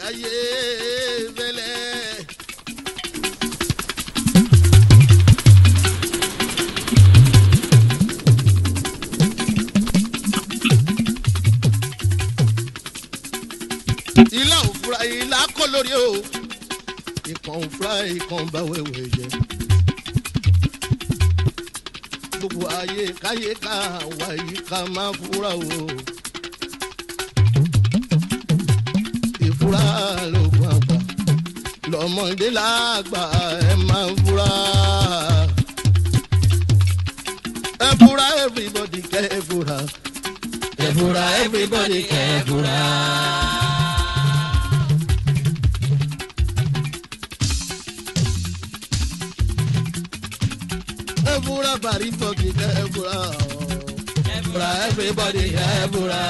ayé fẹ́lẹ́. Ìlà òfurá ìlà kọ́ lórí o ìkàn òfurá ìkàn bá wẹ̀wẹ̀ jẹ. Gbogbo ayé káyé ká wá yìí ká máa fura o. Ìfura lóògùn àgbà lọ́mọdé lágbà ẹ máa fura. Ẹ fura everybody kẹ́ ẹ fura. Ẹ fura everybody kẹ́ ẹ fura. Ebura bari fogi ebura ebura everybody ebura.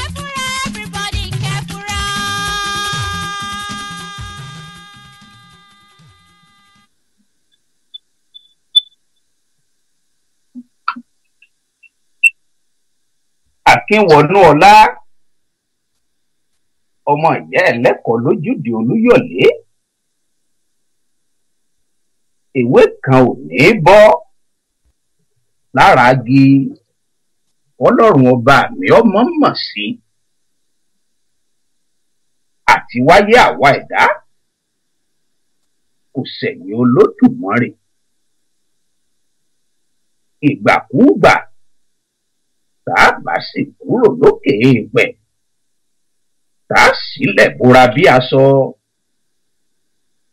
Ebura everybody ebura. Akínwọ̀nú ọlá ọmọ ìyá ẹlẹ́kọ̀ọ́ lójúde Olúyọ̀lé ìwé kan ò ní bọ́ lára agi Ọlọ́run ọba mi ọmọ mọ̀ sí àti wáyé àwa ẹ̀dá kò sẹ̀yìn Olódùmarè ìgbàkúùgbà tá a bá sì kúrò lókè èèpẹ̀ tá a sílẹ̀ bóra bí aṣọ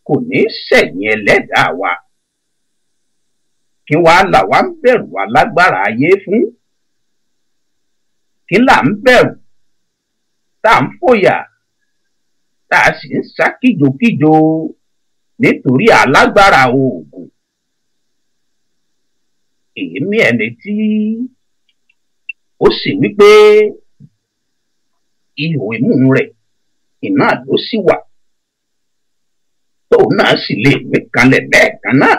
kò ní sẹ̀yìn ẹlẹ́dàá wa kí wàá là wá ń bẹ̀rù alágbára ayé fún kí là ń bẹ̀rù tá à ń fòyà tá a sì ń sá kíjokíjo nítorí alágbára oògùn èémí ẹni tí ó sì wípé ihò imú rẹ̀ iná ló sì wà tóun náà sì lè mí kanlẹ̀ lẹ́ẹ̀kan náà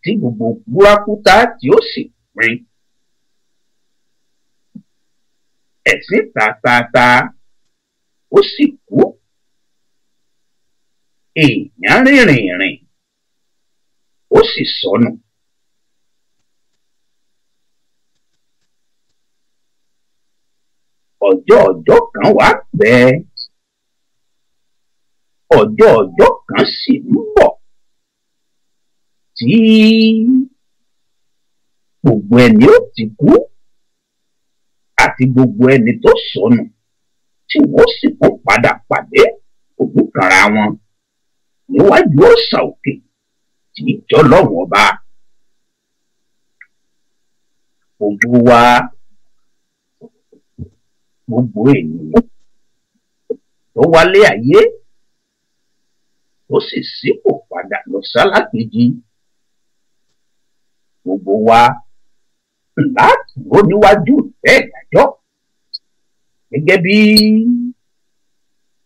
tí gbogbo búrákútá tí ó sì pín ẹ̀sìn tààtààtà ó sì kú èèyàn rìnrìn ó sì sọnù. Ọjọ́ kan wá pẹ́ ọjọ́ kan sì ń bọ̀ tí gbogbo ẹni ó ti kú àti gbogbo ẹni tó sọnù tí wọ́n sì tún padà pàdé òkú kanra wọn níwájú òòṣà òkè tí ìjọ lọ́wọ́ ọba gbogbo wa. Gbogbo ènìyàn tó wálé ayé tó sì sípò padà lọ sálákejì gbogbo wa láti ró níwájú ìfẹ́ ìdájọ́ gẹ́gẹ́ bí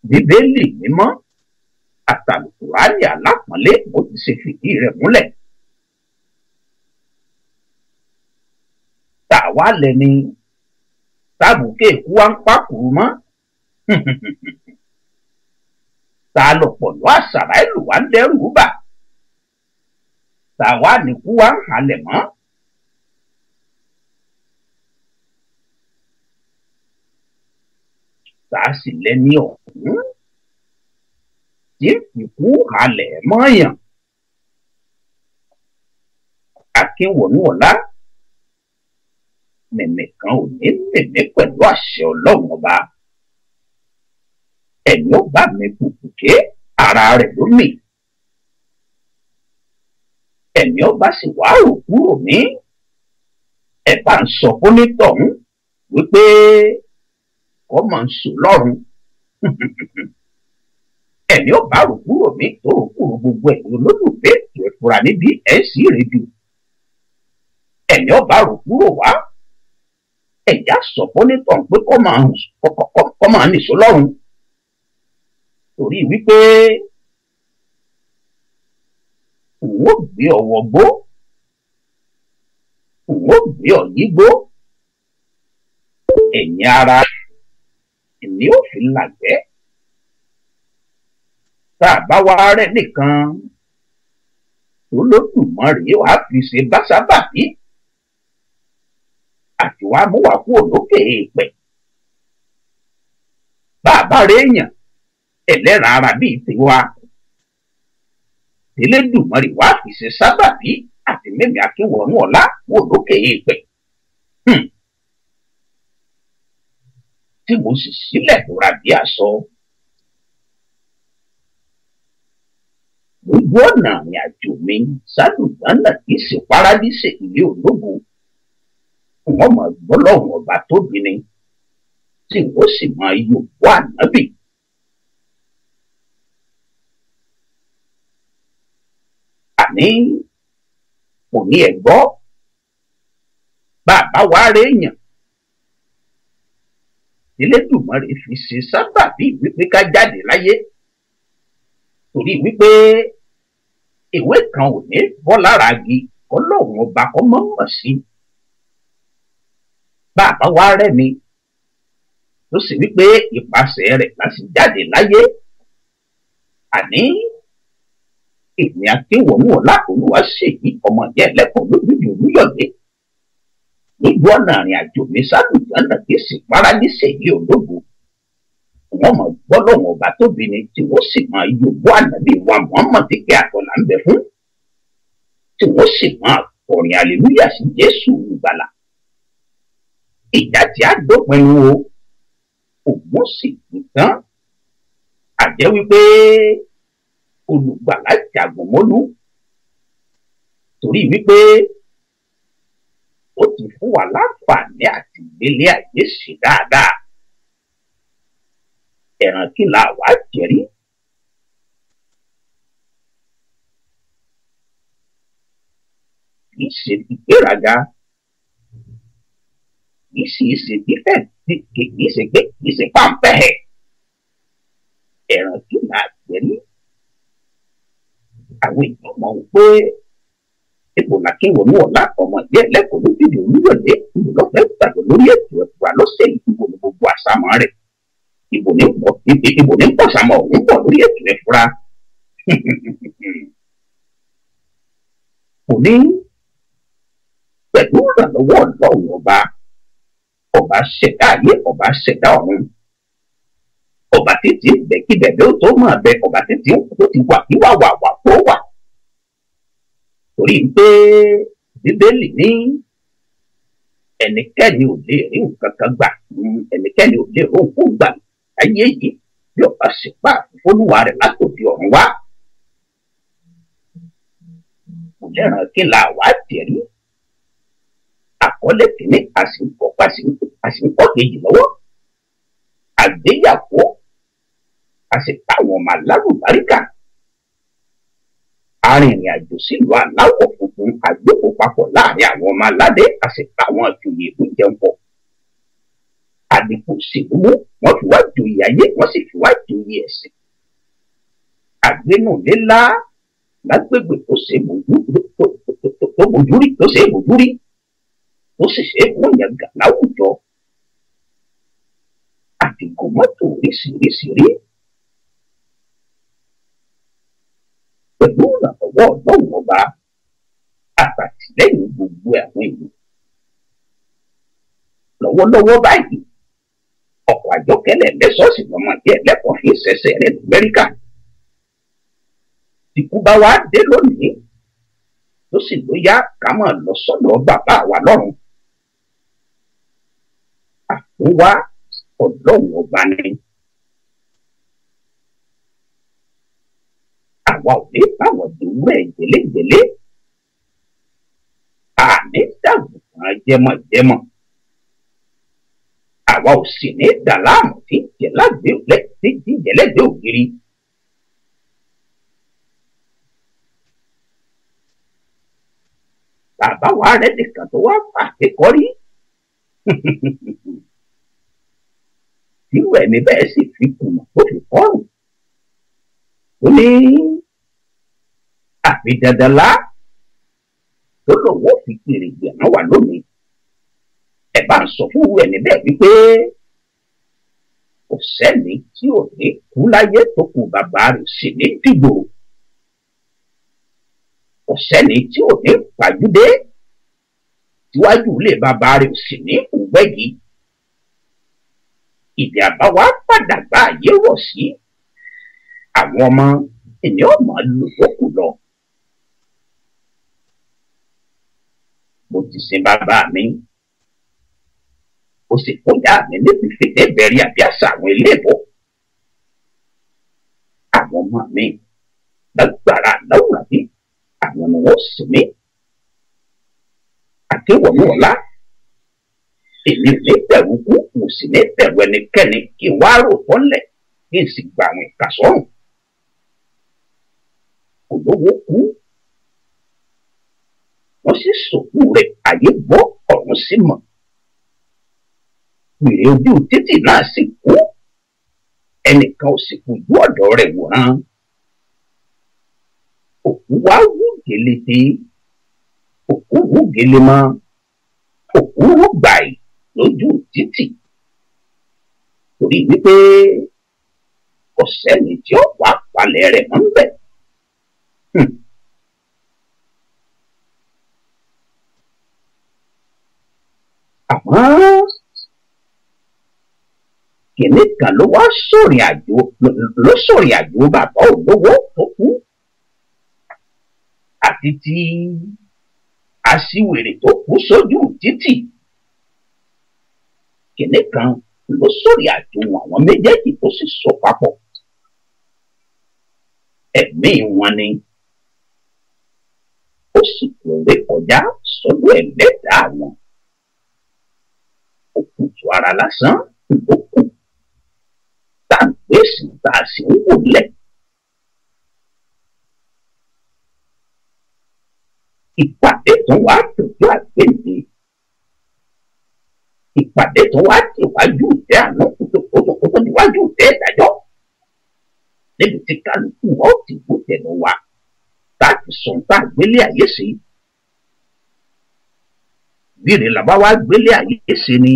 Bíbélì mímọ́ àtàlùkùránì alápọ̀nlé bó ti ṣe fìdí rẹ̀ múlẹ̀. Tàwa lẹni tábùkè kú wá ń pàkúrú mọ́ ta lọ̀pọ̀lọ́ àṣàrà ìlú wa ń dẹ́rù bà tàwa nìkú wá ń halẹ̀ mọ́. Tá a sì lẹ́ni ọ̀hún tí ìkú halẹ̀ mọ́yàn. Akínwọ̀nú ọlá mẹ̀mẹ̀ kan ò ní mẹ̀mẹ̀ pẹ̀lú àṣẹ Ọlọ́run ọba ẹni ó bá mi kùkùké ara rẹ̀ ló mì ẹni ó bá sì wá rò kúrò ní ẹ bá ń sọ fún nítọ̀hún wípé kọ́ máa ń sùn lọ́rùn ẹni ó bá rò kúrò ní tó rò kúrò gbogbo ẹ̀yin olólùfẹ́ ètò ìfura níbi ẹ̀sìn rédíò ẹni ó bá rò kúrò wá ẹ̀yà sọ fún nítọ̀hún pé kọ́ máa nìṣó lọ́rùn torí wípé òun ò gbé ọwọ́ gbó ó gbé ọ yígbó ẹ̀yìn ara ni ó fi làgbẹ́. Tá a bá wá rẹ́ nìkan Olódùmarè wàá fi ṣe báṣábàbí àti wàá mú wá kúrò lókè èèpẹ̀. Bá a bá rẹ́ èèyàn ẹlẹ́ran ara bíi tiwa Elédùmarè wàá fi ṣe sábàbí àti mẹ́mí akínwọ̀nú ọ̀la kúrò lókè èèpẹ̀. Tí mo sì sílẹ̀ lóra bí aṣọ. Gbogbo ọ̀nà àrìn àjò mi sálùdánà kì í ṣe paradíṣe ilé ológun. Wọ́n mọ̀ gbọ́lọ́hùn ọba tóbi ni tí wọ́n sì máa yòókù ànábì. Àní kò ní ẹ gbọ́ bàbá wa rẹ̀ èèyàn. Elédùmarè fi ṣe sábàbí wípé ká jáde láyé torí wípé ìwé kan ò ní bọ́ lára igi Ọlọ́run ọba kọ́ mọ́ mọ̀ sí. Bàbá wa rẹ̀ mi tó sì wípé ìpasẹ̀ rẹ̀ láti jáde láyé. Àní èmi Akínwọ̀nú ọ̀la Olúwaṣèyí ọmọ ìyá ẹlẹ́kọ̀ọ́ lójúde Olúyọ̀lé. Nígbà ọ̀nà àrìn àjò mi sálùdánà kì í sì paradíṣe ilé ológun. Wọ́n mọ̀ gbọ́ lọ́wọ́ ọba tóbi ni tí wọ́n sì máa yòówó ànábì wa Muhammad tí kí àtọ̀là ń bẹ fún. Tí wọ́n sì máa kọrin hallelujah sí Jésù Olùgbàlà. Ìjà tí a dópin o, òun sì kú tán. Àjẹ́ wípé Olùgbàlà jagun mólú. Torí wípé ó ti fún wa láǹfààní àti ìgbélé ayé ṣe dáadáa. Ẹ̀ràn kí la wá jẹ̀rí. Kì í ṣe ìgbéraga, kì í sì ṣe fífẹ́, kì í ṣe pàǹpẹ́. Ẹ̀ràn kí la jẹ̀rí. Àwọn èèyàn mọ̀ pé ipò l'Akínwọ̀nú ọ̀la ọmọ ìyá ẹlẹ́kọ̀ọ́ lójúde Olúyọ̀lé ìlọ́fẹ́ gbàgbọ́ lórí ètò ẹ̀kọ́ àlọ́sẹ̀ ìdìbò ní gbogbo àsámọ́ rẹ̀. Ìbò ní pọ̀ sàmọ̀ òun pọ̀ lórí ètò ẹ̀fúra. Kò ní pẹ̀lú ìrànlọ́wọ́ Ọlọ́run ọba ṣẹ̀dá ayé, ọba ṣẹ̀dá ọ̀run. Ọba títí bẹ̀ kí bẹ̀bẹ̀ ó tó máa bẹ, ọba títí ó ti wà kí wà tó wà. Torí pé Bíbélì ní ẹnikẹ́ni ò lè rí nǹkan kan gbà, ẹnikẹ́ni ò lè rí òkú gbà ayé yìí bí ọba sì pa Olúwa rẹ̀ látòdì ọ̀run wá. Kò lẹ́ràn kí la wá jẹ̀rí. Àkọlé kìíní àsìkò kejì lọ́wọ́. Àgbéyàwó àsìkò àwọn ọmọ alálùbáríkà. Arìnrìn àjò sílùú aláwọ̀ funfun àgbékò papọ̀ láàrin àwọn ọmọ aládé àsìkò àwọn ìjòyè ìlú jẹun pọ̀. Àdìpọ̀ òṣèlú mú wọ́n fi wá joyè ayé wọ́n sì fi wá joyè ẹ̀sìn. Àgbénúlé ńlá lágbègbè tó ṣe é bójú rí tó sì ṣe é wọ́n yàn gà láwùjọ. Àdìgún mọ́tò oríṣiríṣi rí. Pẹ̀lú ìrànlọ́wọ́ Ọlọ́run ọba àtàtìlẹ́yìn gbogbo àwọn èèyàn. Lọ́wọ́lọ́wọ́ báyìí ọkọ̀ àjọkẹ́lẹ̀ lẹ́sọ̀ọ̀sì lọ́mọ díẹ̀ lẹ́kọ̀ọ́ fi ṣẹ̀ṣẹ̀ rẹ̀ l'Amẹ́ríkà. Tìkú bá wá dé lónìí tó sì ló yá ká máa lọ sọ́dọ̀ bàbá wa lọ́run. Àfúnwá Ọlọ́run ọba ni. Àwa ò ní báwọn dòwúrẹ̀ jẹlẹ́jẹlé. Àní dàgùtàn jẹmọ̀jẹmọ̀. Àwa ò sì ní dàlámù tí jẹ́lẹ́gbẹ̀ẹ́ ògiri. Bàbá wa rẹ̀ nìkan tó wá pàṣẹ kọ́rí. Irú ẹ̀mí bẹ́ẹ̀ sì fi kùnà tó fi kọ́rùn. Ó ní àfi dandan lá tó lòun ò fi kiri ìgbẹ̀rún wà lónìí. Ẹ bá ń sọ fún ẹni bẹ́ẹ̀ wípé kò sẹ́ni tí ò ní kú láyé tó kù bàbá rẹ̀ sì ní dìgbò. Kò sẹ́ni tí ò ní pàjúdé tíwájú ilé bàbá rẹ̀ sì ní ògbẹ́gi. Ìdí àbáwá padà gbá ayé rọ̀ sí àwọn ọmọ ènìyàn máa lò lókù lọ. Mo ti sin bàbá mi, ó sì kọjá mi níbi fèdè bẹ̀rẹ̀ àbí àṣà àwọn eléèbó. Àwọn ọmọ mi lágbára láwùrán bí àwọn ni wọ́n sì mí. Akéwọ̀nú ọ̀la, èmi ò ní bẹ̀rù kú, mo sì ní bẹ̀rù ẹnikẹ́ni kí n wá rò tọ́lẹ̀ kí n sì gba àwọn ìka sọ́rùn. Olówó kú, wọ́n sì sòkú rẹ̀, ayé gbọ́, ọ̀run sì mọ̀. Wèrè ojú títì náà sì kú, ẹnìkan ò sì fojú ọ̀dọ̀ rẹ̀ wòran. Òkú wá wú gèlèdè, òkú wú gèlèmọ́, òkú wú gbàì lójú títì. Torí wípé kò sẹ́ni tí ó wà palẹ̀ rẹ̀ mọ́ níbẹ̀. Àmọ́ kìnní kan ló wá sórin àjò bàbá olówó tó kú, àti ti aṣiwèrè tó kú sójú títì. Kìnní kan ló sórin àjò àwọn méjèèjì tó sì so papọ̀. Ẹ̀mí wọn ni ó sì kúrò kọjá sọ́dọ̀ ẹlẹ́dàá wọn. Òkùtù ara lásán ló kù tá à ń gbèsè tá a sì ń wòlẹ̀. Ìpàdé tó wá tòjú àgbèǹde, ìpàdé tó wá tìwájú ìtẹ́ àná kótó níwájú ìtẹ́ ìdájọ́, níbi tí kálukú wa ó ti wò tẹnu wa láti sọ tá a gbélé ayé sí. Bíire làbá wá gbélé ayé sí ni,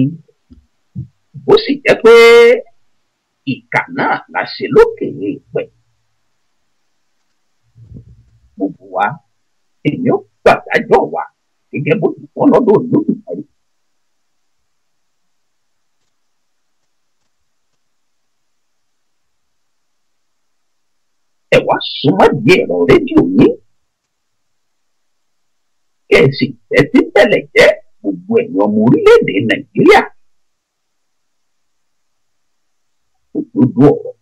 ó sì jẹ́ pé ìkà náà la ṣe lókè èèpẹ̀. Gbogbo wa èmi ó gbàdájọ́ wa gẹ́gẹ́ bó ti kọ́ lọ́dọ̀ Olódùmarè. Ẹ wá súnmọ́ di ẹ̀rọ rédíò yín, kẹ́ ẹ sì tẹ́tí tẹ́lẹ̀ jẹ́ gbogbo ẹ̀yin ọmọ orílẹ̀-èdè Nàìjíríà. Òdodo ọ̀rọ̀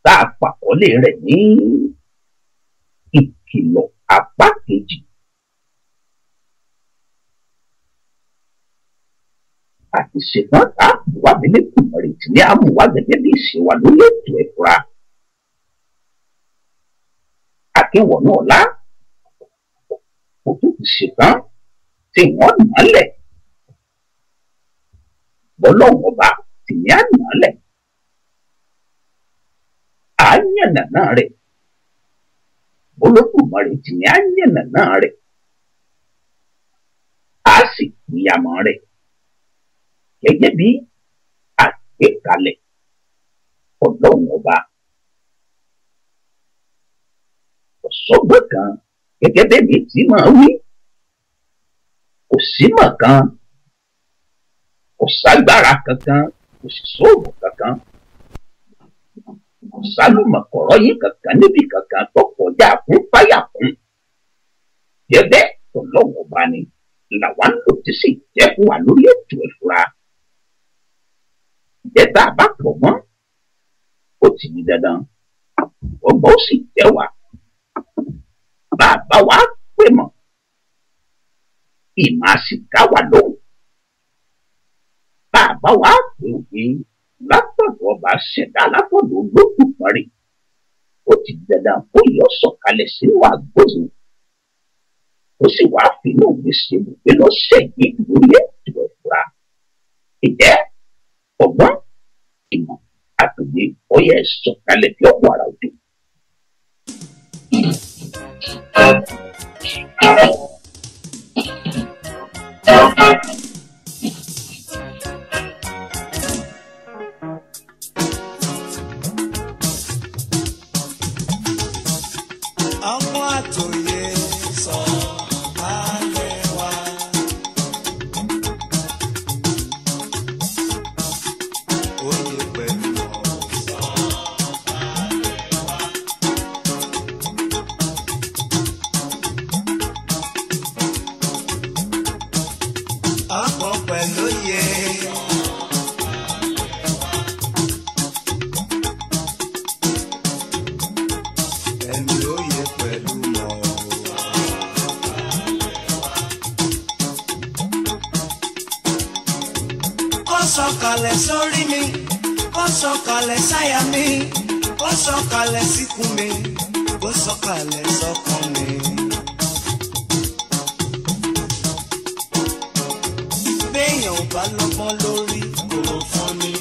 tá a pàkọ́lé rẹ̀ ní ìkìlọ̀ apá kejì. Àti ṣetán tá a wá nílé kùmọ̀rì tí ní àmúwá gẹ́gẹ́ bí ìṣe wa lórí ètò ẹ̀fúra. Akéwọ̀nú ọ̀la kò tó ti ṣetán tí wọ́n nálẹ̀. Bọ́lọ́wọ́ bá ti ní ànálẹ̀. Àyànnàná rẹ̀. Olódùmarè ti ní àyànnàná rẹ̀. A sì pìyàmọ́ rẹ̀ gẹ́gẹ́ bí àgbékalẹ̀ Ọlọ́run ọba. Ọ̀sọ́gbọ́n kan gẹ́gẹ́ bẹ́ẹ̀ mi ti máa wí. Kò símọ̀ kan, kò ságbára kankan, kò sì sóògùn kankan, kò sálùmọ̀kọ̀rọ̀ yín kankan níbi kankan tó kọjá fún fáyà fún. Gẹ́gẹ́ Ọlọ́run ọba ni làwọn lò tí sì jẹ́ fún wa lórí ètò ìfura. Ìjẹta bá pọ̀ mọ́, ó ti di dandan, ọgbọ́n ó sì jẹ́ wa. Bàbá wa pè mọ́, ìmọ̀ àsìká wà lóhùn. Bàbá wa pè òwe látọ̀dọ̀ ọba ṣẹ̀dá látọ̀dọ̀ Olódùmarè. Ó ti di dandan kó yọ sọ̀kalẹ̀ sínú àgbòsí. Ó sì wá fínú òwe ṣe ibùgbé lọ́sẹ̀ yìí lórí ètò ìfura. Ìjẹ́ ọgbọ́n, ìmọ̀ àtòyè ọyẹ sọ̀kalẹ̀ bí ọ̀pọ̀ àrà òde. sọ̀kalẹ̀ sórí mi, kó sọ̀kalẹ̀ sáyà mi, kó sọ̀kalẹ̀ síkùn mi, kó sọ̀kalẹ̀ sọ́kàn mi. Béèyàn ò bá lọ́gbọ́n lórí kò fún mi.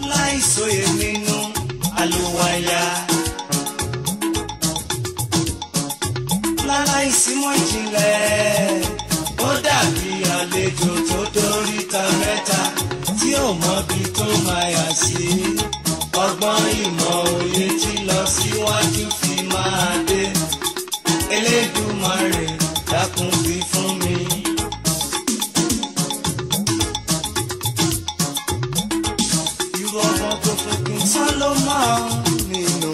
Láìsóye nínú àlùwàyà. Láìsímọ̀ ìjìnlẹ̀, ó dàbí àlejò tó dóríta mẹ́ta tí ò mọbi tó máa yà sí. Ọgbọ́n ìmọ̀ òye tí lọ síwájú fi máa dé. Elédùmarè dákun fi fún mi. Irú ọgbọ́n tó fòkun tán ló máa nínú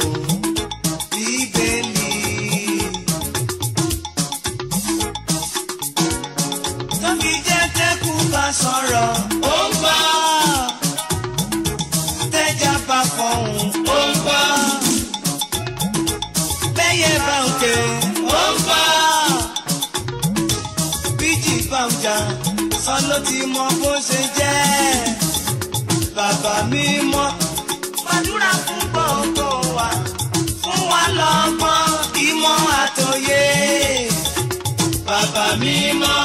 Bíbélì. Tó fi jẹ́ tẹ́kù bá sọ̀rọ̀, ó ń gbọ́. Tẹ́jà bá fọhùn, ó ń gbọ́. Bẹ́yẹ bá ń ké, ó ń gbọ́. Bíjì bá ń jà, sọ ló ti mọ bó ṣe jẹ́. Bàbá mi mọ́, gbàdúrà fún gbogbo wa, fún wa lọ́gbọ́n, ìmọ̀ àtòyé. Bàbá mi mọ́,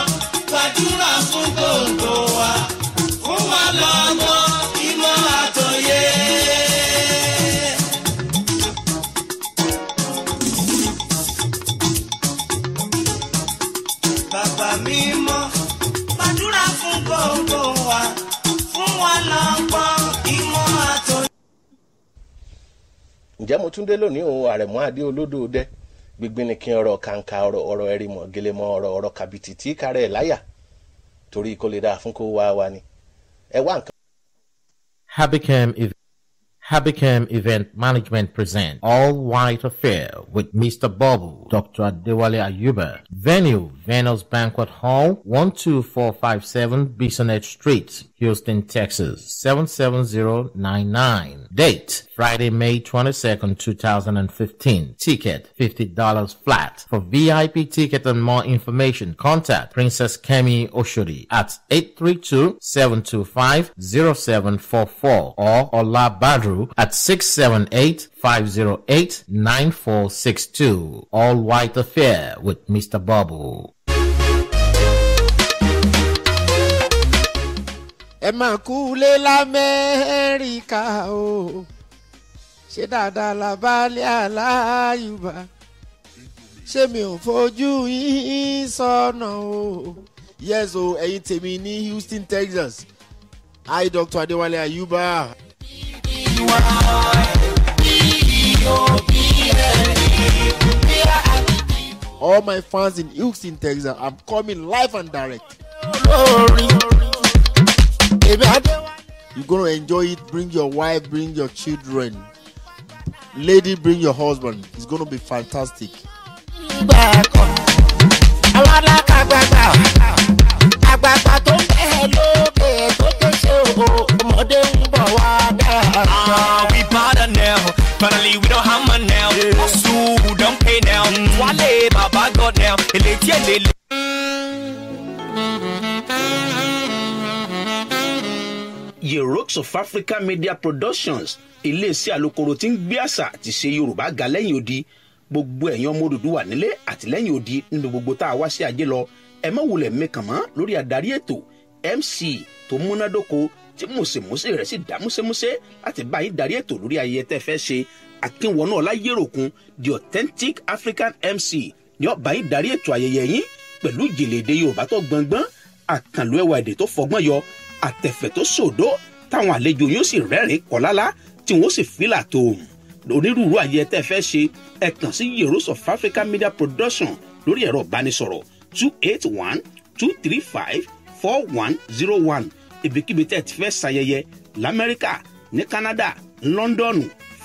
gbàdúrà fún gbogbo wa, fún wa lọ́gbọ́n, ìmọ̀ àtòyé. Bàbá mi mọ́, gbàdúrà fún gbogbo wa, fún wa lọ́gbọ́n, ìmọ̀ àtòyé. Ǹjẹ́ mo tún dé lónìí o Àrẹ̀mú Adé Olódòdẹ gbígbínikin ọ̀rọ̀ kàǹkà ọ̀rọ̀ ẹ̀rìmọ̀ gẹlẹ́mọ̀ ọ̀rọ̀ kàbìtì tí kárẹ̀ láyà torí kó lè dáa fún kó wá wa ni ẹ wá nǹkan. Habicam Event Management present All White Affair with Mr. Bobble, Dr. Adewale Ayuba. Venue, Venus Banquet Hall, 12457 Bisonet Street, Houston, Texas, 77099. Date, Friday, May 22nd, 2015. Ticket, $50 flat. For VIP ticket and more information, contact Princess Kemi Oshodi at 832-725-0744 or Ola Badru at 678-508-9462. All White Affair with Mr. Bubble. Ẹ máa kú lé l'Amẹ́ríkà o, ṣé dáadáa la bá lé Aláyùbá, ṣé mi ò fojú yín sọ́nà o. Yes o, ẹ̀yin tèmi ní Houston, Texas. I, Dr. Adewale Ayuba. All my fans in Houston, Texas, I'm coming live and direct. You're going to enjoy it. Bring your wife, bring your children. Lady, bring your husband. It's going to be fantastic. We bother now. Finally, we don't hammer now. Sue, don't pay now. Wale, Baba God now. Rocks of Africa Media Productions, iléeṣẹ́ alukoro tí ń gbé àṣà àti ṣe Yorùbá ga lẹ́yìn odi. Gbogbo ẹ̀yin ọmọ Odùduwà nílé àti lẹ́yìn odi nínú gbogbo tá a wá sí ajé lọ. Ẹ má wulẹ̀ mẹ́kàn mọ́ lórí adarí ètò MC tó múnádóko tí mùsèmùsè rẹ̀ sì dá músẹ́músẹ́ láti bá yín darí ètò lórí ayẹyẹ tẹ́ fẹ́ ṣe. Akínwọnú Ọláyéròkun the authentic African MC ni ó bá yín darí ètò ayẹyẹ yín pẹ̀lú ìjìnlẹ̀ èdè Yorùbá tó gbọngbọ́n, àkànlò ẹwà èdè tó fọgbọ́n yọ, àtẹ̀fẹ̀ tó sòdó táwọn àlejò yóò sì rẹ́rìn kọ́lálá tí wọ́n sì fìlà tó onírúurú ayẹyẹ tẹ́ fẹ́ ṣe. Ẹ kàn sí Heroes of African Media Production lórí ẹ̀rọ ìbánisọ̀rọ̀ 281-235-4101. Ibikíbi tẹ́ ti fẹ́ ṣayẹyẹ l'Amẹ́ríkà, ní Canada, London,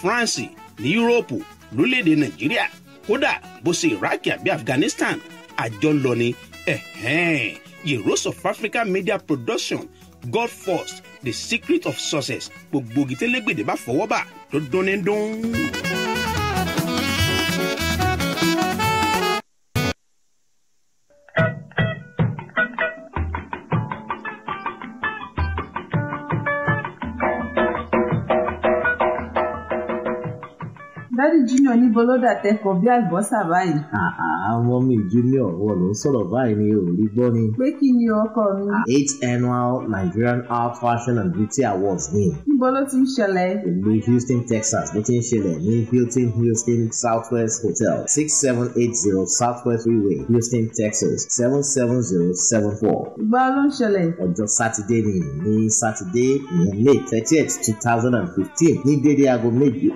France, ní Europe, lórílẹ̀‐èdè Nàìjíríà, kódà bó ṣe Iraq àbí Afghanistan, àjọ lọ ni. Heroes of African Media Production, God first, the secret of success. Gbogbo gitẹ́lẹ́gbèdè bá fọwọ́ bà tó dún ní dún. Dádì Junior níbo ló dà tẹ́kọ̀ọ́ bí àlùbọ́sà báyìí? Àwọn mi Junior wọ́n ló ń sọ̀rọ̀ báyìí ni ò rí gbọ́ ni. Pé kí ni ọkọ mi? 8th annual Nigerian Art Fashion and Beauty Awards ni. Níbo ló ti ń ṣẹlẹ̀? Ìlú Houston, Texas ló ti ń ṣẹlẹ̀ ní Hilton Houston Southwest Hotel 6780 Southwest Freeway, Houston, Texas 77074. Ìgbà ló ń ṣẹlẹ̀? Ọjọ́ Sátidé ní Sátidé ìyẹn May 30th 2015 ní dédé aago méje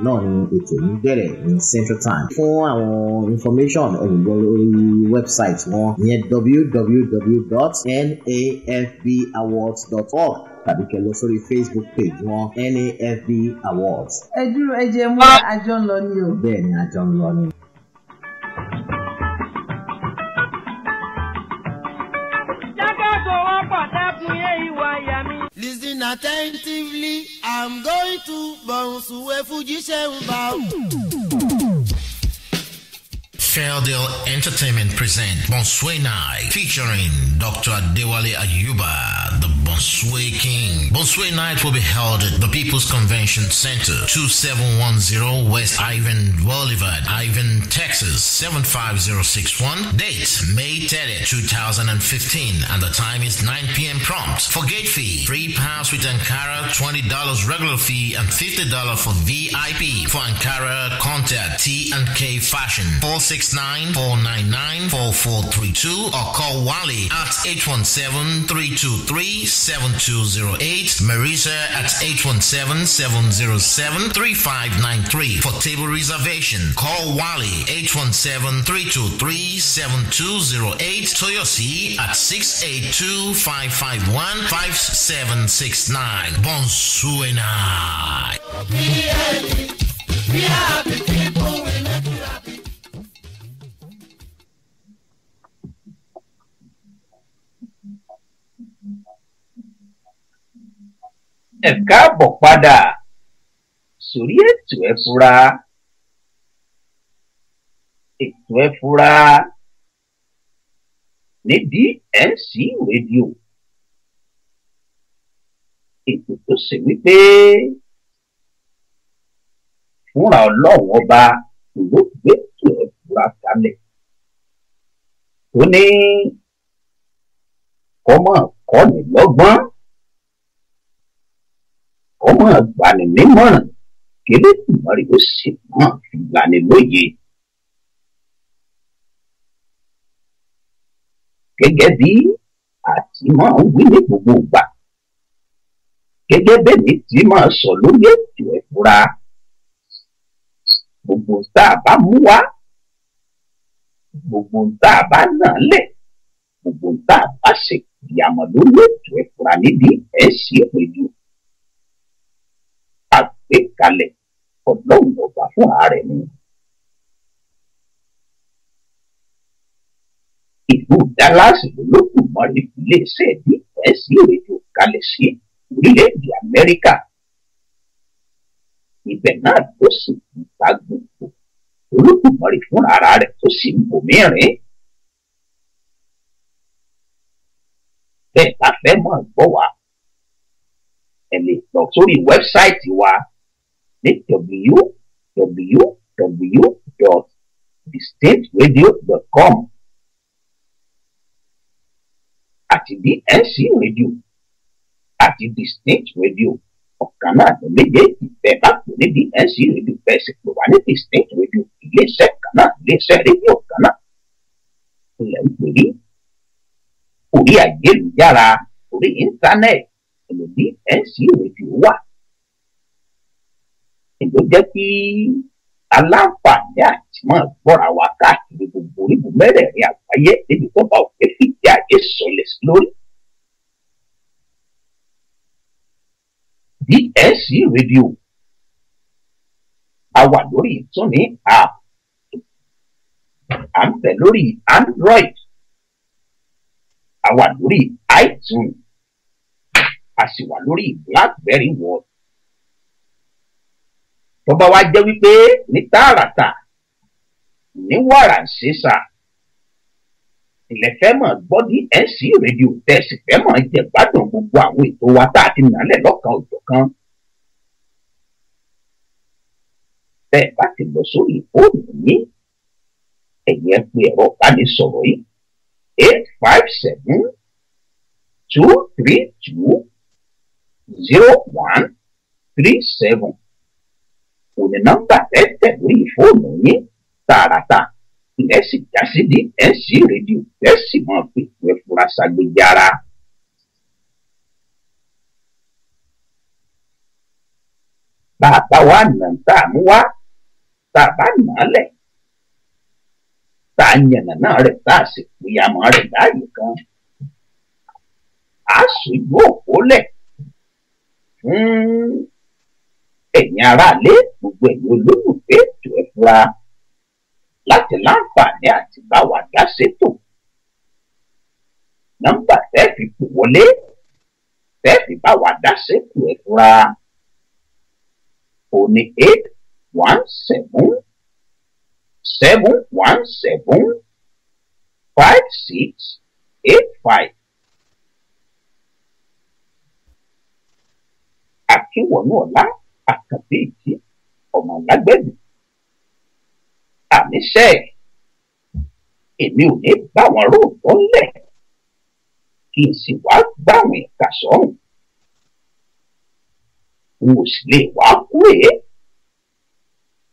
náà ni ètò yìí bẹ̀rẹ̀ ní Central Time. Fún àwọn information ẹ̀yìnbó lórí website wọn ìyẹn www.nafbawards.org tàbí kẹ́ lọ sórí Facebook page wọn NAFB Awards. Ẹ dúró ẹ jẹ́ mú àjọ ń lọ ni o. Bẹ́ẹ̀ ni àjọ ń lọ ni. Listen attentively, I'm going to bounce away Fuji Shemba. Fairdeal Entertainment present Bonsway Night featuring Dr. Adewale Ayuba, the Bonsway King. Bonsway Night will be held at the People's Convention Center, 2710 West Ivan Boulevard, Ivan, Texas, 75061. Date, May 30th, 2015, and the time is 9 p.m. prompt. For gate fee, £3 with Ankara, $20 regular fee, and $50 for VIP. For Ankara, contact T&K Fashion, 469-499-4432 or call Wally at 817-323-7208, Marisa at 817-707-3593. For table reservation, call Wally 817-323-7208, Toyosi at 682-551-5769. Bonsuena. We are the people, we make you happy. Ẹ káàbọ̀ padà sórí ètò ẹ fura. Ètò ẹ fura ní DNC rédíò. Ètò tó ṣe wípé fúnra Ọlọ́run ọba ló gbé ètò ẹ fura kalẹ̀. Tó ní kọ́mọ kọ́ni lọ́gbọ́n. Ọmọ àgbàni nímọ̀ràn kéré tìmọ̀rì ó sì máa fi gbani lóye. Gẹ́gẹ́ bí àti máa ń wí ní gbogbo ìgbà. Gẹ́gẹ́ bẹ́ẹ̀ni tí máa sọ lórí ètò ẹ fura. Gbogbo tá a bá mú wá. Gbogbo tá a bá nà lẹ̀. Gbogbo tá a bá ṣe ìyàmọ̀ lórí ètò ẹ fura níbi ẹ̀sì ìpéjú. Àgbékalẹ̀ Ọlọ́run ọba fún ààrẹ ni. Ìlú Dallas lolódùmarè iléeṣẹ́ DNC rédíò kalẹ̀ sí orílẹ̀-èdè Amẹ́ríkà. Ibẹ̀ náà ló sì ń ta gbogbo olódùmarè fún ara rẹ̀ tó sì ń bòmírin. Bẹ́ẹ̀ bá fẹ́ mọ̀ gbọ́ wa. Ẹ lè lọ sórí wẹ́bsáìtì wa ní www.thestateраdio.com àti DNC Radio àti distinct radio ọ̀kan náà ní méjèèjì bẹ́ẹ̀ bá pè ní DNC radio bẹ́ẹ̀ sì pè wá ní distinct radio iléeṣẹ́ kan náà iléeṣẹ́ rédíò kan náà ilẹ̀ ń pè ní orí ayélujára orí íńtánẹ́ẹ̀tì ní DNC radio wà. èló jẹ́ kí aláǹfààní àti máa gbọ́ra wa káàkiri gbogbo orígun mẹ́rẹ̀ẹ̀rin àgbáyé níbi tó bá òkè fìdí ayé sọlẹ̀ sí lórí. DNC radio a wà lórí ìtúni app à ń bẹ lórí Android a wà lórí iTunes a sì wà lórí BlackBerry World. tó bá wá jẹ́ wípé ní tààràtà ní wàrà ṣèṣà ilẹ̀ fẹ́ mọ̀ gbọ́ DNC rédíò tẹ̀sí fẹ́ mọ̀ jẹ gbádùn gbogbo àwọn ètò wa tá a ti nálẹ̀ lọ́kan òjọ̀kan. bẹ́ẹ̀ bá ti lọ sórí fóònù yín ẹ̀yin ẹ pè ẹ̀rọ ìbánisọ̀rọ̀ yìí 857-232-0137 òní nọ́mbà tẹ́tẹ̀ lórí fóònù yín tààràtà ilẹ̀ sì já sí DNC rédíò tẹ́sí mọ́ pèpè fura ṣàgbéjára. bàbá wa nà tá a mú wá tá a bá nà á lẹ̀ tá a yànnà náà rẹ̀ tá a sì pìyàmọ́ rẹ̀ láàyè kan a ṣojú òpó lẹ̀ fún ẹ̀yin aráalé gbogbo ẹ̀yin olólùfẹ́ ètò ẹ̀ fura láti láǹfààní àti bá wa dá sétò. nọ́mbà tẹ́ fi pè wọlé tẹ́ fi bá wa dá sétò ẹ̀ fura òní 817-717-5685. Akínwọ̀nú ọ̀la àkàndé ìdí ọmọ lágbẹ̀dù. àníṣe èmi ò ní bá wọn róòtọ́ ńlẹ̀ kí n sì wá gbàwọn ìka sọ́run. n ò sì lè wá kú èé.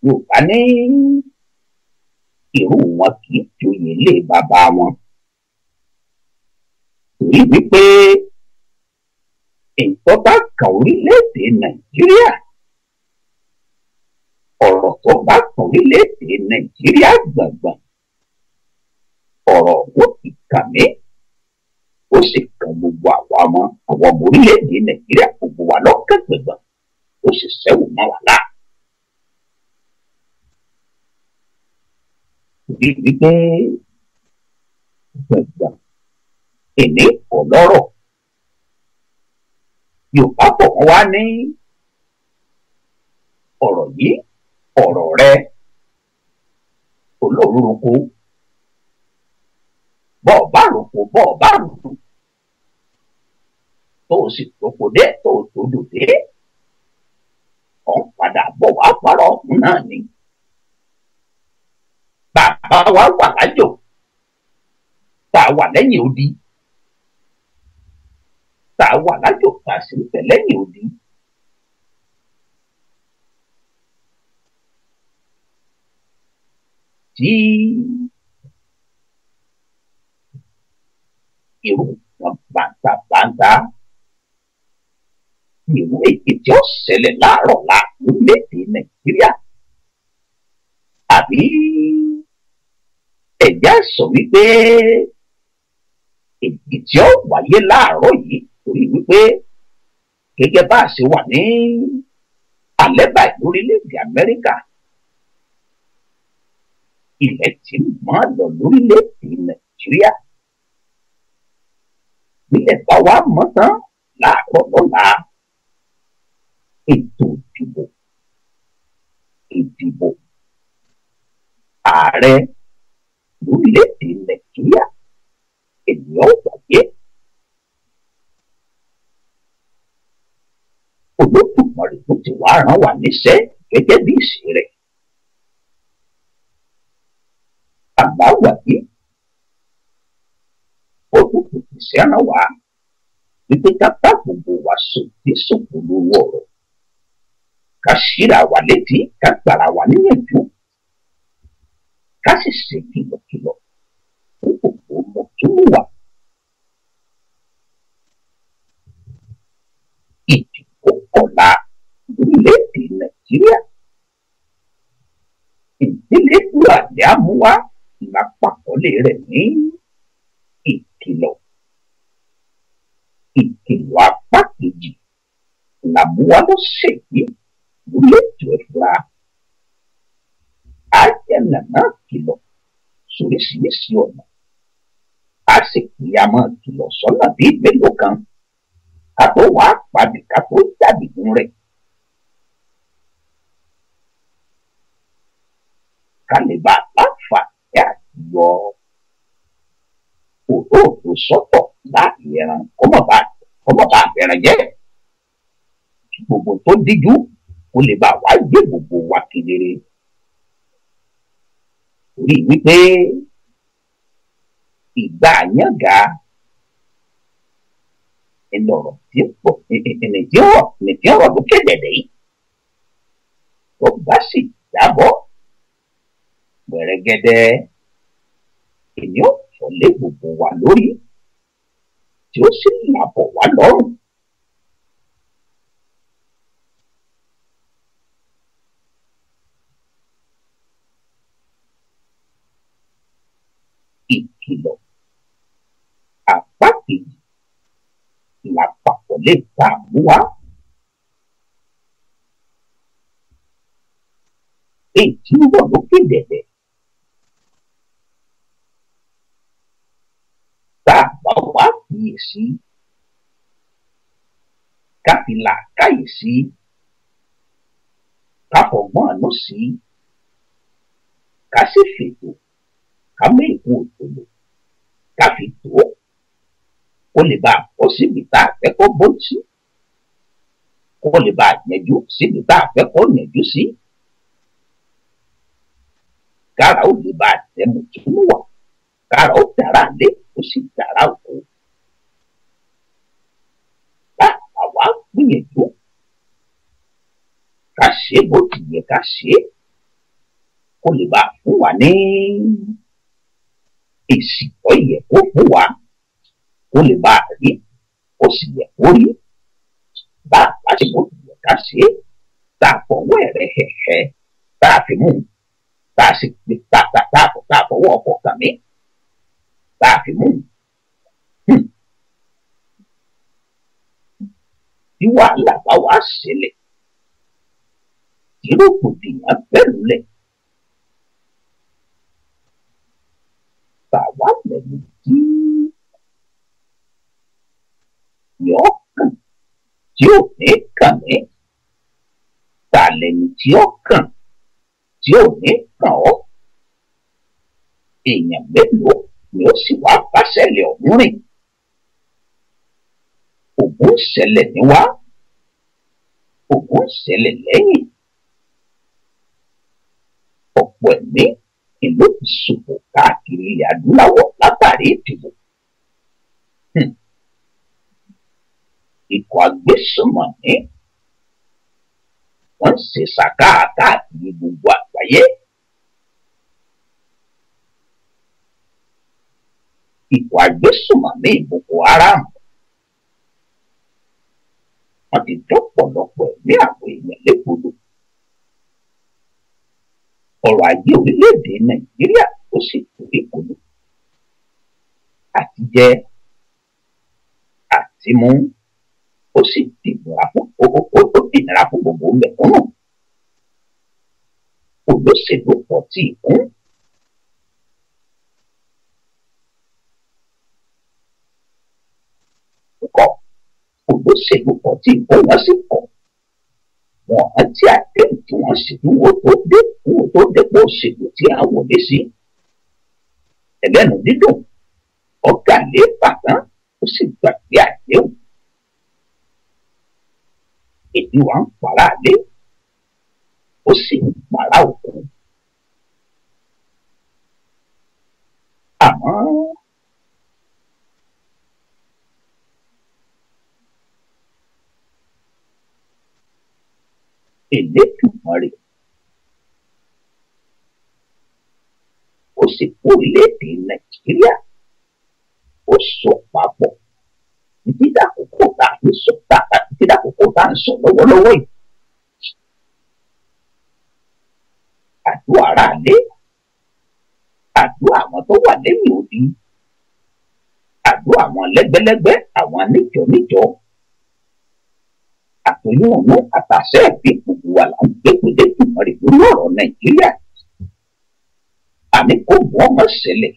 Yorùbá ní irú wọn kì í joyè ilé bàbá wọn. torí wípé nǹkan bá kan orílẹ̀-èdè Nàìjíríà ọ̀rọ̀ tó bá kan orílẹ̀-èdè Nàìjíríà gbọ̀ngbọ̀n ọ̀rọ̀ ó ti kàn mí ó sì kan gbogbo àwọn ọmọ orílẹ̀-èdè Nàìjíríà gbogbo wa lọ́kàn gbọ̀ngbọ̀n ó sì sẹ́wọ̀n mọ́ wà láà. torí wípé gbọ̀ngbọ̀n ìní ọlọ́rọ̀ Yorùbá bọ̀ wọ́n wá ní ọ̀rọ̀ yìí ọ̀rọ̀ rẹ olórúkọ bọ́ọ̀ bá rògbò bọ́ọ̀ bá rògbò tó o sì rògbò dé tó o tó dò dé ọ̀ ń padà bọ̀ wá parọ́ ọ̀hún náà ni. bàbá wa wà lájò tá a wà lẹ́yìn odi tá a wà lájò tá a sì ń bẹ lẹ́yìn odi. tí irú wọn bàǹtàbàǹtà irú èyí tí ó ṣẹlẹ̀ láàárọ̀ lórílẹ̀-èdè Nàìjíríà àbí ẹ̀já sọ wípé èyí tí ó wáyé láàárọ̀ yìí torí wípé gẹ́gẹ́ bá a ṣe wà ní alẹ́ báyìí lórílẹ̀-èdè Amẹ́ríkà ilẹ̀ tí mọ́ lọ lórílẹ̀-èdè Nàìjíríà nílẹ̀ bá wà mọ́ tán láàárọ̀ lọ́la ètò ìdìbò ààrẹ lórílẹ̀-èdè Nàìjíríà ènìyàn wáyé. Olódùmarè tó ti wá rán wa níṣẹ́ gẹ́gẹ́ bí ìṣe rẹ̀. Àgbà wáyé ó tún kò sì sẹ́ràn wá wípé ká bá gbogbo wa sòdí sòkò lórí ọ̀rọ̀, ká ṣíra wa létí, ká gbàrà wa níyànjú, ká sì ṣe kìlọ̀kìlọ̀ fún gbogbo mọ̀túnmùwà. Ìdìbò ọ̀la lórílẹ̀‐èdè Nàìjíríà, ìdílé Fúlàní àmúwá lápapọ̀lé rẹ̀ ní ìkìlọ̀. Ìkìlọ̀ apá kejì làmúwá lọ́sẹ̀ yìí lórí ètò ẹ̀fúra. Á yànnàná kìlọ̀ sóríṣiríṣi ọ̀nà, á sì pìyàmọ́ kìlọ̀ sọ́nà bíi mélòó kan ká tó wàá pàdé ká tó jáde nínú rẹ̀. Ká lè bá láǹfààní àti yọ òróòrò sọ́tọ̀ láàrin ẹran kọ́mọ̀ bá ẹran jẹ́. Kí gbogbo tó díjú kó lè bá wá gbé gbogbo wa kedere. Torí wípé ìgbà yànga ìlọ̀rọ̀ tí pọ̀ nìtí ọ̀rọ̀ lókè dẹ̀dẹ̀ yìí. Tó bá sì jábọ́ gbẹ̀rẹ̀gẹ̀dẹ̀, ènìyàn fọ́lé gbogbo wa lórí tí ó sì làbọ̀ wá lọ́rùn. Ìkìlọ̀ apá kejì lápapọ̀lé tá a mú wá. Èyí tí ń bọ̀ lókè dẹ̀dẹ̀. Tá a bá wá fiyèsí, ká fi làákàyè sí, ká fọgbọ́n àánú sí, ká sì fètò, ká mú ìkú òtòlò, ká fi tó kó lè bá a bọ́ síbi tá a fẹ́ kó bọ́ sí, kó lè bá a yẹjú síbi tá a fẹ́ kó yẹjú sí. Kára ó lè bá a tẹ́ mọ̀túnmùwà, kára ó dára lé ó sì dára òkú. Bá àwa gbìyànjú ká ṣe bó ti yẹ ká ṣe, kó lè bá a fún wa ní èsì tó yẹ kó fún wa, kó lè bá a rí ó sì yẹ kó rí. Bá a ṣe bó ti yẹ ká ṣe, tá a fọwọ́ ẹ̀rẹ̀ hẹ̀hẹ̀ tá a fi mú un, tá a sì gbé tá a fọwọ́ ọkọ̀ kàn mí tá a fi mú un. Tí wàhálà bá wá ṣẹlẹ̀, tí rògbòdìyàn bẹ̀rù lẹ̀, bàwá lẹ́nu tí yọ kàn tí ò ní kàn mí, tà lẹ́nu tí ó kàn tí ò ní kàn ọ́. Èèyàn mélòó ni ó sì wá bá ṣẹlẹ̀ ọ̀hún rìn? Ògún ṣẹlẹ̀ níwá, ògún ṣẹlẹ̀ lẹ́yìn. Ọ̀pọ̀ ẹ̀mí ìlú ti ṣòfò káàkiri ilẹ̀ adúláwọ̀ látàrí ìdìbò. Ikọ̀ agbésùnmọ̀mí wọ́n ń ṣe ṣàká káàkiri gbogbo àgbáyé. Ikọ̀ agbésùnmọ̀mí Boko Haram wọ́n ti dọ́pọ̀lọpọ̀ ẹ̀mí àwọn èèyàn légbodò. Ọrọ̀ ajé orílẹ̀-èdè Nàìjíríà ó sì torí kodò. Àti jẹ àti mú ó sì dìnnira fún gbogbo mẹ̀kúnnù. Olóṣèlú pọ̀ tí ì kún. Olóṣèlú pọ̀ tí ì kún wọ́n sì kọ̀. Wọ́n rántí àdéhùn tí wọ́n sì ní owó tó dépò òṣèlú tí a wọlé sí. Ẹlẹ́nu dídùn ọ̀gá lè bàtán ó sì gbàgbé àdéhùn. Èdè wa ń para lé ó sì ń para òkú. Àmọ́ Elédùmarè ó sì kó orílẹ̀-èdè Nàìjíríà ó so papọ̀ títí dàkókò tá a ń sọ lọ́wọ́lọ́wọ́ yìí. Àdúrà aráalé, àdúrà àwọn tó wà lẹ́yìn odi, àdúrà àwọn lẹ́gbẹ́lẹ́gbẹ́, àwọn níjọ àtòyúnmú àtàṣẹ ẹbí gbogbo wa là ń gbégbé Elédùmarè lórí ọ̀rọ̀ Nàìjíríà. Àní kò mú ọmọ ṣẹlẹ̀,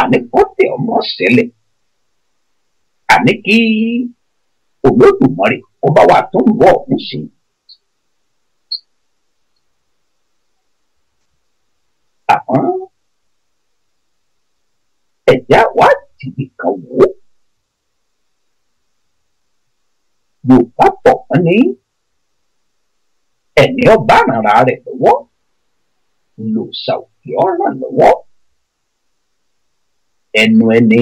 àní kò tẹ ọmọ ṣẹlẹ̀, àní kí Olódùmarè kó bá wa tó ń bọ̀ ọ̀hún ṣe. Àmọ́ ẹ̀já wa tìbí kan wò ó. Yorùbá pọ̀ wọ́n ní ẹni ọba rànra rẹ̀ lọ́wọ́ lò ṣàwùjọ ọ̀ràn lọ́wọ́. Ẹnu ẹni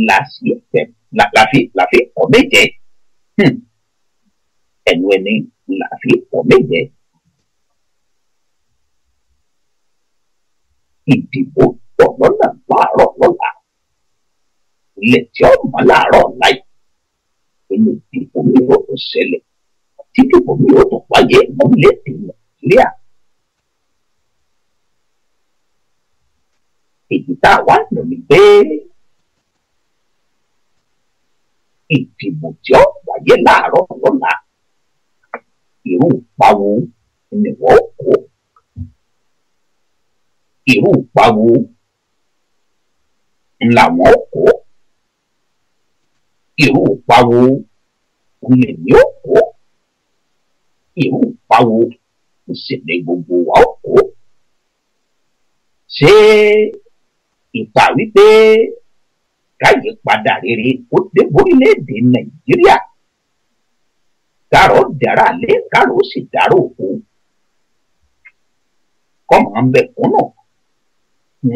láfi pọ̀ méje. Ẹnu ẹni láfi pọ̀ méje. Ìdìbò pọ̀ lọ́nà láàárọ̀ lọ́la. Ilẹ̀ tí ó mọ́ láàárọ̀ láì. Inú ìdìbò mi ò tó ṣẹlẹ̀. Tí ìdìbò mi ò tó wáyé orílẹ̀-èdè Nàìjíríà. Èyí tá a wá lò ní pé ìdìbò tí ó wáyé láàárọ̀ lọ́la. Irú ìpawó ni wọ́n kó. Irú ìpawó làwọn kó. Irú ìpawó lèmi ó kó. Irú ìpawó ìṣẹ̀lẹ̀ gbogbo wa ó kó. Ṣé ìpa wípé káyé padà rere ó dé borílẹ̀-èdè Nàìjíríà? Kárọ̀ dára lé kárọ̀ sì dárò òkú. Kọ́mọ̀ ń bẹ fún náà.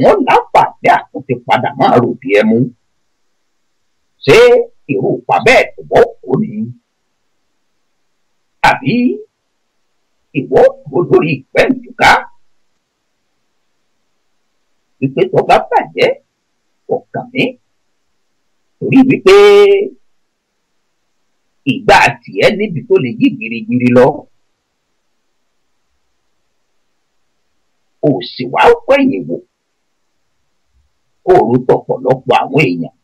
Wọ́n láǹfààní àtúntì padà máa ròdì ẹmu. Ṣé irú ìpa bẹ́ẹ̀ tó wọ́ kó ni? Àbí ìwọ́ kó lórí ìpẹ́ ìjùká? Wípé tó bá bàjẹ́ ọ̀kàn mi. Torí wípé ìgbà tiẹ̀ níbi tó lè yí girigiri lọ. Ó sì wá pẹ̀yìn wò. Kó o rú tọ̀pọ̀lọpọ̀ àwọn èèyàn.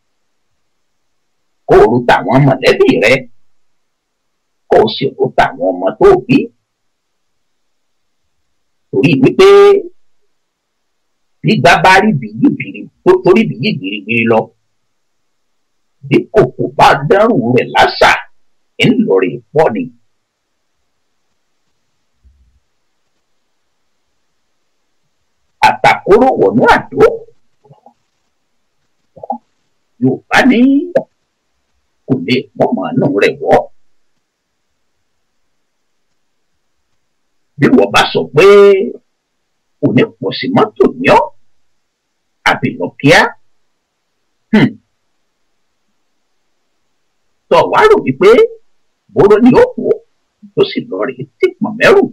Kó o rú tàwọn mọ̀lẹ́bí rẹ. Kó o sì rú tàwọn ọmọ tó bí. Torí wípé gbígbá bá rí bìyìbìrì tó torí bìyìbìrì lọ. Bí kòkò bá dẹ́rù rẹ̀ lásà ńlọrọ̀ pọ̀ ni. Àtàkóró wọ̀nú àdó. Yorùbá ní kò lè mọ̀mọ́ inú rẹ̀ wọ́. Bí wọ́n bá sọ pé onípọ̀sí mọ́tò ní ọ́ àbìlọ kíá. Tọ́ wá rò wípé bóró ni ó kú tó sì lọ rèé tí pọ̀ mẹ́rù.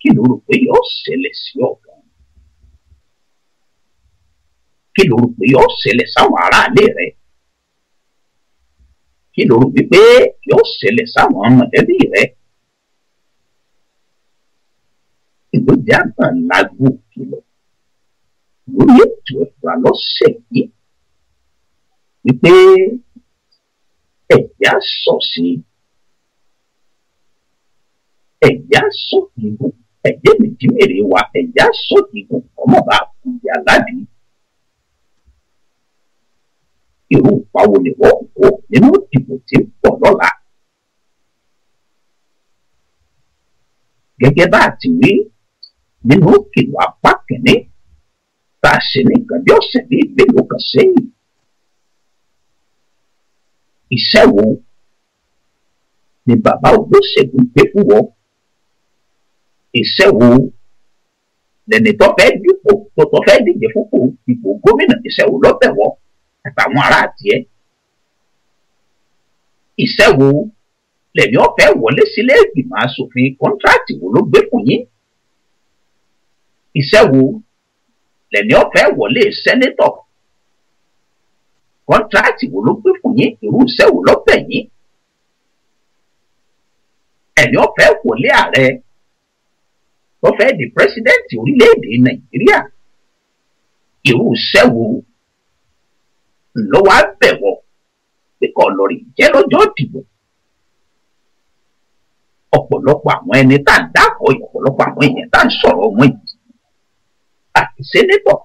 Kí ló rò pé yóò ṣẹlẹ̀ sí ọ̀gá? Kí ló rò pé yóò ṣẹlẹ̀ sáwọn aráalé rẹ̀? Kí ló rò wípé yóò ṣẹlẹ̀ sáwọn mọ̀lẹ́bí rẹ̀? Ìgbọ́jà náà lágbo kìlọ̀ lórí ètò ẹ̀fọ́ lọ́sẹ̀ yìí wípé ẹ̀já sọ̀ sí ẹ̀já sọ̀ ìgùn ẹ̀jẹ̀ méjì mèrè wa ẹ̀já sọ̀ ìgùn ọmọọba ìyá ládìí. Irú ìpawó ni wọ́n kó nínú ìdìbò tí ń pọ̀ lọ́la. Gẹ́gẹ́ bá a ti wí nínú ìkìlọ̀ apá kìíní tá a ṣe ní nǹkan bí ọ̀sẹ̀ bíi mélòó kan sẹ́yìn. Iṣẹ́ wo ni bàbá olóṣèlú gbé fún wọn? Iṣẹ́ wo lẹ́ni tó fẹ́ dípò tó fẹ́ díje fúnpò ipò gómìnà iṣẹ́ wo lọ́bẹ̀ wọ́n àtàwọn ará àtiẹ̀? iṣẹ́ wo lẹ̀mí ọ̀fẹ́ wọlé sílé ìgbìmọ̀ asòfin kọ́ńtíráàtì wo ló gbé fún yín iṣẹ́ wo lẹ̀mí ọ̀fẹ́ wọlé sẹ́nétọ̀ kọ́ńtíráàtì wo ló gbé fún yín irú iṣẹ́ wo ló bẹ̀ yín ẹ̀mí ọ̀fẹ́ wọlé ààrẹ tó fẹ́ di pírẹsidẹ́ǹtì orílẹ̀-èdè Nàìjíríà irú iṣẹ́ wo ló wá bẹ̀ wọ̀ pé kọ́ lọ rí jẹ́ lọ́jọ́ ìdìbò ọ̀pọ̀lọpọ̀ àwọn ẹni tá à ń dákọ̀ ọ̀pọ̀lọpọ̀ àwọn èèyàn tá à ń sọ̀rọ̀ wọn yìí àti sẹ́nétọ̀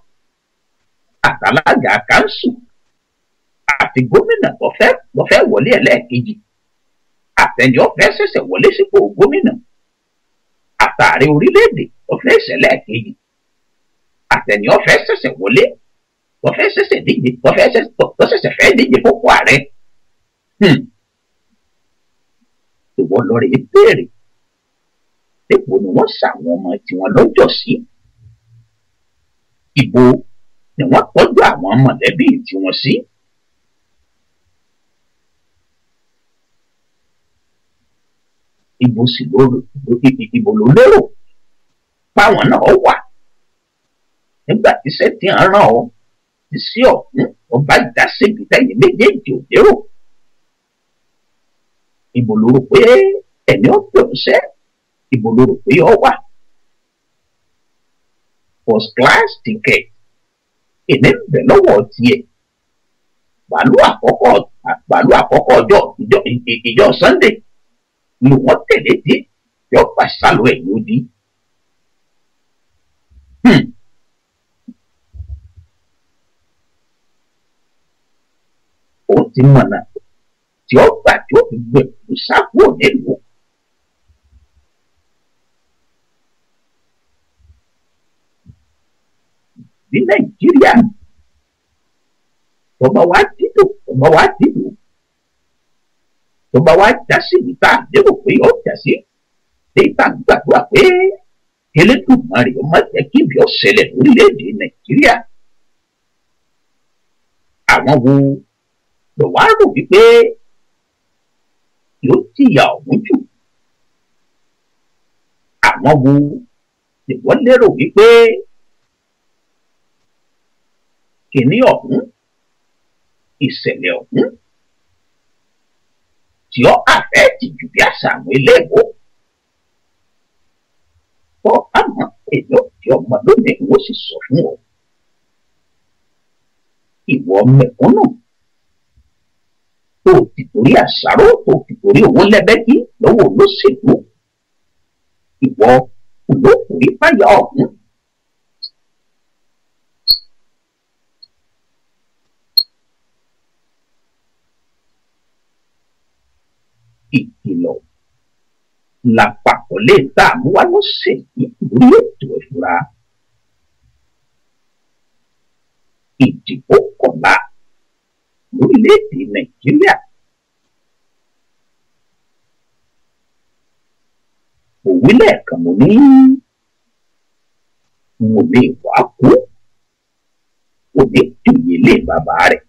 àtàlágà káńsù àti gómìnà tó fẹ́ wọlé ẹlẹ́ẹ̀kejì àtẹni ó fẹ́ ṣẹ̀ṣẹ̀ wọlé sípò gómìnà àtàrí orílẹ̀-èdè tó fẹ́ ṣẹlẹ̀ kejì àtẹni ó fẹ́ ṣẹ̀ṣẹ̀ wọlé tó fẹ́ ṣẹ̀ṣẹ̀ díje tó ṣẹ̀ṣẹ̀ fẹ́ díje fúnpọ̀ ààrẹ ìwọ lọ rèé béèrè dípò ni wọ́n ṣàwọn ọmọ tiwọn lọ́jọ́ sí ìbò ni wọ́n tọ́jú àwọn mọ̀lẹ́bí tiwọn sí. Ìbò ló lérò páwọn náà wà nígbà tí sẹ́tì ń ràn ọ́ sí ọ̀hún ọba ìdásẹ́bi tẹ́yìn méjèèjì ò lérò. Ìbò ló rò pé ẹni ó pè ọ́ sẹ́ ìbò ló rò pé ọ wà. First class ticket èmi ń bẹ̀ lọ́wọ́ tiẹ̀ bàálù àkọ́kọ́ ìjọ Sunday ni wọ́n tẹ̀lé dé yọ pàṣálò ẹ̀yìn odi. Ó ti mọ̀nà tí ó gbà tí ó fi gbẹ̀kú sákúrò nílùú. Bí Nàìjíríà tó bá wá dìbò tó bá wá já sí ìta lérò pé ó já sí ìta gbàdúrà pé Elédùmarè ó má jẹ́ kí ibi ó ṣẹlẹ̀ lórílẹ̀-èdè Nàìjíríà. Àwọn wo ló wá rò wípé yóò jìyà ọ̀hún jù? Àwọn wo ni wọ́n lérò wípé kìíní ọ̀hún ìṣẹ̀lẹ̀ ọ̀hún tí ó àfẹ́ẹ̀tì jù bí àṣà àwọn eléèbó fọ́ àmọ́ èlò tí ọmọ lónìí wọ́n sì sọ fún ọ. Ìwọ mẹ̀kúnnù tó ti torí àṣàrò tó ti torí owó lẹ́bẹ́kí lọ́wọ́ olóṣèlú ìwọ olókùnrin fáyà ọ̀hún. Ìkìlọ̀ lápapọ̀ lè tá a mú wá lọ́sẹ̀ lórí ètò ìfura. Ìdìbò kọ̀la lórílẹ̀-èdè Nàìjíríà. Òwe lẹ́ẹ̀kan mo ní mo lè wá kú òde tìyẹ lé bàbá rẹ̀.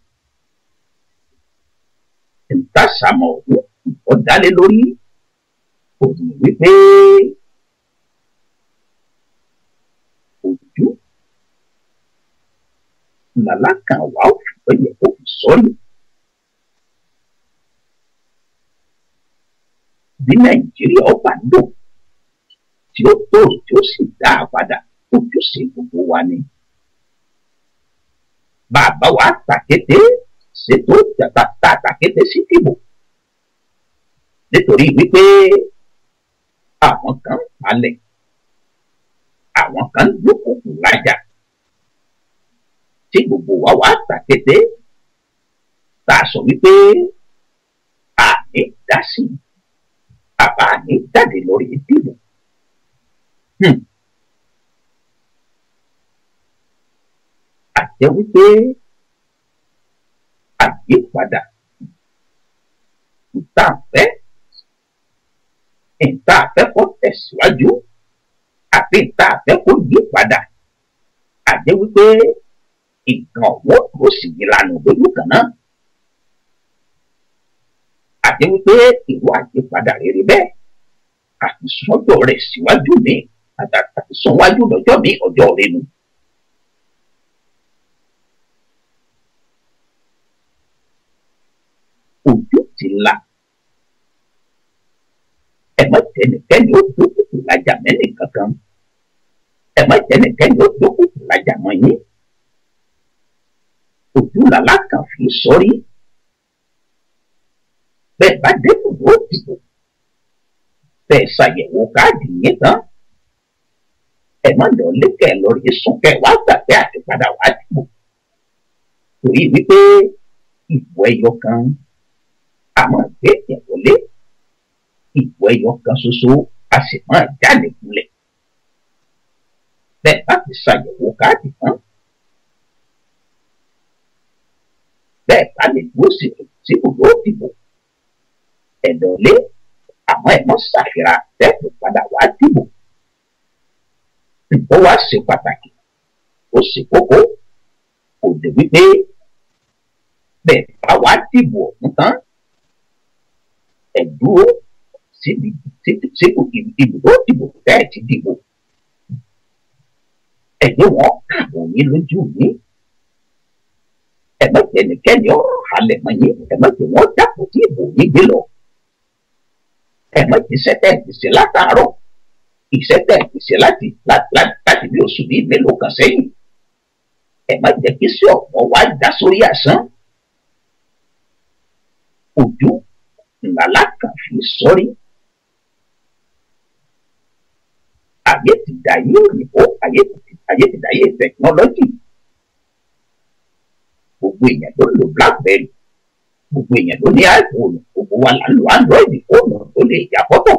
Ìtàsàmọ̀ ọ̀hún ọ̀dálé lórí òní wípé ojú làlákàn wà ó fìwé yẹ kó fi sọ́rí. Bí Nàìjíríà ọba lò tí ó tòrò tí ó sì dá a padà ojúṣe gbogbo wa ni. Bàbá wa tàkété ṣètò tàkété sí dìbò nítorí wípé àwọn kan palẹ̀ àwọn kan lókùnkùn lájà tí gbogbo wa wá tàkété tá a sọ wípé àní dá sí àbá àní jáde lórí ìdìbò. Àjẹ́ wípé àyípadà ìta fẹ́ ìta àfẹ́kọ́ tẹ̀síwájú àti ìta àfẹ́kọ́ yí padà. Àjẹ́ wípé nǹkan ọ̀wọ́ tó sì yí lànà lójú kan náà. àti wípé ìwà àyípadà rere bẹ́ẹ̀ àti sọ́jọ́ rẹ̀ síwájú mi àti sọ́wájú lọ́jọ́ mi ọjọ́ rẹ̀ nu. Ojú ti là ẹ má tẹnikẹ́ni ó dókòtò lájà mẹ́nì kankan ẹ má tẹnikẹ́ni ó dókòtò lájà mọ́ yín. Ojú làlá kan fi sọ́rí bẹ́ẹ̀ bá dẹ́kun ló dìbò bẹ́ẹ̀ ṣàyẹ̀wò káàdì yín tán ẹ má lọ lékè lórí súnkẹ́ wá gbàgbé àti padà wá dìbò torí wípé ìbò ẹyọ kan àmọ́ gbé yẹn wọlé ìbò ẹyọ kan ṣoṣo a sì máa jáde kulẹ̀ bẹ́ẹ̀ bá ti ṣàyẹ̀wò káàdì tán bẹ́ẹ̀ bá lè dúró sí ibùdó ìdìbò ẹ̀dọ̀lé àmọ́ ẹ̀ mọ́ ṣàfihàn tẹ́ẹ̀tù padà wá dìbò. Ó wá ṣe pàtàkì ó ṣe kókó kò dé wípé bẹ́ẹ̀ bá wá dìbò ọ̀hún tán ẹ̀ dúró síbi ibùdó ìdìbò tẹ́ẹ̀ ti dìbò. Ẹ̀yẹ́ wọn kàwé yín lójú yín. Ẹ má jẹ́ ẹnikẹ́ni ọ̀rọ̀ halẹ̀ mọ́ yín ẹ má jẹ́ wọ́n dàpọ̀ tí ìbò yín gbé lọ. Ẹ má jẹ́ sẹ́tẹ̀ ìṣe látàárọ̀ ìṣẹ́tẹ̀ ìṣe láti bí oṣù bíi mélòó kan sẹ́yìn. Ẹ má jẹ́ kí sí ọ̀pọ̀ wá dá sórí àsán. Ojú ńlá kan fi sọ́rí. Ayé ti dàyé òyìnbó ayé ti dàyé tẹkinọ́lọ́jì. Gbogbo èèyàn ló lo blackberry gbogbo èèyàn ló ní iPhone gbogbo wa là ń lo Android fóònù tó lè ya fọ́tò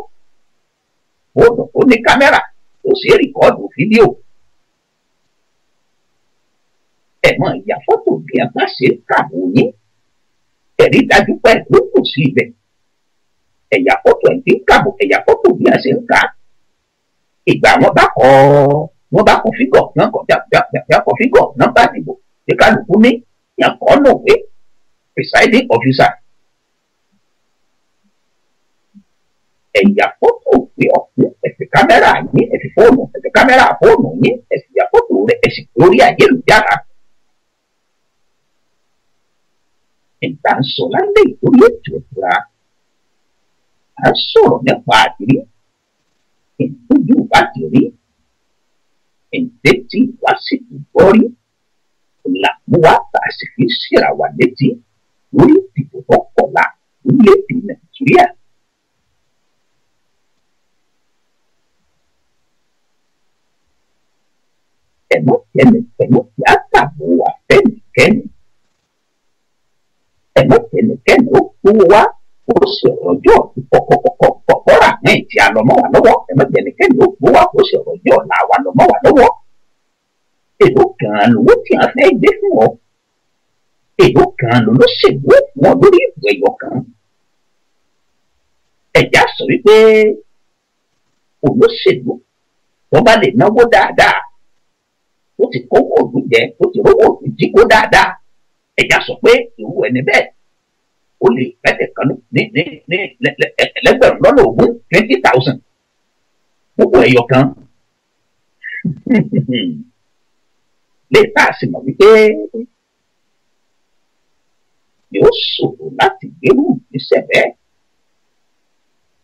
fóònù tó ní kámẹ́rà tó ṣe é rìkọ́ọ̀dù fídíò. Ẹ máa ya fọ́tò bí ẹ bá ṣe ń kàwé yín ẹ̀rí dájú pé ló kù sí ibẹ̀. Ẹ̀yà fọ́tò ẹ̀ ti ń kàwé ẹ̀yà fọ́tò bí ẹ ṣe ń kà. Ìgbà wọn bá kọ fígọ̀ náà kọ fígọ̀ nọ́mbà ìdìbò tí kálukú ní yàn kọ́ nù pé presiding officer. Ẹ̀yà fọ́tò pé ọ̀hún ẹ̀fẹ̀ kámẹ́rà yín ẹ̀fẹ̀ fóònù ẹ̀fẹ̀ kámẹ́rà fóònù yín ẹ̀sìn ìyà fọ́tò rẹ̀ ẹ̀sìn lórí ayélujára. Ìgbà ń sọ lálẹ́ ìlórí ètò ìfura à ń sọ̀rọ̀ nípa àdírí ìtọ́jú bá ti rí ìdẹ́tì wá sí ìgbọ́rí làmúwá tá a sì fi ṣèrà wà létí lórí ìdìbò tó kọ̀la lórílẹ̀‐èdè Nàìjíríà. Ẹ̀mọ́kẹ́ni pẹ̀lú tíátà bò wá fẹ́nìkẹ́ni. Ẹ̀mọ́kẹ́nikẹ́ni ó gbówó wá ó sì rọjò kọ̀kọ́rà náà tí a lọ mọ́ wa lọ́wọ́. Ẹ̀mọ́kẹ́nikẹ́ni ó gbówó wá ó sì rọjò ọ̀la wa lọ mọ́ wa lọ́wọ́. Èló kan lówó tí a fẹ́ gbé fún ọ. Èló kan lolóṣèlú fún ọ lórí ìwé ẹyọ kan. Ẹ̀já sọ wípé olóṣèlú tó bá lè náwó dáadáa ó ti kówó òòlù jẹ ó ti rówó òòlù jí kó dáadáa. Ẹ̀já sọ pé irú ẹni bẹ́ẹ̀ ó lè fẹ́tẹ̀ kan ní ẹlẹ́gbẹ̀rún lọ́nà ogún 20,000 gbogbo ẹyọ kan. Lè tá a sì mọ̀ wípé yóò ṣòro láti gbérù ìgbésẹ̀ bẹ́ẹ̀.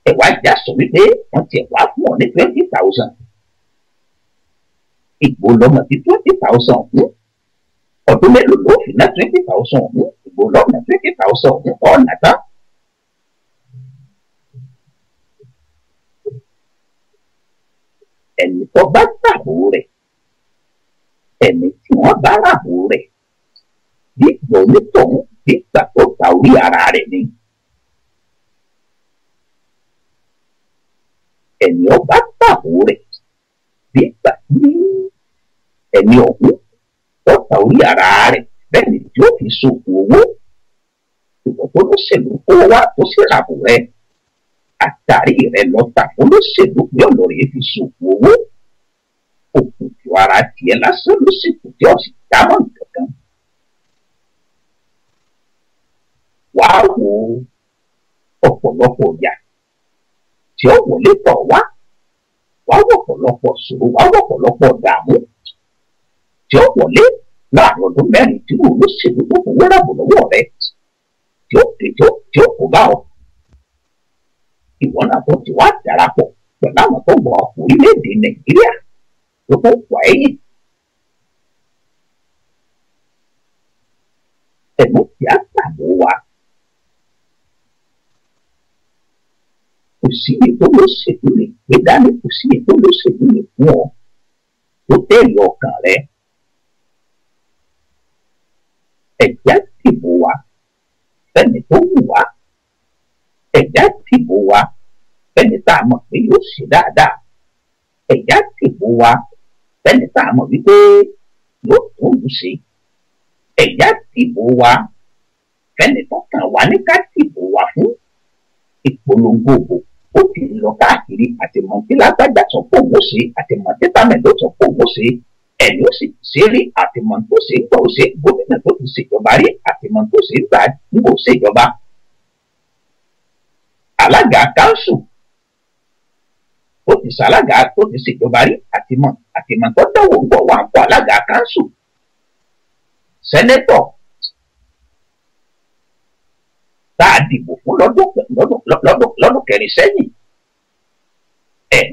Ẹ̀wá ìjà sọ wípé wọ́n ti wá fún ọ ní 20,000. Ìgbò lọ́mọ tí 20,000 ọ̀hún ọdún mélòó ló fi ná 20,000 ọ̀hún ìgbò lọ́mọ 20,000 ọ̀hún ọ̀nà tán. Ẹni tó bá gbàgbó rẹ̀ ẹni tí wọ́n bá ràbò rẹ̀ bí ìgbà onítọ̀hún bí ìgbà tó ta orí ara rẹ̀ ni. Ẹni ọba gbàgbó rẹ̀ bí ìgbà tí ẹni ọ̀hún tó ta orí ara rẹ̀ bẹ́ẹ̀ ni tí ó fi ṣògùn owó. Ìwọ̀n tó lóṣèlú kó wá tó sì ràbò rẹ̀ àtàrí rẹ̀ lọ́ta fún lóṣèlú pé ọ̀nà rẹ̀ fi ṣògùn owó. Òkùnkùn ara tiẹ̀ lásán ló sì kù tí ọ̀sìn dámọ̀ nǹkan. Wàá wo ọ̀pọ̀lọpọ̀ ìyà tí ó wọlé tọ̀ wá wọ̀pọ̀lọpọ̀ ṣòro wá wọ̀pọ̀lọpọ̀ dààmú tí ó wọlé láàrin ọdún mẹ́rin tí olóṣèlú tó fowó rà bọ̀ lọ́wọ́ rẹ̀ tí ó kó bá ọ. Ìwọ náà tó ti wá darapọ̀ pẹ̀lú àwọn tó gbọ́ orílẹ̀-èdè Nàìjíríà tó tó wà ẹ̀yìn. Ẹ̀mú tí a tàbó wa kò sí ètò olóṣèlú lè gbé dání, kò sí ètò olóṣèlú lè fún ọ tó tẹ̀lé ọkàn rẹ. Ẹ̀já dìbò wa fẹ́ni tó wù wá, ẹ̀já dìbò wa fẹ́ni tá a mọ̀ pé yóò ṣe dáadáa, ẹ̀já dìbò wa fẹ́ni tá a mọ̀ wípé yóò tó lù ṣe, ẹ̀já dìbò wa fẹ́ni tó kàn wá ní ká dìbò wa fún. Ìpolongo òbò ó ti lọ káàkiri àtìmọ̀ tí lágbájá sọ pé òun ó ṣe, àtìmọ̀ tí támẹ̀ló sọ pé òun ó ṣe, ẹni ó sì ṣe rí àtìmọ̀ tó ṣe ń gbọ́ ó ṣe, gómìnà tó ti ṣèjọba rí àtìmọ̀ tó ṣe ń gbà ń gbò ṣèjọba. Alága káńsù tó ti ṣalága tó ti ṣèjọba rí àtìmọ̀ tó dáwọ́ ń gbọ́ wà ń kó alága káńsù. Sẹ́nẹ́tọ̀ tá a dìbò fún lọ́dún kẹrin sẹ́yìn,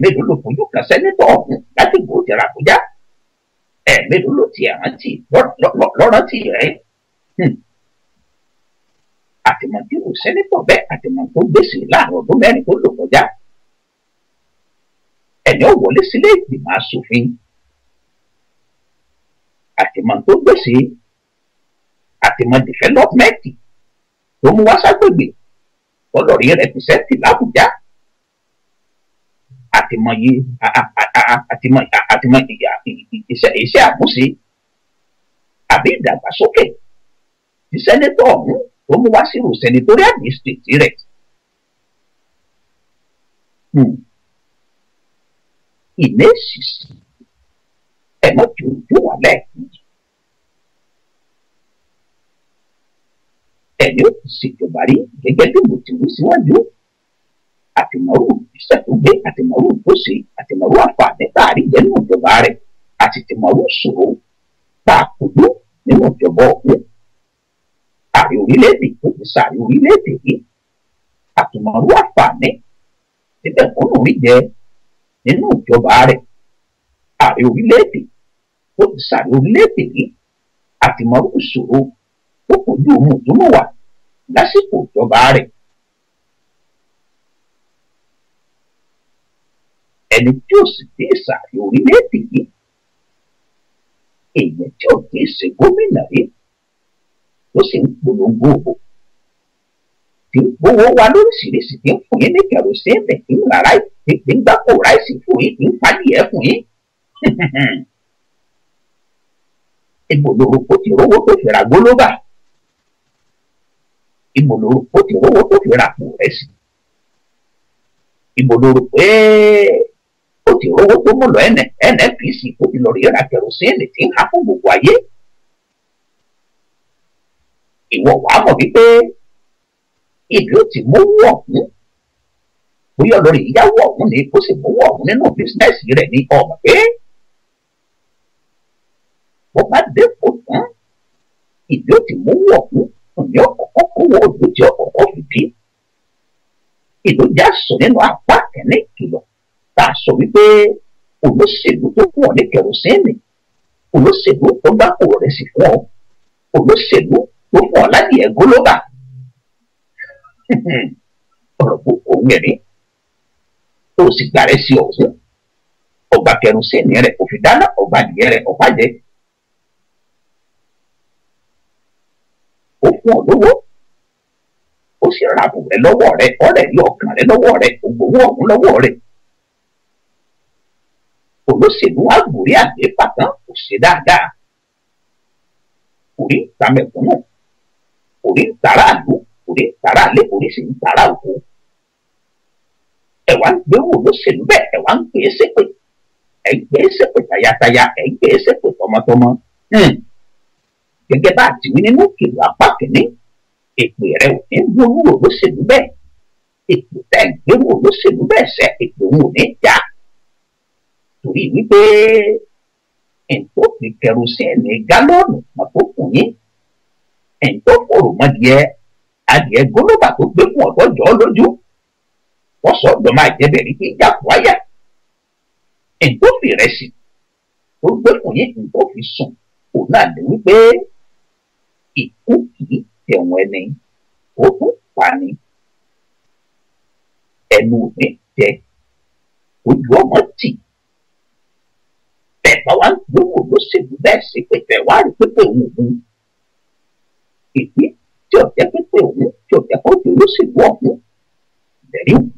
mélòó ló fojú kan sẹ́nẹ́tọ̀ ọ̀hún láti gbòó jẹrà Àbújá, mélòó ló ti rántí lọ́rántí rẹ̀. Àtìmọ̀ tí kò sẹ́nẹ́tọ̀ bẹ́ẹ̀ àtìmọ̀ tó gbèsè láàrin ọdún mẹ́rin tó lò kọjá. Ẹni ó wọlé sílé ìgbìmọ̀ aṣòfin, àtìmọ̀ tó gbèsè, àtìmọ̀ dìfẹ́lọ́pmẹ́ǹtì tó mú wá ságbègbè ọlọ́rí rẹpìsẹ́ǹtì l'Àbújá, àtìmọ̀ iṣẹ́ àmúṣe àbí ìdàgbàsókè tí sẹ́nẹ́tọ̀ ọ̀hún tó mú wá sírò senatorial district rẹ̀. Ìní èsìsì ẹ̀mọ́ tí ojú wà lẹ́ẹ̀kejì. Ẹni ó ti ṣèjọba rí gẹ́gẹ́ bí mo ti wí síwájú, àtìmọ̀rú iṣẹ́ tó gbé, àtìmọ̀rú tó ṣe, àtìmọ̀rú àǹfààní tá a rí jẹ nínú ìjọba rẹ̀, àti tìmọ̀rú ṣòro tá a kojú nínú ìjọba ọ̀hún. Ààrẹ orílẹ̀-èdè tó ti ṣààrẹ orílẹ̀-èdè yìí, àtìmọ̀rú àǹfààní níbẹ̀ fúnnú rí jẹ nínú ìjọba rẹ̀. Ààrẹ orílẹ̀-èdè tó ti ṣààrẹ orílẹ̀-èdè yìí, àtìmọ̀rú ṣòro ó kojú mùtúmùwà lásìkò ìjọba rẹ̀. Ẹni tí ó sì dé ìsàlẹ̀ orílẹ̀-èdè yìí, èèyàn tí ò dé ṣe gómìnà rí ló sì ń polongo òbò, tí ń gbowó wa lóríṣiríṣi, tí ń fún yín ní kẹrosíìnì, tí ń rárá, tí ń gbáko ráìsì fún yín, tí ń padìyẹ fún yín. Ìbòlòrò ti rówó tó fi ra gólóbà, ìbòlòrò ti rówó tó fi ra pò rẹ̀ sí, ìbòlòrò pé ó ti rówó tó mú lọ NNPC tó ti lọ rí ra kẹrosíìnì tí ń há fún gbogbo ayé. Ìwọ wàá mọ̀ wípé ibi ó ti mówó ọ̀hún, bóyá lórí ìyáwó ọ̀hún ni kó sì mówó ọ̀hún nínú bísínẹ́sì rẹ̀ ní ọmọ pé wọ́n bá dé kó tán, ibi ó ti mówó ọ̀hún ní ọ̀kọ̀ọ̀kan kówó ojú tí ọ̀kọ̀ọ̀kan fi bí. Ìlú já sọ nínú apá kẹ́ní ìkìlọ̀ tá a sọ wípé olóṣèlú tó fún ọ ní kẹrosíìnì, olóṣèlú tó gbáko rẹ̀ sì fún ọ, olóṣèlú tó fún ọ ládìẹ gólóbà. Ọ̀rọ̀ gbogbo mẹ́rin tó sì gbà rẹ̀ sí ọ̀hún, ọgbà kẹrosíìnì rẹ̀ kò fi dáná, ọgbà adìẹ rẹ̀ ọ̀pá jẹ. Ó fún ọ lówó, ó sì ra àbò rẹ̀ lọ́wọ́ rẹ̀, ọ̀rẹ́ rí ọkàn rẹ̀ lọ́wọ́ rẹ̀, ògbówó ọ̀hún lọ́wọ́ rẹ̀. Olóṣèlú wa gòrí àgbéfà tán kò ṣe dáadáa, orí ń ta mẹ̀kúnnù, orí ń tara àlú, orí ń tara àlé, orí sì ń tara òkú. Ẹ̀wà ń gbé wò olóṣèlú bẹ́ẹ̀, ẹ̀wà ń gbé ṣépè, ẹ̀ ń gbé ṣépè tayátayá, ẹ̀ ń gbé ṣépè tọmọtọmọ. Gẹ́gẹ́ bá a ti wí nínú ìkìlọ̀ apá kìíní, èpè rẹ̀ ò ní gbólú olóṣèlú bẹ́ẹ̀, ètò tẹ́ ń gbérù olóṣèlú bẹ́ẹ̀ sẹ́ ètò òun ò ní jà torí wípé ẹ̀ńtó fi kẹrosíìnì gálọ́ọ̀nù kan tó fún yín ẹ̀ńtó fòrò mọ́dìẹ adìẹ gólóbà tó gbé fún ọ̀dọ́ jọ lójú wọ́n sọ ọ̀dọ́ máa jẹ́ bẹ̀rẹ̀ kí jáfù wáyà ẹ̀ńtó fi rẹsì tó gbé fún yín ẹ̀ńtó fi sùn òun náà ní wípé ikú kìí tẹ̀wọ̀n ẹni ó tún pa ni ẹnu mi jẹ ojú ọmọ tì bẹ́ẹ̀ wá ń gbówó olóṣèlú bẹ́ẹ̀ sí pépè wá rí pépè òun èyí tí ọ̀jẹ́ pépè òun tí ọ̀jẹ́ kó di olóṣèlú ọ̀hún bẹ̀rẹ̀ òun.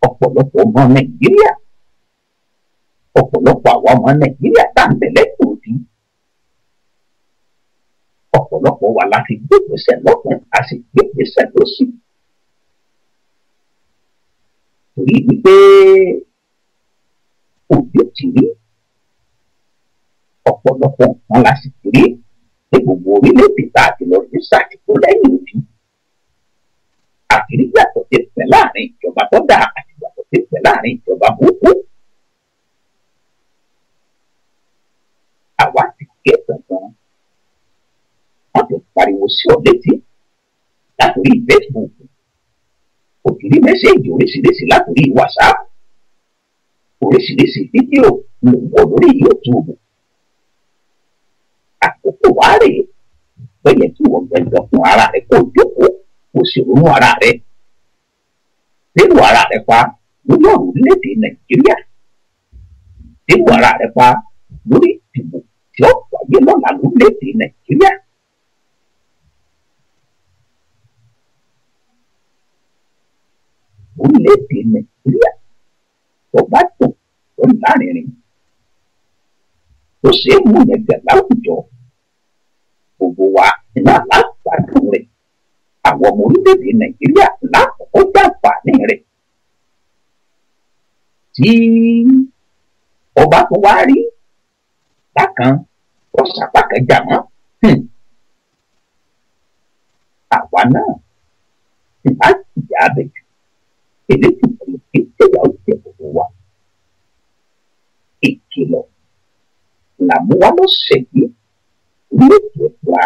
ọ̀pọ̀lọpọ̀ ọmọ Nàìjíríà ọ̀pọ̀lọpọ̀ àwọn ọmọ Nàìjíríà tá à ń bẹ̀lẹ́ tòótì ọ̀pọ̀lọpọ̀ wa la fi gbégbèsè lọ́kùn a sì gbégbèsè lọ́sì torí wípé òjò ti rí ọ̀pọ̀lọpọ̀ nǹkan la sì ti rí ní gbogbo orílẹ̀-èdè tá a ti lọ sí ṣàtìkú lẹ́yìn òbí àkìrí yàtọ̀ tí pẹ̀ láàrin ìjọba tó dáa àti yàtọ̀ tí pẹ̀ láàrin ìjọba burúkú àwa ti ké gangan wọ́n ti pariwo sí ọ létí látòrí Facebook òkìrí mẹ́sẹ̀gì oríṣiríṣi látòrí WhatsApp oríṣiríṣi fídíò ló ń wọ lórí YouTube àkókò wá rèé bẹ́ẹ̀ tí wọ́n gbẹ̀gbẹ̀ fún ara rẹ̀ kó jókòó kó sì ronú ara rẹ̀ nínú ara rẹ̀ pa lórí ọ̀rọ̀ orílẹ̀-èdè Nàìjíríà nínú ara rẹ̀ pa lórí ìdìbò tí ó wáyé lọ́la lórílẹ̀-èdè Nàìjíríà. orílẹ̀-èdè Nàìjíríà tó bá dùn tó lárinrin tó ṣe é mú ẹgbẹ́ láwùjọ gbogbo wa iná lágbàdùn rẹ̀ àwọn ọmọ orílẹ̀-èdè Nàìjíríà lákòókò jàǹfààní rẹ̀ tí ọba tó wá rí bákan tó ṣàpàkẹ́ jà mọ́ àwa náà ìbá ìyá abẹ́jù eléyìí kò kí ìyàwó jẹ gbogbo wa ìkìlọ̀ làmúwá ló ṣèyí lóòtú ẹ̀fọ́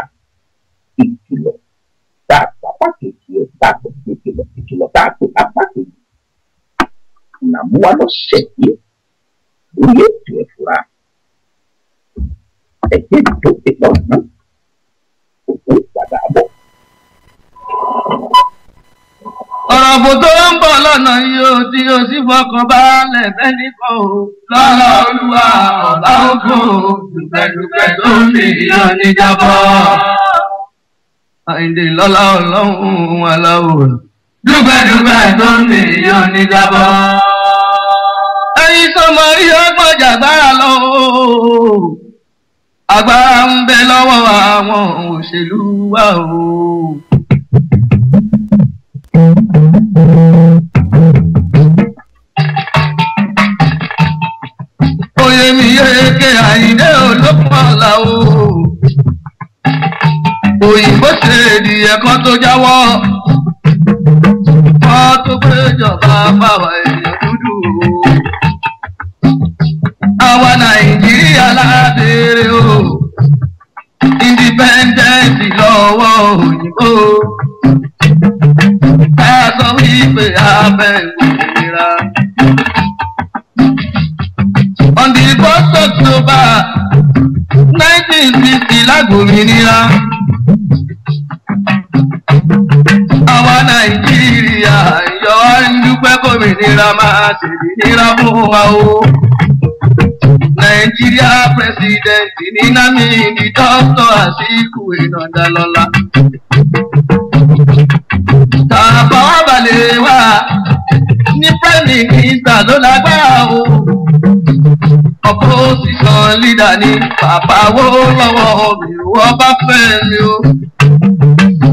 ìkìlọ̀ tá a pápá kejì ẹ̀ tá a pè ní ìkìlọ̀ tá a pè lápá kejì làmúwá ló ṣèyí lóòtú ẹ̀fọ́ ẹ̀jẹ̀ ìdókè lọ́nà òkú ìpadà bọ̀. ọ̀rọ̀ bò tó ń bọ̀ lọ́nà yóò tí o sì fọkàn balẹ̀ fẹ́ni kan o. lọ́lá olúwa ọ̀bá ògo dùpẹ̀dùpẹ̀ tó ń lè yan níjàbọ̀. àyìndé lọ́lá ọlọ́run aláwọ̀ dùpẹ̀dùpẹ̀ tó ń lè yan níjàbọ̀. ẹ̀yin sọmọ rí ọgbọ́n jàgbára lọ o. agbára ń bẹ lọ́wọ́ àwọn òṣèlú wa o. Oyè mi yéèké àyíndé olókùn ọ̀la o. Òyìnbó ṣe èdìyẹ kan tó jáwọ́. Wọ́n tó péjọba báwa èèyàn dúdú o. Àwa Nàìjíríà lábẹ́rẹ́ o. Independence lọ́wọ́ òyìnbó. Ká sọ wípé abẹ́ ìwòmìnira. On the 1st October 1960 lágbòmìnira. Àwa Nàìjíríà yọ ń dúpẹ́ kòmìnira máa ṣèdínira fún wa o. Nàìjíríà president ní Nàmídì Dr. Àsìkò Ìnàdàlọ́lá. Tàbá wà balẹ̀ wá ní prime minister ló lágbára o. Opposition leader ni bàbá wo lọ́wọ́ mi wọ́n bá fẹ́ mi o.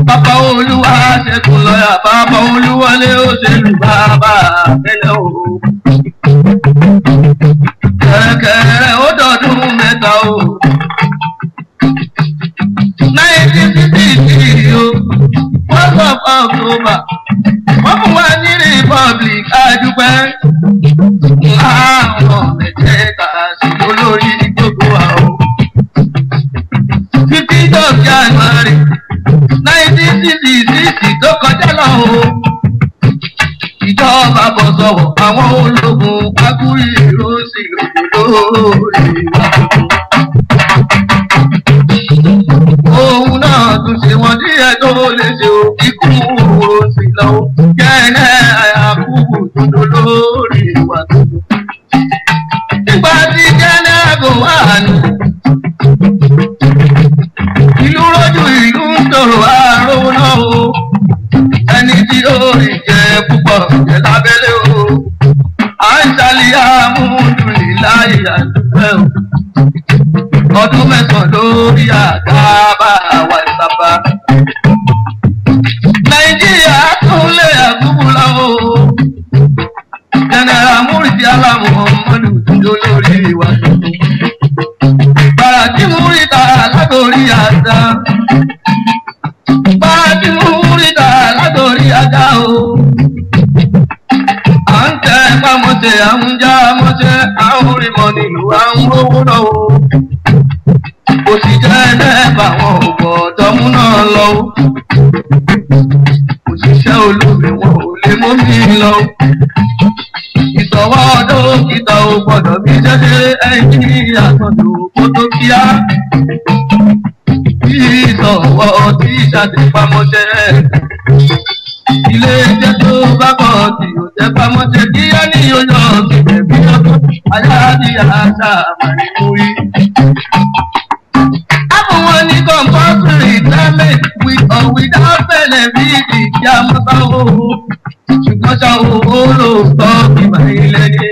Bàbá Olúwa ṣẹ́kùn lọ́yà bàbá Olúwọlé òṣèlú bàbá àbẹ́lẹ̀ o. Kẹ̀kẹ́ ó dọ̀dún mẹ́ta o. 1960 Àwọn mẹ́tẹ̀ẹ̀ta sí olórí gbogbo àwọn. 15th of January 1966 tó kọjá lọ o. Ìjọba bọ̀ sọ̀rọ̀ àwọn ológun akúrì ìrọsì lórí wa. Òun náà tún ṣe wọ́n díẹ̀ tó lè ṣe o. Ikú ìrọsì lọ kẹ́ẹ̀ẹ́ àkúkú dúdú lórí wa. Nígbà tí kẹ́ẹ̀ẹ́ kò wà ní. Ìlú rọ́jú ìlú ń tòrò àárò náà o. Ẹni tí ó rí jẹ púpọ̀ jẹ lábẹ́lé o. À ń ṣàlìyá múdùnì láyé àdúgbò o. Ọdún mẹ́sàn-án lórí àga bá wa ìsábà. Nàìjíríà tún lé àdúgbò láwọ o. Jẹ́nẹ́rà Múrìtì Alámù ọmọdé òdúdó lórí ìwà tuntun. Bàràtí Múrìtà látòrí àdá. Bàràtí Múrìtà látòrí àdá o. À ń tẹ pamọ́sẹ̀, à ń já mọ́sẹ̀, à ń rí mọ́ nílùú, à ń rówó náà o. Kò sì jẹ́ ẹ̀ẹ́dẹ́gbà wọn ò gbọ́dọ̀ mú náà lọ o. Òṣìṣẹ́ olómi wọn ò lè mú mi lọ o. Ìsọ̀wọ́ dókítà ò gbọ́dọ̀ bí jẹ́jẹ́ ẹ̀yìn àtọ̀dọ̀ kó tó kíá. Ìsọ̀wọ́ tí ìṣàtìpamọ́ṣẹ́. Ilé iṣẹ́ tó bá kọ̀ tí ò jẹ́ pamọ́ṣẹ́ kíá ní oyún ọ̀sìn bí ọdún ayáàdì àṣà àmàlẹ́kùnrí. Àwọn ní compulsory retirement with or without benefit kí a mọ́ sáwó. Ṣùgbọ́n ṣàwó olóòótọ́ ìmọ̀ ilẹ̀ ní.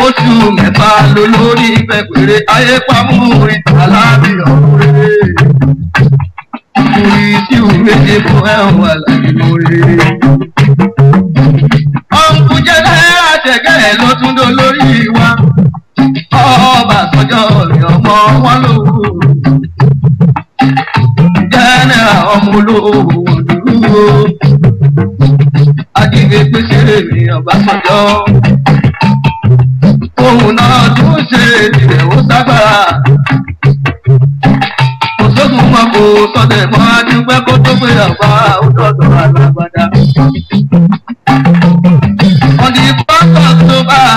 Oṣù mẹ́fà ló lórí ìfẹ́ péré ayé pamọ́ ìta lábì ọ̀rẹ́. Orí tí ò méje fún ẹ̀wọ̀n àlàyé lórí. Ọ̀nkú jẹ́ náírà ṣẹ̀gẹ́ ló tún dó lórí wa. Ọba sọjọ́ rẹ̀ ọmọ wọn lówó. Jẹ́nẹ́rà ọmọ olówó dúró. Ajínigbé pèsè mi Ọbásanjọ́. Òun náà tún ṣe ìrẹ̀ ó ságbára. Kò sógun mọ́ kò sọ́dẹ̀ mọ́ adúgbẹ́ kó tó gbé ọ̀pá òdòdó alágbádá. On the 1st October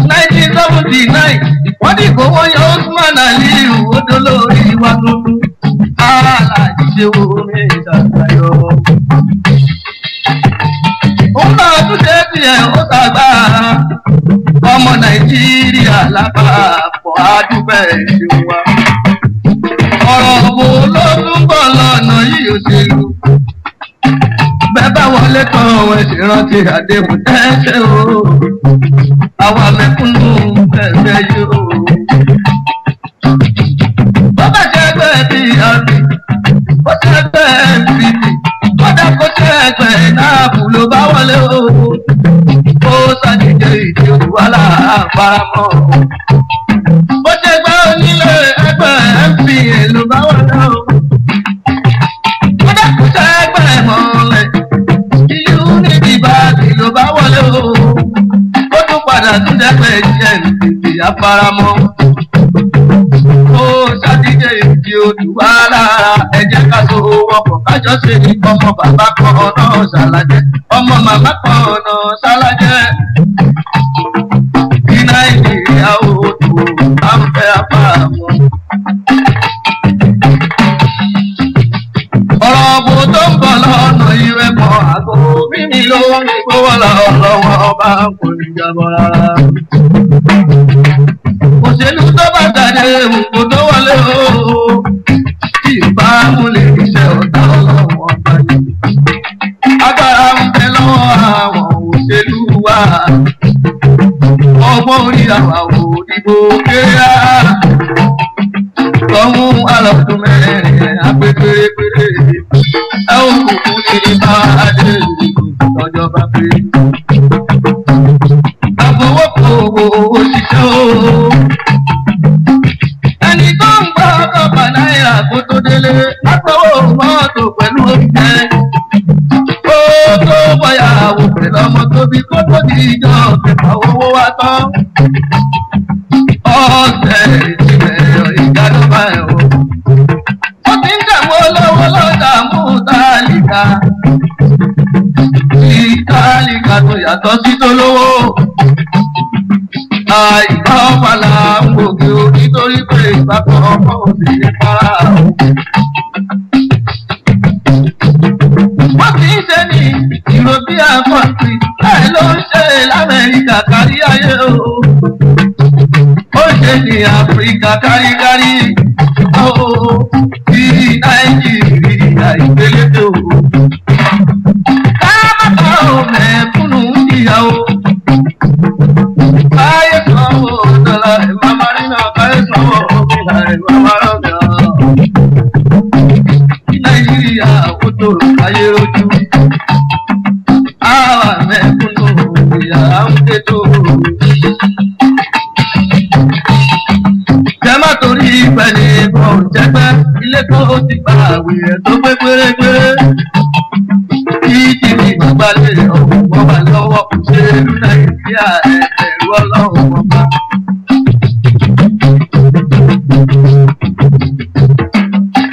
1979, ìpọ́dí kò wọ́n yọ Usman Aliyu odò lórí wa tuntun. Aláàjì ṣe wo mi ìṣàṣàyọ. Òun náà tún ṣe tiẹ̀ ó ṣàgbára. Ọmọ Nàìjíríà lápapọ̀ adúpẹ́ ìṣe wa. Ọ̀rọ̀ wo ló tún bọ̀ lọ́nà yìí òṣèlú? Bẹ́ẹ̀ bá wọlé tán ẹ̀ sì rántí àdéhùn tẹ́ṣẹ̀ o. Àwa mẹ́kúnnù ẹ̀fẹ́ yìí o. Bọ́bá ṣe ẹgbẹ́ PRP, ó ṣe ẹgbẹ́ NPP, kódà kó ṣe ẹgbẹ́ NAP ló bá wọlé o. Ó ṣàdìjẹ ìdí wàhálà àfaramọ́. Ó ṣe ẹgbẹ́ onílé ẹgbẹ́ MPA ló bá wọlé o. Kódà kó ṣe ẹgbẹ́ mọ́lẹ̀, unity báàgì ló bá wọlé o. Ó tún padà tún dẹ́gbẹ́ jẹ́ ìdí àfaramọ́. Ó ṣàdìjẹ ìdí odù wàhálà ẹ̀jẹ̀ ká so wọ́pọ̀ kájọ́ ṣe ní ọmọ bàbá kan náà ṣàlàjẹ́, ọmọ màmá kan náà ṣàlàjẹ́. Ní Nàìjíríà ó tó bá ń fẹ́ àpamọ́. Ọ̀rọ̀ ọ̀bùn tó ń bọ̀ lọ́nà ìwé kan àgọ́ mímí ló ń gbówó lọ́wọ́ ọba kò ní jábọ̀ rárá. Òṣèlú tó bá jáde òkú tó wọlé o. Tí ìbá mú lè ṣe ọ̀tá ọlọ́wọ́ ọba ní. Agbára ń bẹ lọ́wọ́ àwọn òṣèlú wa. Ọgbọ́n orí àwa òdìbò kéèyà. Lọ́hún alọ́dún mẹ́rin àgbẹ̀ pérépéré. Ẹ ó kúkú ní bá adé lọ́jọ́ bá pé. Àfọwọ́pọ̀ òṣìṣẹ́ o. Ẹni tó ń gbọ́ ọ̀pá náírà kó tó délé. Àfọwọ́ mọ́tò pẹ̀lú oúnjẹ. Ó tó bọ̀yà àwò pẹ̀lú ọmọ tó bí kó owó wa tán ọ̀sẹ̀ ìbẹ̀rẹ̀ ìjà ló bá ẹ̀ o. ó ti ń dààmú olówó lọ́dààmú tálíkà tí tálíkà tó yàtọ̀ sí tó lówó. àìbá ọ̀pàlà ń gòkè o nítorí pé ìgbàgbọ́ ọkọ̀ òsì ní para o. wọ́n ti ń ṣe ní European country láì ló ń ṣe l'Amẹ́ríkà kárí ayé o. ó ṣe ní Áfíríkà káríkárí o ti Nàìjíríà ìgbélédè o. káàbà ò mẹ́kúnnù ń jìyà o. káyé sanwó dọ́là ìmàmá nínú káyé sanwó òmìnira ìmàmá rọ̀gà. Nàìjíríà ó tòrò káyé rojú. àwa mẹ́kúnnù ìyá ń tètò. jẹ́ má torí ìpẹ́ni kan jẹ́gbẹ́ ilé tó ti gba àwẹ̀ tó pé pérépéré. títí ní gbàgbálẹ̀ ọ̀hún wọn wà lọ́wọ́ òṣèlú Nàìjíríà ẹ̀rù ọlọ́run wọn bá.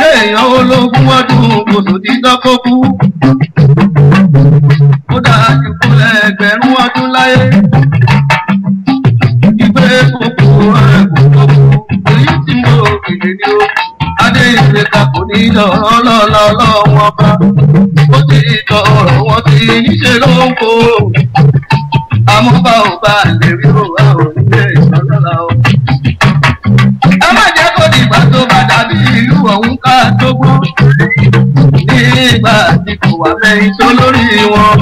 èèyàn ológun ọdún kò sòdí dọ́kọ́kú. ó dájú kó lẹ́gbẹ̀rún ọdún láyé. ìgbé kókó rẹ̀ kò tókù èyí tí mo kìlè ní o. adé ìrèkà kò ní lọ́lọ́lọ́lọ́ wọn bá. ó ti tọrọ wọn ti níṣe ló ń kó. àmọ́ bá ò bá lè rí o a ò nílé ìsọlọ́la o. ẹ má jẹ́ kó dìgbà tó bá dàbí ìlú ọ̀hún ká tó gbọ́. nígbà tí kò wà mẹ́rin tó lórí wọn.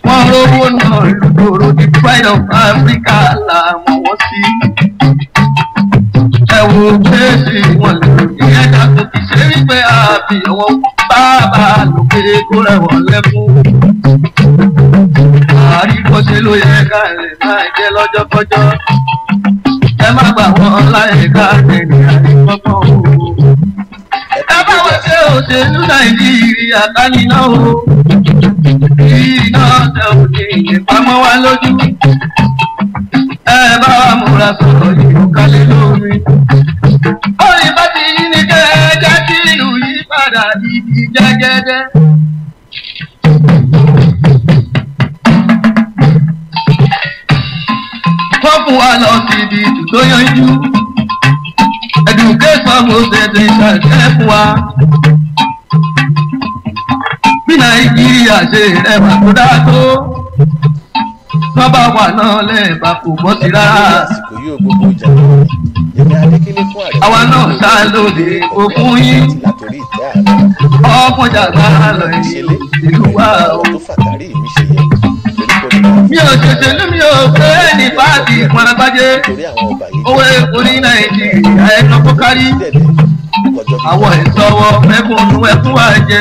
wọ́n rówó náà lùdòrò the pride of Africa làmọ̀ wọ́n sí. ẹ wo kéèsì wọn lè ìyẹn dàgbò kì í ṣe wípé àbí àwọn bàbá lókè kó rẹwọ̀n lẹ́kún. àríkọ́ṣe ló yẹ ká lè máa jẹ́ lọ́jọ́kọ́jọ́. ẹ má gbà wọ́n láyé ká tẹ̀lé àríkọ́kọ́ o. ẹ bá wọ́n ṣe òṣèlú Nàìjíríà ká níná o. iná tẹ òní ìpamọ́ wa lójú. ẹ bá wa múra sọ̀rọ̀ yìí kálẹ̀ lórí. orí bá ti yí ni kẹ́ ẹ jẹ́ kí ìlú yí padà ibi jẹ́gẹ́dẹ́. wọ́n fún wa lọ sí ibi tó yanjú. education mo ṣẹ̀ṣẹ̀ ṣàṣẹ fún wa. bí Nàìjíríà ṣe rẹwà tó dáa tó. tọ́ba wà náà lẹ́ẹ̀bà kò bọ́ sí rárá. àsìkò yóò gbogbo ìjà lónìí èmi adékélé fún ààrẹ. àwa náà ṣá lóde òkun yín. látòrí ìtẹ́ àná. ọkùnjà gbára lọ ìlú wa o. tó fàtàrí mi ṣe yẹ mi ò ṣèṣèlú mi ò pé ní pààtì ìpọn agbájé. owó epo ní Nàìjíríà ẹ̀ka kó kárí. àwọn ìsọwọ́ mẹ́kúnnú ẹkún wa jẹ.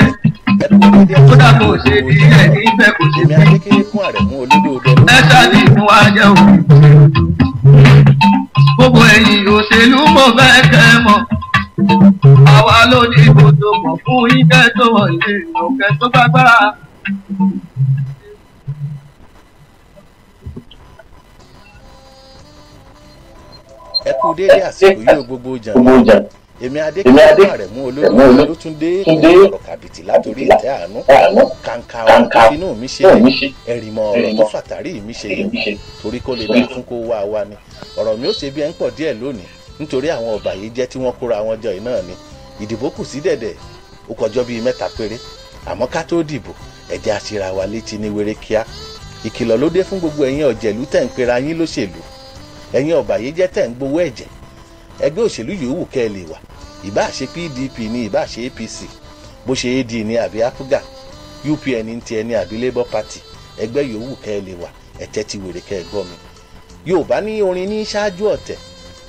ó dàbò ṣe bí ẹ̀ ní ìfẹ́ kò ṣe bí. ẹ ṣáàdì fún wa jẹ́ òun. gbogbo ẹ̀yìn òṣèlú mo fẹ́ kẹ́ mọ̀. àwa ló ní ibò tó mọ̀ fún yín kẹ́ tó wọlé òkè tó gbàgbára. ẹ kú déédéé àsìkò yóò gbogbo jà èmi adékèké ààrẹ mú olódò ló tún dé ọ̀rọ̀ kàbìtì látòrí ìtẹ́ àánú kàǹkà ọ̀rọ̀ tó finú mi ṣe ẹ̀rìmọ̀ ọ̀rọ̀ tó fàtàrí mi ṣe yẹ torí kó lè dá fún kó wá wa ni ọ̀rọ̀ mi ó ṣe bí ẹ ń pọ̀ díẹ̀ lónìí nítorí àwọn ọba yìí jẹ́ tí wọ́n kóra wọn jọ yìí náà ni ìdìbò kù sí dẹ̀dẹ̀ ó kọjọ́ bíi mẹ́ta péré àmọ́ ká tó dìbò ẹ̀jẹ̀ àṣírà wa létí ní wéré kíá ìkìlọ̀ ló dé fún gbogbo ẹ̀yin ọ̀jẹ̀lú tẹ̀ ń pera yín lóṣèlú ẹ̀yin ọba yìí jẹ́ tẹ̀ ń gbowó ẹ̀jẹ̀ ẹgbẹ́ òṣèlú yòówù kẹ́ ẹ lè wà ìbá ṣe PDP ní ìbá ṣe APC bó ṣe AD ní àbí APGA UPN ní tiẹ̀ ní àbí Labour Party ẹgbẹ́ yòówù kẹ́ ẹ lè wà ẹ̀tẹ́ ti wèrè kẹ́ ẹ gbọ́ mi. Yorùbá ní orin ní ṣáájú ọ̀tẹ̀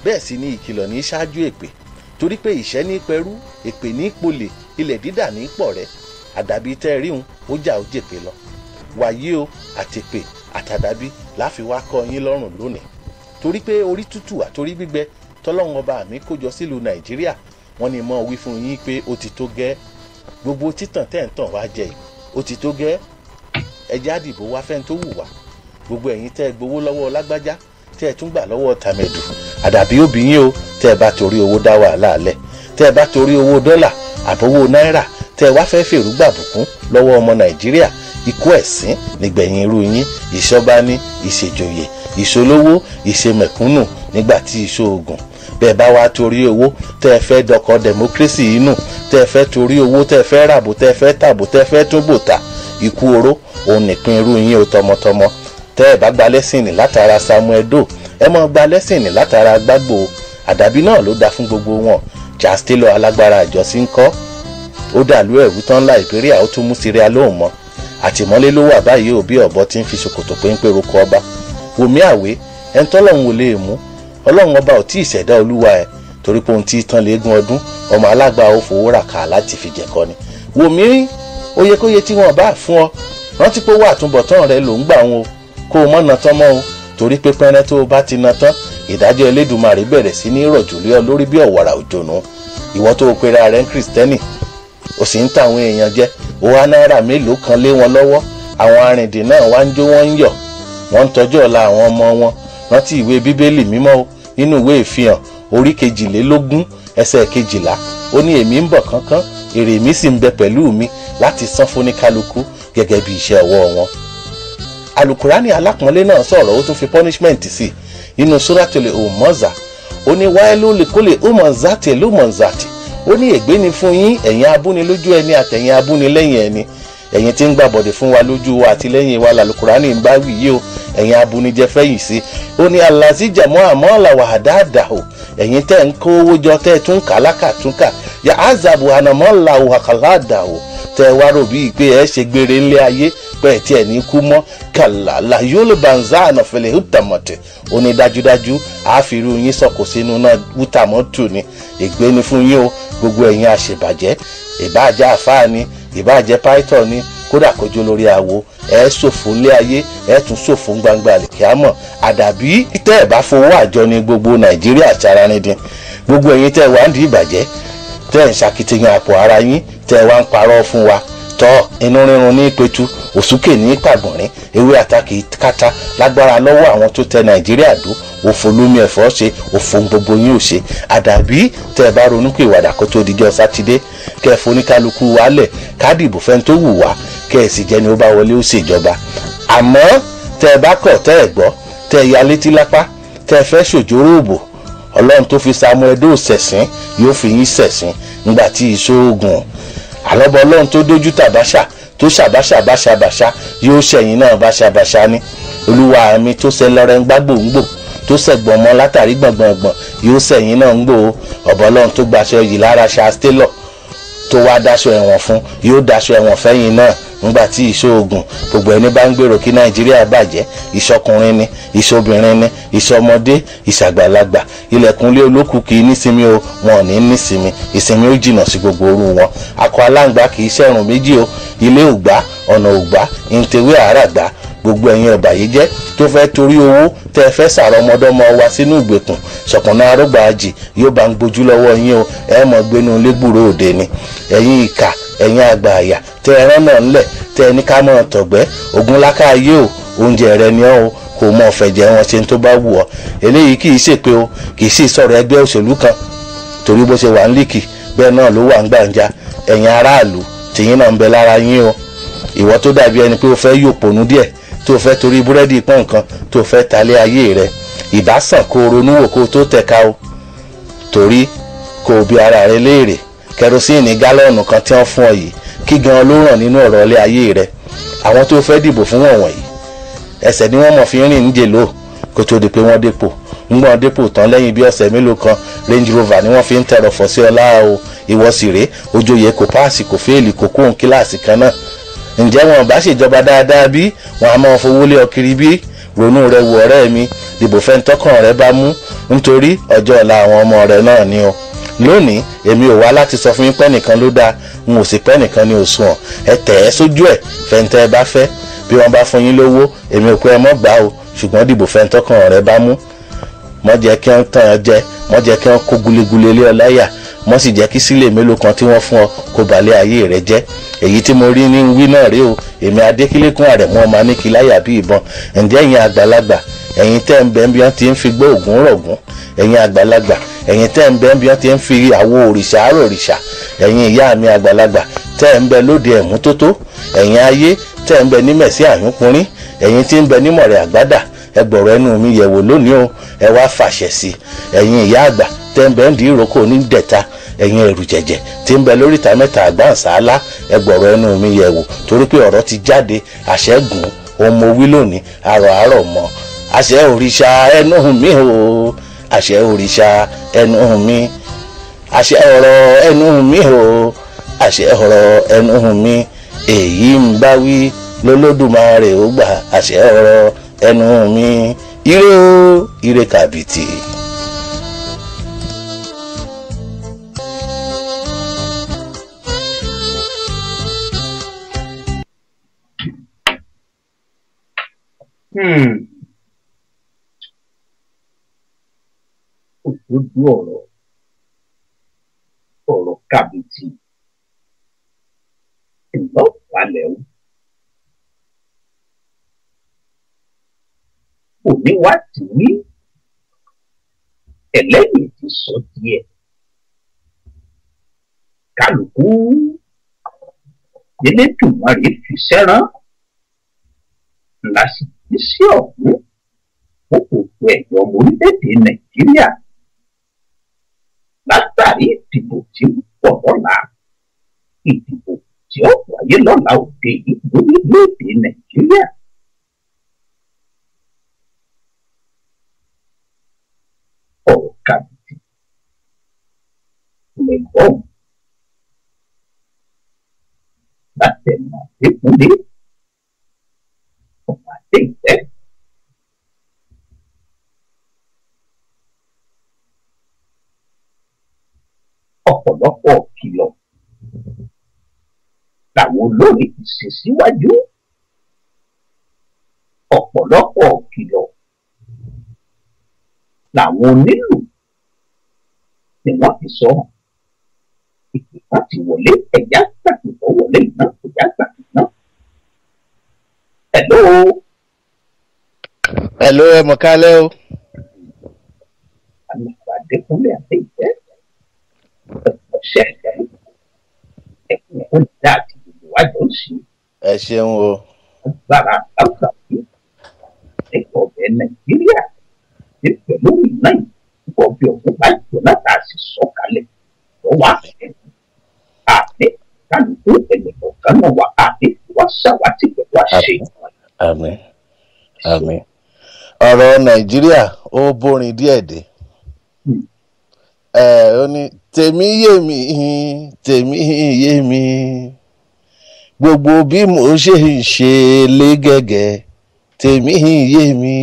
bẹ́ẹ̀ sì ni ìkìlọ̀ ní ṣáájú èpè torí pé ìṣẹ́ ní pẹ̀rú èpè ní polè ilẹ̀ dídà ní pọ̀ rẹ̀ àdàbí tẹ́ ríhun ó jà ó jèpè lọ wàyí o àtèpè àtàdàbí láfi wá kọ́ yín lọ́rùn lónìí torí pé orí tútù àtorí gbígbẹ tọ́lọ́run ọba mi kójọ sílùú Nàìjíríà wọ́n ní mọ́ wí fún yín pé ó ti tó gẹ́ gbogbo títàn tẹ́ ń tàn wá jẹ yìí ó ti tó gẹ́ ẹjẹ́ àdìbò wá fẹ́ni tó wù wá gbogbo ẹ̀yin tẹ́ ẹ gbowó lọ́wọ́ lágbájá tẹ́ ẹ tún gbà lọ́wọ́ tàmẹ̀dù àdàbí òbí yín o tẹ́ ẹ bá torí owó dá wàhálà lẹ̀ tẹ́ ẹ bá torí owó dọ́là àbówó náírà tẹ́ ẹ wá fẹ́ fèrú gbàbùkún lọ́wọ́ ọmọ Nàìjíríà ikú ẹ̀sín nígbẹ̀yìn irú yín ìṣọba ní ìṣèjòyè ìṣolówó ìṣemẹ̀kúnnù nígbà tí ìṣoògùn bẹ́ẹ̀ bá wá torí owó tẹ́ ẹ fẹ́ dọkọ̀ democracy inú tẹ́ ẹ fẹ́ torí owó tẹ́ ẹ fẹ́ ràbò tẹ́ ẹ fẹ́ tàbò tẹ́ ẹ fẹ́ túbò tà ikú oró òun nìpín irú yín o tọmọtọmọ tẹ́ ẹ bá gba lẹ́sìnì látara Samuel Doe ẹ mọ́ gba lẹ́sìnì látara Gbágbó àdàbí náà ló dá fún gbogbo wọn Charles Taylor alágbára àjọsí ń kọ́ ó dàlú ẹ̀rú tán Liberia ó tún mú Sierra Leone mọ́ àtìmọ́lé ló wà báyìí òbí ọ̀bọ tí ń fi ṣòkòtò péńpé roko ọba Wùmí Àwé ẹni tọ́lọ́run ò lè mú Ọlọ́run ọba ò tí ì ṣẹ̀dá olúwa ẹ̀ torí pé ohun tí tán léegun ọdún ọmọ alágbá ó fowó rà ká láti fi jẹ̀kọ́ ni Wùmí oyekóye tí wọ́n bá fún ọ rántí pé owó àtúbọ̀tán rẹ ló ń gbà wọn o kó o mọ̀ nà tán mọ́ o torí pé pẹ́rẹ́ tó o bá ti nà tán ìdájọ́ Elédùmarè bẹ̀rẹ̀ sí ní rọ̀jò lé ọ lórí bí ọ̀wàrà òjò nù ìwọ tó o pera rẹ ń Kristẹni o sì ń ta àwọn èèyàn jẹ o wá náírà mélòó kan lé wọn lọ́wọ́ àwọn arìndìn náà wá ń jó wọ́n ń yọ̀ wọ́n ń tọ́jú ọ̀la àwọn ọmọ wọn rántí ìwé Bíbélì mímọ́ o nínú ìwé Ìfihàn orí 22 ẹsẹ̀ 12 ó ní èmi ń bọ̀ kánkán èrè mi sì ń bẹ pẹ̀lú mi láti san fún ní kálukú gẹ́gẹ́ bí iṣẹ́ ọwọ́ wọn. Alukurani alápọ̀nlé náà sọ̀rọ̀ ó tún fi punishment sí inú Suratul Humaza ó ní wáyélú lèkólè umazati lumazati ó ní ègbé ni fún yín ẹ̀yin abúnilójú ẹni àtẹ̀yin abúnilẹ́yìn ẹni ẹ̀yin tí ń gbàbọ̀dẹ̀ fún wa lójú wa àti lẹ́yìn wa l'Alukurani ń bá wí yìí o ẹ̀yin abúnijẹ fẹ́yìn sí ó ní alazijàmọ́ àmọ́ làwà dáadáa o ẹ̀yin tẹ́ ń kó owó jọ tẹ́ tún kàlákàtúnkà yà ázabu ànàmọ́ làwà kàládà o tẹ́ wá rò bíi pé ẹ ṣe gbére ńlẹ̀ ayé pé tí ẹ̀ ní kú mọ́ kàlà yóò lè bànzá ànàfẹ́lẹ̀ hùtàmọ̀tẹ̀ ó ní dájúdájú àáfìrú yín sọ̀kò sínú náà hùtàmọ́tò ni ègbé ni fún yín o gbogbo ẹ̀yin àṣebàjẹ́ ìbáàjẹ́ àfáà ni ìbáàjẹ́ pàìtọ́ ni kódà kójó lórí àwo ẹ ṣòfò ńlẹ̀ ayé ẹ tún ṣòfò gbangba àlìkíámọ̀ àdàbí tẹ́ ẹ bá fowó àjọ ní gbogbo Nàìjíríà chararindin gbogbo ẹ̀yin tẹ́ wá ń di ìbàjẹ́ tẹ́ ń ṣàkìtìyàn àpò ara yín tẹ́ wá ń parọ́ fún wa tọ́ inú rírun ní ìpẹ̀tù òsúkè ní pàgbọ̀nrín ewé àtàkì kátá lágbára lọ́wọ́ àwọn tó tẹ Nàìjíríà dó òfò lómi ẹ̀fọ́ ṣe òfò gbogbo yín ò ṣe àdàbí tẹ́ ẹ bá ronú pé ìwàdà kó tó dijọ́ sátidé kẹ́ ẹ foníkálukú wálẹ̀ kádìbò fẹ́ni tó wù wá kẹ́ ẹ sì jẹ́ni ó bá wọlé ó ṣèjọba àmọ́ tẹ́ ẹ bá kọ̀ tẹ́ ẹ gbọ́ tẹ́ ẹ ya létí lápá tẹ́ ẹ fẹ́ ṣòjóró òbò Ọlọ́run tó fi Samuel Doe ṣẹ̀sín yóò fi yín ṣẹ̀sín nígbà tí ìṣòògùn àlọ́bọ̀ Ọlọ́run tó dójú tàbáṣà tó ṣàbáṣà báṣabàṣá yóò ṣẹ̀yìn náà báṣabàṣá ní olúwa mi tó ṣe lọ́rẹ́ ń gbágbó ń gbò tó ṣẹ̀gbọ̀n mọ́ látàrí gbọ̀ngbọ̀ngbọ̀n yóò ṣẹ̀yìn náà ń gbò ó ọ̀bọ̀ Ọlọ́run tó gbaṣọ yìí lára Charles Taylor tó wá dáṣọ ẹ̀wọ̀n fún yóò dáṣọ ẹ̀wọ̀n fẹ́yìn náà nígbà tí ìṣòògùn gbogbo ẹni bá ń gbèrò kí Nàìjíríà bàjẹ́ ìṣọkùnrin ni ìṣobìnrin ni ìṣọmọdé ìṣàgbàlagbà ilẹ̀kùnlé olókù kì í nísinmi o wọn ò ní nísinmi ìsinmi ó jìnnà sí gbogbo orú wọn akọ aláǹgbá kì í ṣẹ̀rùn méjì o ilé ògbá ọ̀nà ògbá ìǹtẹ̀wé àràgbá gbogbo ẹ̀yin ọ̀bàyéjẹ́ tó fẹ́ torí owó tẹ́ fẹ́ sàrọ̀ ọmọdọ́mọ wa sínú ìgbèkùn ṣọ̀kànnà arógbàájì yóò bá ń gbójú lọ́wọ́ yín o ẹ mọ̀ gbénu lẹ́gbùrú òde ni ẹ̀yin ìkà ẹ̀yin àgbà àyà tẹ́ ẹran náà ńlẹ̀ tẹ́ ní ká mọ̀ tọ̀gbẹ́ ogun lákàáyé o oúnjẹ rẹ ni ọ́ o kò mọ̀ ọ̀fẹ̀jẹ̀ wọn ṣe tó bá wù ọ́ eléyìí kì í ṣèpè o kì í sì sọ̀rọ̀ ẹgbẹ́ òṣèlú kan torí bó ṣe wà ń líkì bẹ́ẹ̀ náà ló wà ń gbàǹjà ẹ̀yin aráàlú tìyín náà ń bẹ lára yín o ìwọ tó dàbí ẹni pé o fẹ́ yòpònú díẹ̀ tó fẹ́ torí búrẹ́dì pọ́n nǹkan tó fẹ́ talé ayé rẹ ìbásàn kó ronú wò kó tó tẹ̀ka o torí kò bí ara rẹ léèrè kẹrosíìnì gálọ́ọ̀nù kan tí wọ́n fún ọ yìí kí gan ló ràn nínú ọ̀rọ̀ ilé ayé rẹ àwọn tó fẹ́ dìbò fún wọn wọ̀nyí ẹsẹ̀ ni wọ́n mọ̀ fi rìn níjẹ̀ lò kó tó di pé wọ́n dépò ńgbọ́n dépò tán lẹ́yìn bí ọ̀sẹ̀ mélòó kan Range Rover ni wọ́n fi ń tẹ̀rọ̀fọ̀ sí ọlá o ìwọ sì rèé ojóyè kò páàsì kò fẹ́ẹ̀lì kò kóhun kíláàsì kan náà ǹjẹ́ wọn bá ṣèjọba dáadáa bí wọn a máa fowó lé ọ kiri bí ronú rẹ wò ọ̀rẹ́ mi dìbò fẹ́ntọ́kàn rẹ bá mú nítorí ọjọ́ ọ̀la àwọn ọmọ rẹ náà ni o lónìí èmi ò wá láti sọ fún yín pé nìkan ló dáa n ò sì pé nìkan ni òṣùwọ̀n ẹ tẹ̀ ẹ́ sójú ẹ̀ fẹ́ntẹ́ ẹ bá fẹ́ bí wọ́n bá fún yín lówó èmi ò pé ẹ mọ́ gbà o ṣùgbọ́n dìbò fẹ́ntọ́kàn rẹ bá mú mọ́ jẹ́ kí wọ́n tàn ẹ́ jẹ mọ́ jẹ́ kí wọ́n kó gulegule lé ọ láyà mọ́ sì jẹ́ kí sílè mélòó kan tí wọ́n fún ọ kó balẹ̀ ayé rẹ jẹ́ èyí tí mo rí ní wí náà rí o èmi adékílékún àrẹ̀mú ọmọ aníkíláyà bí ìbọn ǹjẹ́ ẹ̀yin àgbàlagbà ẹ̀yin tẹ́ ń bẹ bí wọ́n ti ń fi gbọ́ ògún rọ̀gún ẹ̀yin àgbàlagbà ẹ̀yin tẹ́ ń bẹ bí wọ́n ti ń fi àwo òrìṣà àrò òrìṣà ẹ̀yin ìyá mi àgbàlagbà tẹ́ ń bẹ lóde ẹ̀mú tótó ẹ̀yin ayé tẹ́ ń bẹ ní mẹ̀sí àyúnpínrín ẹ̀yin tí ń bẹ ní mọ̀rẹ́ àgbádà ẹ gbọ̀rọ̀ ẹnu mi yẹ̀wò lónìí o ẹ wá fàṣẹ sí ẹ̀yin ìyá àgbà tẹ́ ń bẹ ń di ìrókò ní dẹ̀ta ẹ̀yin ẹ̀rù jẹ̀jẹ̀ tí ń bẹ lóríta mẹ́ta àgbáǹsáálá ẹ gbọ̀rọ̀ ẹnu mi yẹ̀wò torí pé ọ̀rọ̀ ti jáde àṣẹ́gun ohun mo wí lónìí àrọ̀ mọ́ àṣẹ òrìṣà ẹnu mi o àṣẹ òrìṣà ẹnu mi àṣẹ ọ̀rọ̀ ẹnu mi o àṣẹ ọ̀rọ̀ ẹnu mi èyí ń bá wí lólódùmarè ó gbà àṣẹ ọ̀rọ̀ ẹnu mi ire o ire kàbìtì. Òdodo ọ̀rọ̀ kàbìtì ìlọ́pàlẹ̀ o. Òní wá tì ní ẹlẹ́yìn ti sọ díẹ̀. Kálukú Elédùmarè fi sẹ́rán lásìkò sí ọ̀hún ó kò tó ẹ̀yọ́ ọmọ orílẹ̀-èdè Nàìjíríà látàrí ìdìbò tí ń pọ̀ lọ́la ìdìbò tí ó wáyé lọ́la òde yìí lórílẹ̀-èdè Nàìjíríà. Ọ̀rọ̀ kàbìtì lẹ́gbọ̀n látẹ̀mọ̀ àdékúnlé ọmọ àdé ìfẹ́. Ọ̀pọ̀lọpọ̀ kìlọ̀ làwọn olórí ti ṣe síwájú. Ọ̀pọ̀lọpọ̀ kìlọ̀ làwọn onílù ni wọ́n ti sọ ìpè láti wọlé ẹ̀yà gbàgbọ́ wọlé iná ẹ̀yà gbàgbọ́ náà. Hello ẹ mọ̀ kálẹ́ o. Àlùfáà Adékúnlé àti ìfẹ́ ọ̀sẹ̀ ẹ̀kún ọ̀dà àti gbogbo wájú ń ṣe. Ẹ ṣeun o. Agbára àgbàwí ẹ̀kọ́ ọ̀bẹ Nàìjíríà ti pẹ̀lú iná ìpọ̀ bí ọ̀gbọ́n bá jọ láta sì sọ̀kalẹ̀ lọ́wọ́ àfẹ́. Àfẹ́ kálukú ẹ̀lẹ́kọ̀ọ́ kan náà wà àfẹ́ wá ṣàwátì pẹ̀lú àṣẹ. Àmín àmín. Ọ̀rọ̀ Nàìjíríà ó bórin díẹ̀ dé. Ó ní tèmi yé mi gbogbo bí mo ṣe ń ṣe lé gẹ́gẹ́ tèmi yé mi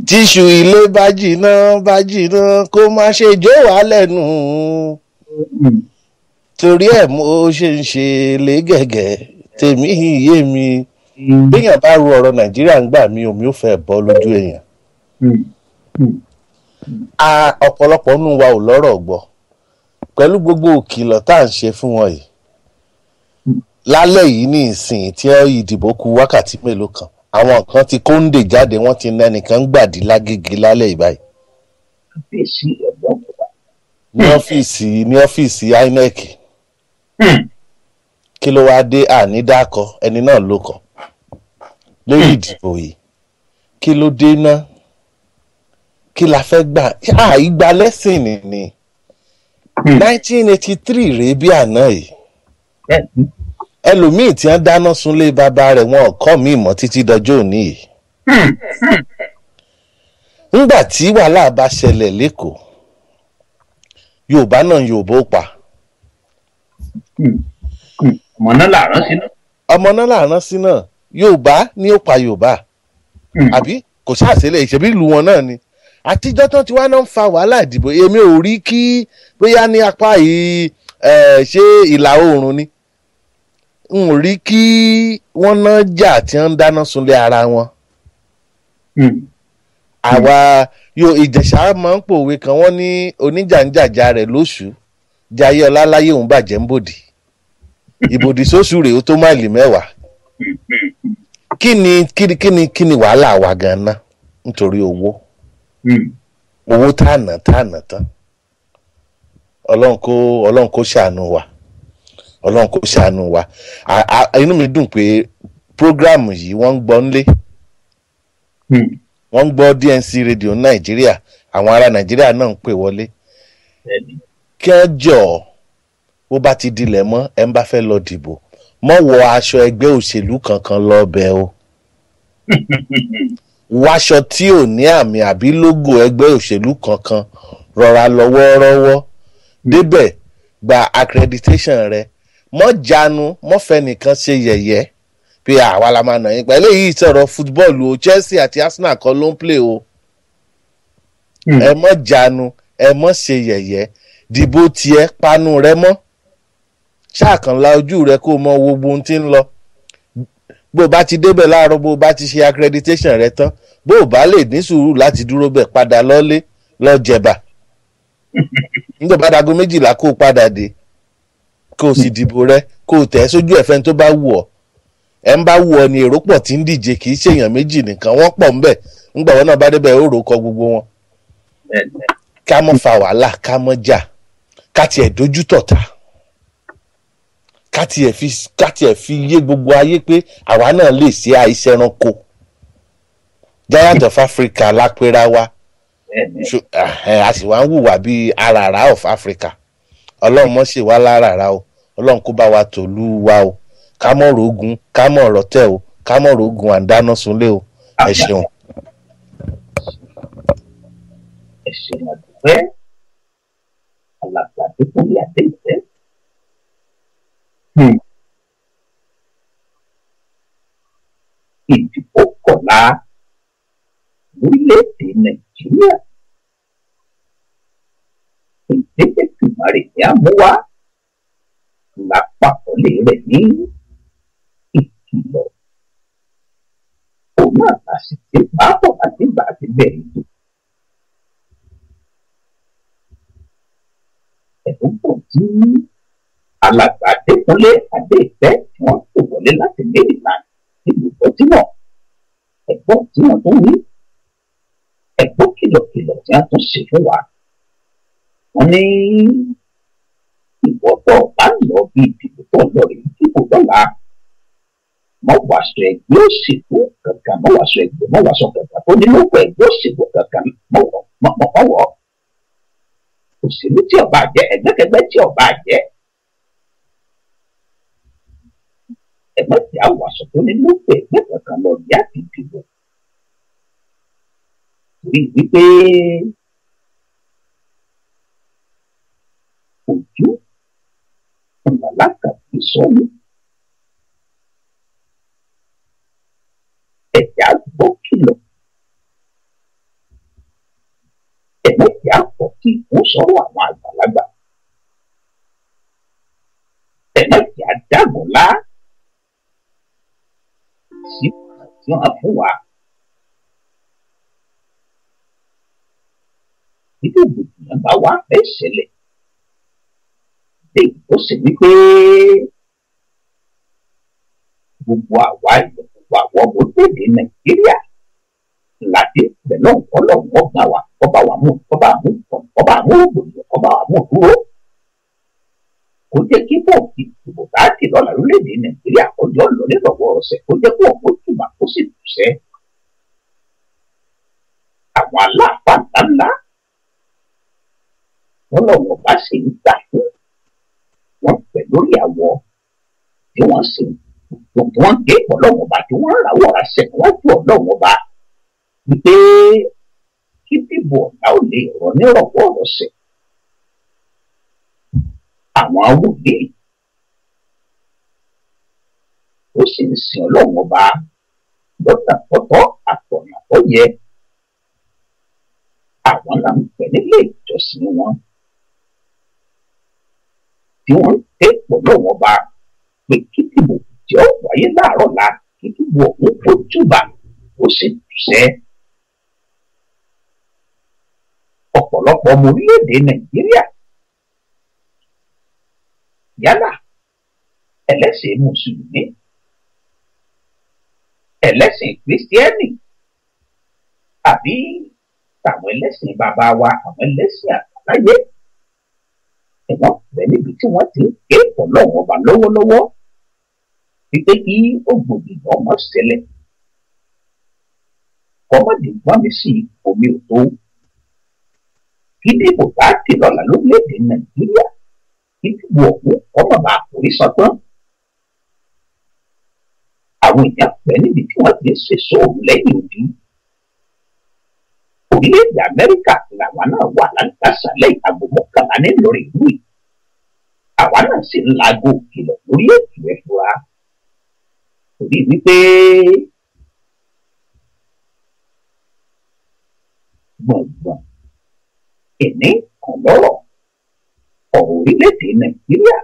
tíṣù ilé bá jìnnà kó má ṣe jó wá lẹ́nu torí ẹ̀ mo ṣe ń ṣe lé gẹ́gẹ́ tèmi yé mi béèyàn bá ru ọ̀rọ̀ Nàìjíríà ń gbà mí omi ò fẹ́ bọ́ lójú èèyàn. Ọ̀pọ̀lọpọ̀ nínú wa ò lọ́rọ̀ gbọ́ pẹ̀lú gbogbo òkìlọ̀ tá à ń ṣe fún wọn yìí lálẹ́ yìí ní ìsìn tí ìdìbò kù wákàtí mélòó kan àwọn kan ti kóńdè jáde wọ́n ti ná ẹnìkan gbàdí lágége lálẹ́ ìbáyìí ní ọ́fíìsì INEC kí ló wáá dé ànídàkọ ẹni náà ló kọ lórí ìdìbò yìí kí ló dé náà kí la fẹ́ gbà ìgbà lẹ́sìn ni 1983 rèé bí àná yìí ẹlòmíì tí wọ́n dáná sunlé bàbá rẹ̀ wọn kọ́ mi mọ́ títí dọjọ́ òní yìí. Nígbà tí wàhálà bá ṣẹlẹ̀ lẹ́kọ̀ọ́ Yorùbá náà Yorùbá ó pa. ọmọ náà làrán sí náà Yorùbá ni ó pa Yorùbá àbí kò ṣàṣẹlẹ̀ ìṣẹ̀bí ìlú wọn náà ni àtijọ́ tán ti wá náà ń fa wàhálà ìdìbò èmi ò rí kí bóyá ní apá yìí ṣé ìlà oòrùn ni n ò rí kí wọ́n ná jà tí wọ́n ń dáná sunlé ara wọn. Àwa Ìjẹ̀ṣà máa ń pòwe kan wọ́n ní oníjàǹjàjà rẹ̀ lóṣù jayé ọláláyé òun bàjẹ́ ń bòdì. ìbòdì sóṣù rèé ó tó máìlì 10. kí ni wàhálà wa gan-an nítorí owó tá à ná tán. ọlọ́run kó ṣàánú wa, ọlọ́run kó ṣàánú wa. Inú mi dùn pé prógráàmù yìí wọ́n ń gbọ́ nílé, wọ́n ń gbọ́ DNC rédíò Nàìjíríà, àwọn ará Nàìjíríà náà ń pè wọlé. kí wọ́n jọ bó bá ti dilẹ̀ mọ́ ẹ̀ ń bá fẹ́ lọ dìbò mọ́ wọ aṣọ ẹgbẹ́ òṣèlú kankan lọ́bẹ̀ o. wáṣọ tí ò ní àmì àbí lógò ẹgbẹ́ òṣèlú kankan, rọra lọ wọ́ọ́rọ́wọ́ débẹ̀ gba accreditation rẹ. mọ́ jánu mọ́ fẹ́ nìkan ṣe yẹ̀yẹ́ pé àwa la máa nà yín pa. eléyìí sọ̀rọ̀ fútbọ́ọ̀lù o, Chelsea àti Arsenal kan ló ń play o. ẹ mọ́ jánu ẹ mọ́ ṣe yẹ̀yẹ́, dìbò tiẹ̀ panu rẹ mọ́, ṣàkànlá ojú rẹ kó mọ gbogbo ohun tí ń lọ. bó o bá ti débẹ̀ láàárọ̀, bó o bá ti ṣe accreditation rẹ tán, bó o bá lè ní sùúrù láti dúró bẹ̀, padà lọ́lé lọ jẹ̀bà. nígbà bá dago 12 kó o padà dé, kó o sì dìbò rẹ, kó o tẹ̀ sójú ẹ̀fẹ́ tó bá wù ọ́. ẹ̀ ń bá wù ọ́ ni èrò pọ̀ tí ń díje, kì í ṣèyàn méjì nìkan, wọ́n pọ̀ ńbẹ̀. nígbà wọn náà bá débẹ̀ ó rò kọ gbogbo wọn. ká mọ́ fa wàhálà, ká mọ́ jà, ká tiẹ̀ dojú tọ̀ta, ká tiẹ̀ fi yé gbogbo ayé pé àwa náà lè ṣe àìsàn ẹranko. Giant of Africa lápẹ́ra wa, a sì wá ń hùwà bíi aràrá of Africa. ọlọ́run mọ́ ṣe wá láràrá o, ọlọ́run kó bá wa tòlú wa o, ká mọ̀ rogun, ká mọ̀ rọ̀tẹ̀ o, ká mọ̀ rogun àdáná sunlé o. ẹ ṣeun. ẹ ṣeun àdúpẹ́ alàgbàdo fún mi àtẹ̀yẹ. ìdìbò kọ̀la lórílẹ̀‐èdè Nàìjíríà, ìdíje tùmọ̀rì ní àmúwá lápapọ̀lé rẹ̀ ní ìkìlọ̀. òun náà la sì ti bá bọ̀ láti gbà ti bẹ̀rẹ̀ tó. ẹ̀dùn pọ̀ tí alàgbà Adékúnlé Adéìfẹ́ tí wọ́n kò wọlé láti Maryland nílùú Baltimore. ẹ̀gbọ́n tí wọ́n tún wí, ẹ̀gbọ́n kìlọ̀kìlọ̀ tí wọ́n tún ṣe fún wa. wọ́n ní ìwọ́pọ̀ bá lọ bí ìdìbò tó lọ rí ìdìbò lọ́la. mọ́ wàásù ẹgbẹ́ òṣèlú kankan, mọ́ wàásù kankan tó nínú ẹgbẹ́ òṣèlú kankan mọ́wọ́. òṣèlú tí ọba jẹ́, ẹgbẹ́kẹgbẹ́ tí ọba jẹ́, ẹgbẹ́ tí a wàásù tó nínú ẹgbẹ́ kankan lọ rí àti ìdìbò. torí wípé ojú ọ̀nàlákàtí sọ́nù ẹ̀já gbọ́ kìlọ̀, ẹ̀mẹ́já pọ̀ kí ìkún sọ̀rọ̀ àwọn àgbàlagbà, ẹ̀mẹ́já dàgùnlá sí ọ̀nà tí wọ́n fún wa. nígbà gbòdìyàn bá wà fẹ́ ṣẹlẹ̀, lẹ́yìn tó ṣe wípé gbogbo àwa ìlú, gbogbo àwọn ọmọdé Nàìjíríà láti pẹ̀lú ọlọ́run ọgbà wa, ọba wa mú ògbòmù, ọba wa mú dúró. kó jẹ́ kí bọ́ọ̀kì ìbò láti lọ́la lórílẹ̀‐èdè Nàìjíríà ọjọ́ lọ nírọ̀wọ́ ọ̀sẹ̀, kó jẹ́ kó ọ̀pọ̀ tùmọ̀ kó sì tùṣẹ́. àwọn aláàfáà ńláńlá wọn lọ́wọ́ bá ṣe ń gbà fún wọn pẹ̀ lórí àwọ̀ tí wọ́n sì wọ́n gé ọlọ́wọ́ bá tí wọ́n rawọ́ àṣẹ níwájú ọlọ́wọ́ bá wípé kí dìbò ọ̀la ò lè rọ nírọ̀wọ́ ọ̀sẹ̀. àwọn awòye ó sì ń sin ọlọ́wọ́ bá lọ́nà tọ́tọ́ àtọ̀nà tó yẹ. àwọn náà ń pè nílé ìjọsìn wọn tí wọ́n ń ké pọ̀ lọ́wọ́ bá pé kí dìbò tí ó wáyé láàárọ̀ la kí dìbò òun fojúbà ó sì túṣẹ́. ọ̀pọ̀lọpọ̀ ọmọ orílẹ̀-èdè Nàìjíríà yálà ẹlẹ́sìn mùsùlùmí, ẹlẹ́sìn kìrìsìtẹ́nì àbí àwọn ẹlẹ́sìn bàbá wa, àwọn ẹlẹ́sìn àbáláyé. Ẹ̀wọ̀n bẹ̀ níbi tí wọ́n ti ń ké Ọlọ́run ọba lọ́wọ́lọ́wọ́ wípé kí ògbòdìyàn ọmọ ṣẹlẹ̀, kọ́mọ̀dé wọ́n mi sí omi ò tó. Kí dìbò bá ti lọ́la lórílẹ̀‐èdè Nàìjíríà, kí dìbò ọ̀hún ọmọ bá forí sọ́tán. Àwọn èèyàn pẹ́ níbi tí wọ́n ti ń ṣèṣọ́ òun lẹ́yìn òdì. Orílẹ̀-èdè Amẹ́ríkà làwa náà wà lálùkàsálẹ̀ ìtàgbò mọ́kànlá nínú ìlú yìí. Àwa náà sì ń laago ìkìlọ̀ lórí ètò ẹ̀fúra. Torí wípé gbọ̀ngbọ̀n ìní kan lọ́rọ̀ ọ̀rọ̀ orílẹ̀-èdè Nàìjíríà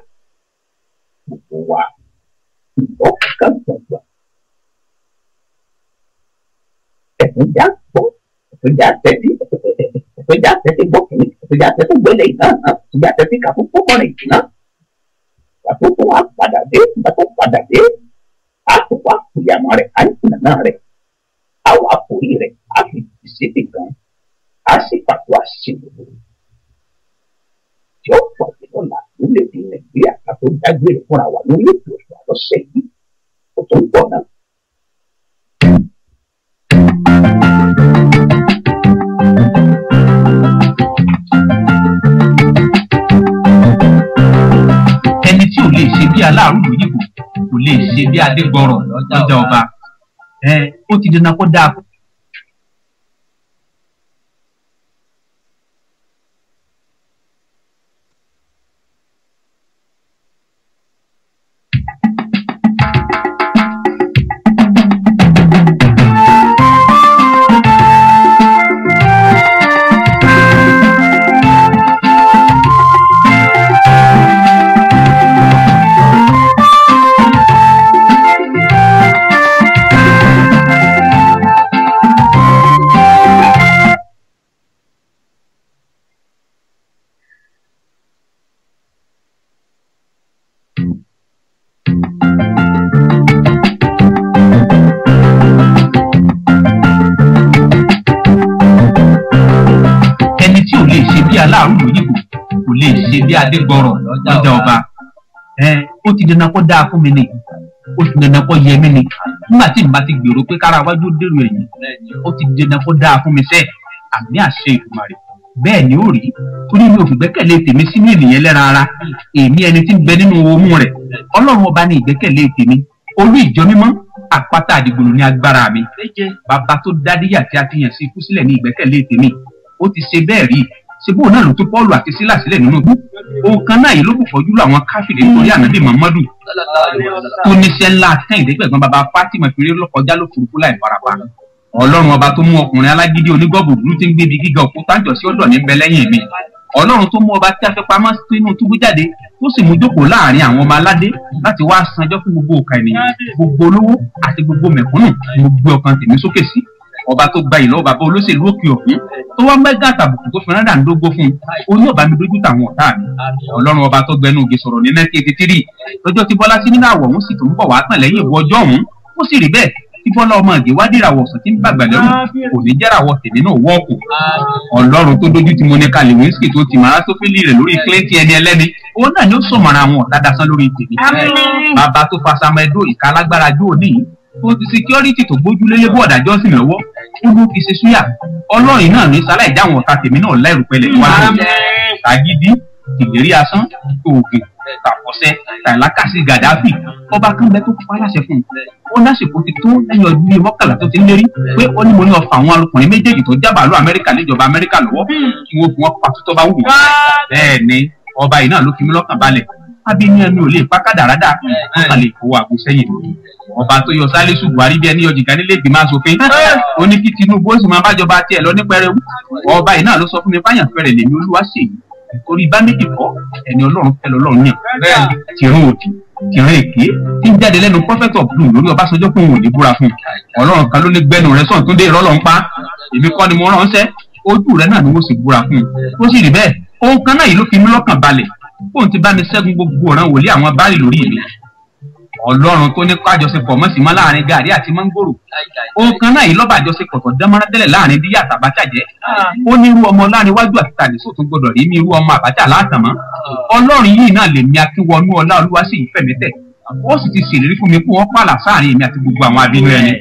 gbogbo wa ìlọ́ kankan gbọ̀ngbọ̀n. Ẹ̀fúnjá gbọ́, ẹ̀fúnjá tẹ́tí, ẹ̀fúnjá tẹ́tí gbọ́ kìíní, ẹ̀fúnjá tẹ́tí gbẹ́lẹ̀ iná, ẹ̀fúnjá tẹ́tí kà fún pọ́pọ́rìn iná. Pàtó tó wá padà dé, pàtó padà dé, a tó wá kúyàmọ́ rẹ̀, a ń kùnà náà rẹ̀, a wà kórì rẹ̀, a fi ìṣètì kan, a sì pàtó àṣìṣe tí ó pọ̀ nínú làlúlẹ̀dẹ̀ Nàìjíríà ká tó dágbére fúnra wa lórí ètò ìṣòwò lọ́sẹ̀ yìí kó tó ń bọ̀ náà. Ẹni tí ò lè ṣe bí aláàrú lóyìnbó kò lè ṣe bí adégbọrọ̀ lọ́jà ọba. Ó ti dandan kó dáa. Aláàrú lóyìnbó kò lè ṣe bí adégbọrọ̀ lọ́jà ọba. Ó ti dandan kó dáa fún mi ni, ó ti dandan kó yẹ mí ni. Nígbà tí n bá ti gbèrò pé kára wájú dèrò ẹ̀yìn, ó ti dandan kó dáa fún mi sẹ́ẹ̀. Àmì àṣẹ Èdùmàrè bẹ́ẹ̀ ni ó rí, torí mi ò fi gbẹ́kẹ̀lé tèmi sínú ènìyàn lẹ́ran ara. Èmi ẹni tí ń bẹ nínú omú rẹ̀, Ọlọ́run ọba ní ìgbẹ́kẹ̀lé tèmi. Olú ìjọ mímọ́ àpáta àdìgbòlù ní agbára mi. Bàbá tó dádíyà tí a ti yàn sí ikú sílẹ̀ ní ìgbẹ́kẹ̀lé tèmi. Ó ti ṣe bẹ́ẹ̀ rí. Ṣebó náà ló tún Pọ́ọ̀lù àti Sílà sílẹ̀ nínú igbó. Òun kan náà yìí ló bù fọ́jú lọ àwọn káfíìrì nítorí ànábì Muhammadu tó níṣẹ́ ńlá Kẹ́hìndégbẹ̀gbọ́n bàbá Fátímà fèrè lọ́kọjá ló forúkú láì farapa. Ọlọ́run ọba tó mú ọkùnrin alágídí onígọ́bù dúró tí ń gbébi gíga òkúta jọ sí ọ̀dọ̀ ní bẹ lẹ́yìn mi. Ọlọ́run tó mú ọba tí a fẹ́ pamọ́ sínú túbú jáde tó sì mú jókòó láàrin àwọn ọmọ aládé láti wá sanjọ́ fún gbogbo òkà ènìyàn, gbogbo olówó àti gbogbo mẹ̀kúnnù. Mo gbé ọkàn tèmi sókè sí ọba tó gba ìlọ́wọ́ bàbá olóṣèlú òkè òkun tó wá mẹ́gà àtàbùkù tó fi rán dàńdógó fún un, ó ní ọba mi dójú tàwọn ọ̀tá mi. Ọlọ́run ọba tó gbẹnu ògè sọ̀rọ̀ ní 1983 lọ́jọ́ tí Bọ́lá sí nínú àwọ̀ òun sì tó ń bọ̀ wá tàn lẹ́yìn ìwọ ọjọ́ òun. Ó sì rí bẹ́ẹ̀ tí Bọ́lá ọmọ ìgè wá dìràwọ̀ ọ̀sán tí ń bàgbà lẹ́rù kò ní jẹ́ràwọ̀ tèmi náà wọ́ọ̀kù. Ọlọ́run tó dójú ti Monica Lewinsky tó ti mara sófìlì rẹ̀ lórí Clinton ẹni ẹlẹ́ni, òun náà ni ó sọ̀mọ̀ra àwọn ọ̀tá dasán lórí tèmi. Bàbá tó fa Samuel ìka alágbára jó òní tó ti security tó gbójúlélé bó ọ̀dà Johnson lọ́wọ́ ó ló fi ṣe súyà. Ọlọ́run náà ní sáláì dáwọn ọ̀tá tèmi náà láìrò pẹ̀lẹ́ níwájú. Tàgídí, ìlérí asán, òògùn, tàkọ̀sẹ́, tàìlákàsí Gàdáfì, ọba kan bẹ tó pa láṣẹ fún un. Ó lásìkò ti tó lẹ́yìn ọdún bíi mọ́kànlá tó ti ń lérí pé ó ní mo ní ọfà àwọn ọkùnrin méjèèjì tó jábàálù Amẹ́ríkà níjọba Amẹ́ríkà lọ́wọ́ kí wọ́n fi wọn pàtó tó bá wù wọ́n. Bẹ́ẹ̀ ni ọba yìí náà ló fi mí lọ́kàn balẹ̀. Abíní ẹni ò lè pa kádàrádà, ó kàn lè fowó àgbo sẹ́yìn lórí. Ọba tó yọ Sálísù Buhari bí ẹni yọ jìgá nílé ìgbìmọ̀ asòfin. Ó ní kí Tinubu ó sì máa bájọba tiẹ̀ lọ ní pẹrẹwu. Ọba yìí náà ló sọ fún mi báyàn fẹ́rẹ̀ lèmi olúwa ṣèyí. Orí bá méjì kọ́ ẹni Ọlọ́run fẹ́ lọ́lọ́run yàn. Tìrún òdì, tìrún èké tí ń jáde lẹ́nu Prophet of Blue lórí Ọbásanjọ́ pé òun ò ní búra fún un. Ọlọ́run kan ló ní gbẹ́nu rẹ̀ sọ̀n tó dé ìrọ́lọ́ ń pa. Èmi kọ́ ni mo ránṣẹ́, ojú rẹ̀ náà ni mo sì búra fún un. Ó sì rí bẹ́ẹ̀, ohun kan náà yìí ló fi mí lọ́kàn balẹ̀. Bóun ti bá mi ṣẹ́gun gbogbo ọ̀ràn wòlíì àwọn báàlì lórí mi. Ọlọ́run tó ní kó àjọṣepọ̀ mọ́ sí mọ́ láàrin gàrí àti mọ́ngòrò. Ohun kan náà yìí lọ́ba àjọṣepọ̀ tó dánmọ́rán tẹ́lẹ̀ láàrin díyà àtàbátà jẹ́. Ó ní irú ọmọ láàrin wájú àti tàdísò tó gbọdọ̀ rí ní irú ọmọ àbátà látàmọ́. Ọlọ́run yìí náà lè mi akínwọnú ọlá olúwa sí ìfẹ́ mẹ́tẹ̀. Ó sì ti ṣèlérí fún mi pé wọ́n pààlà sáàrin èmi àti gbogbo àwọn abínú ẹni.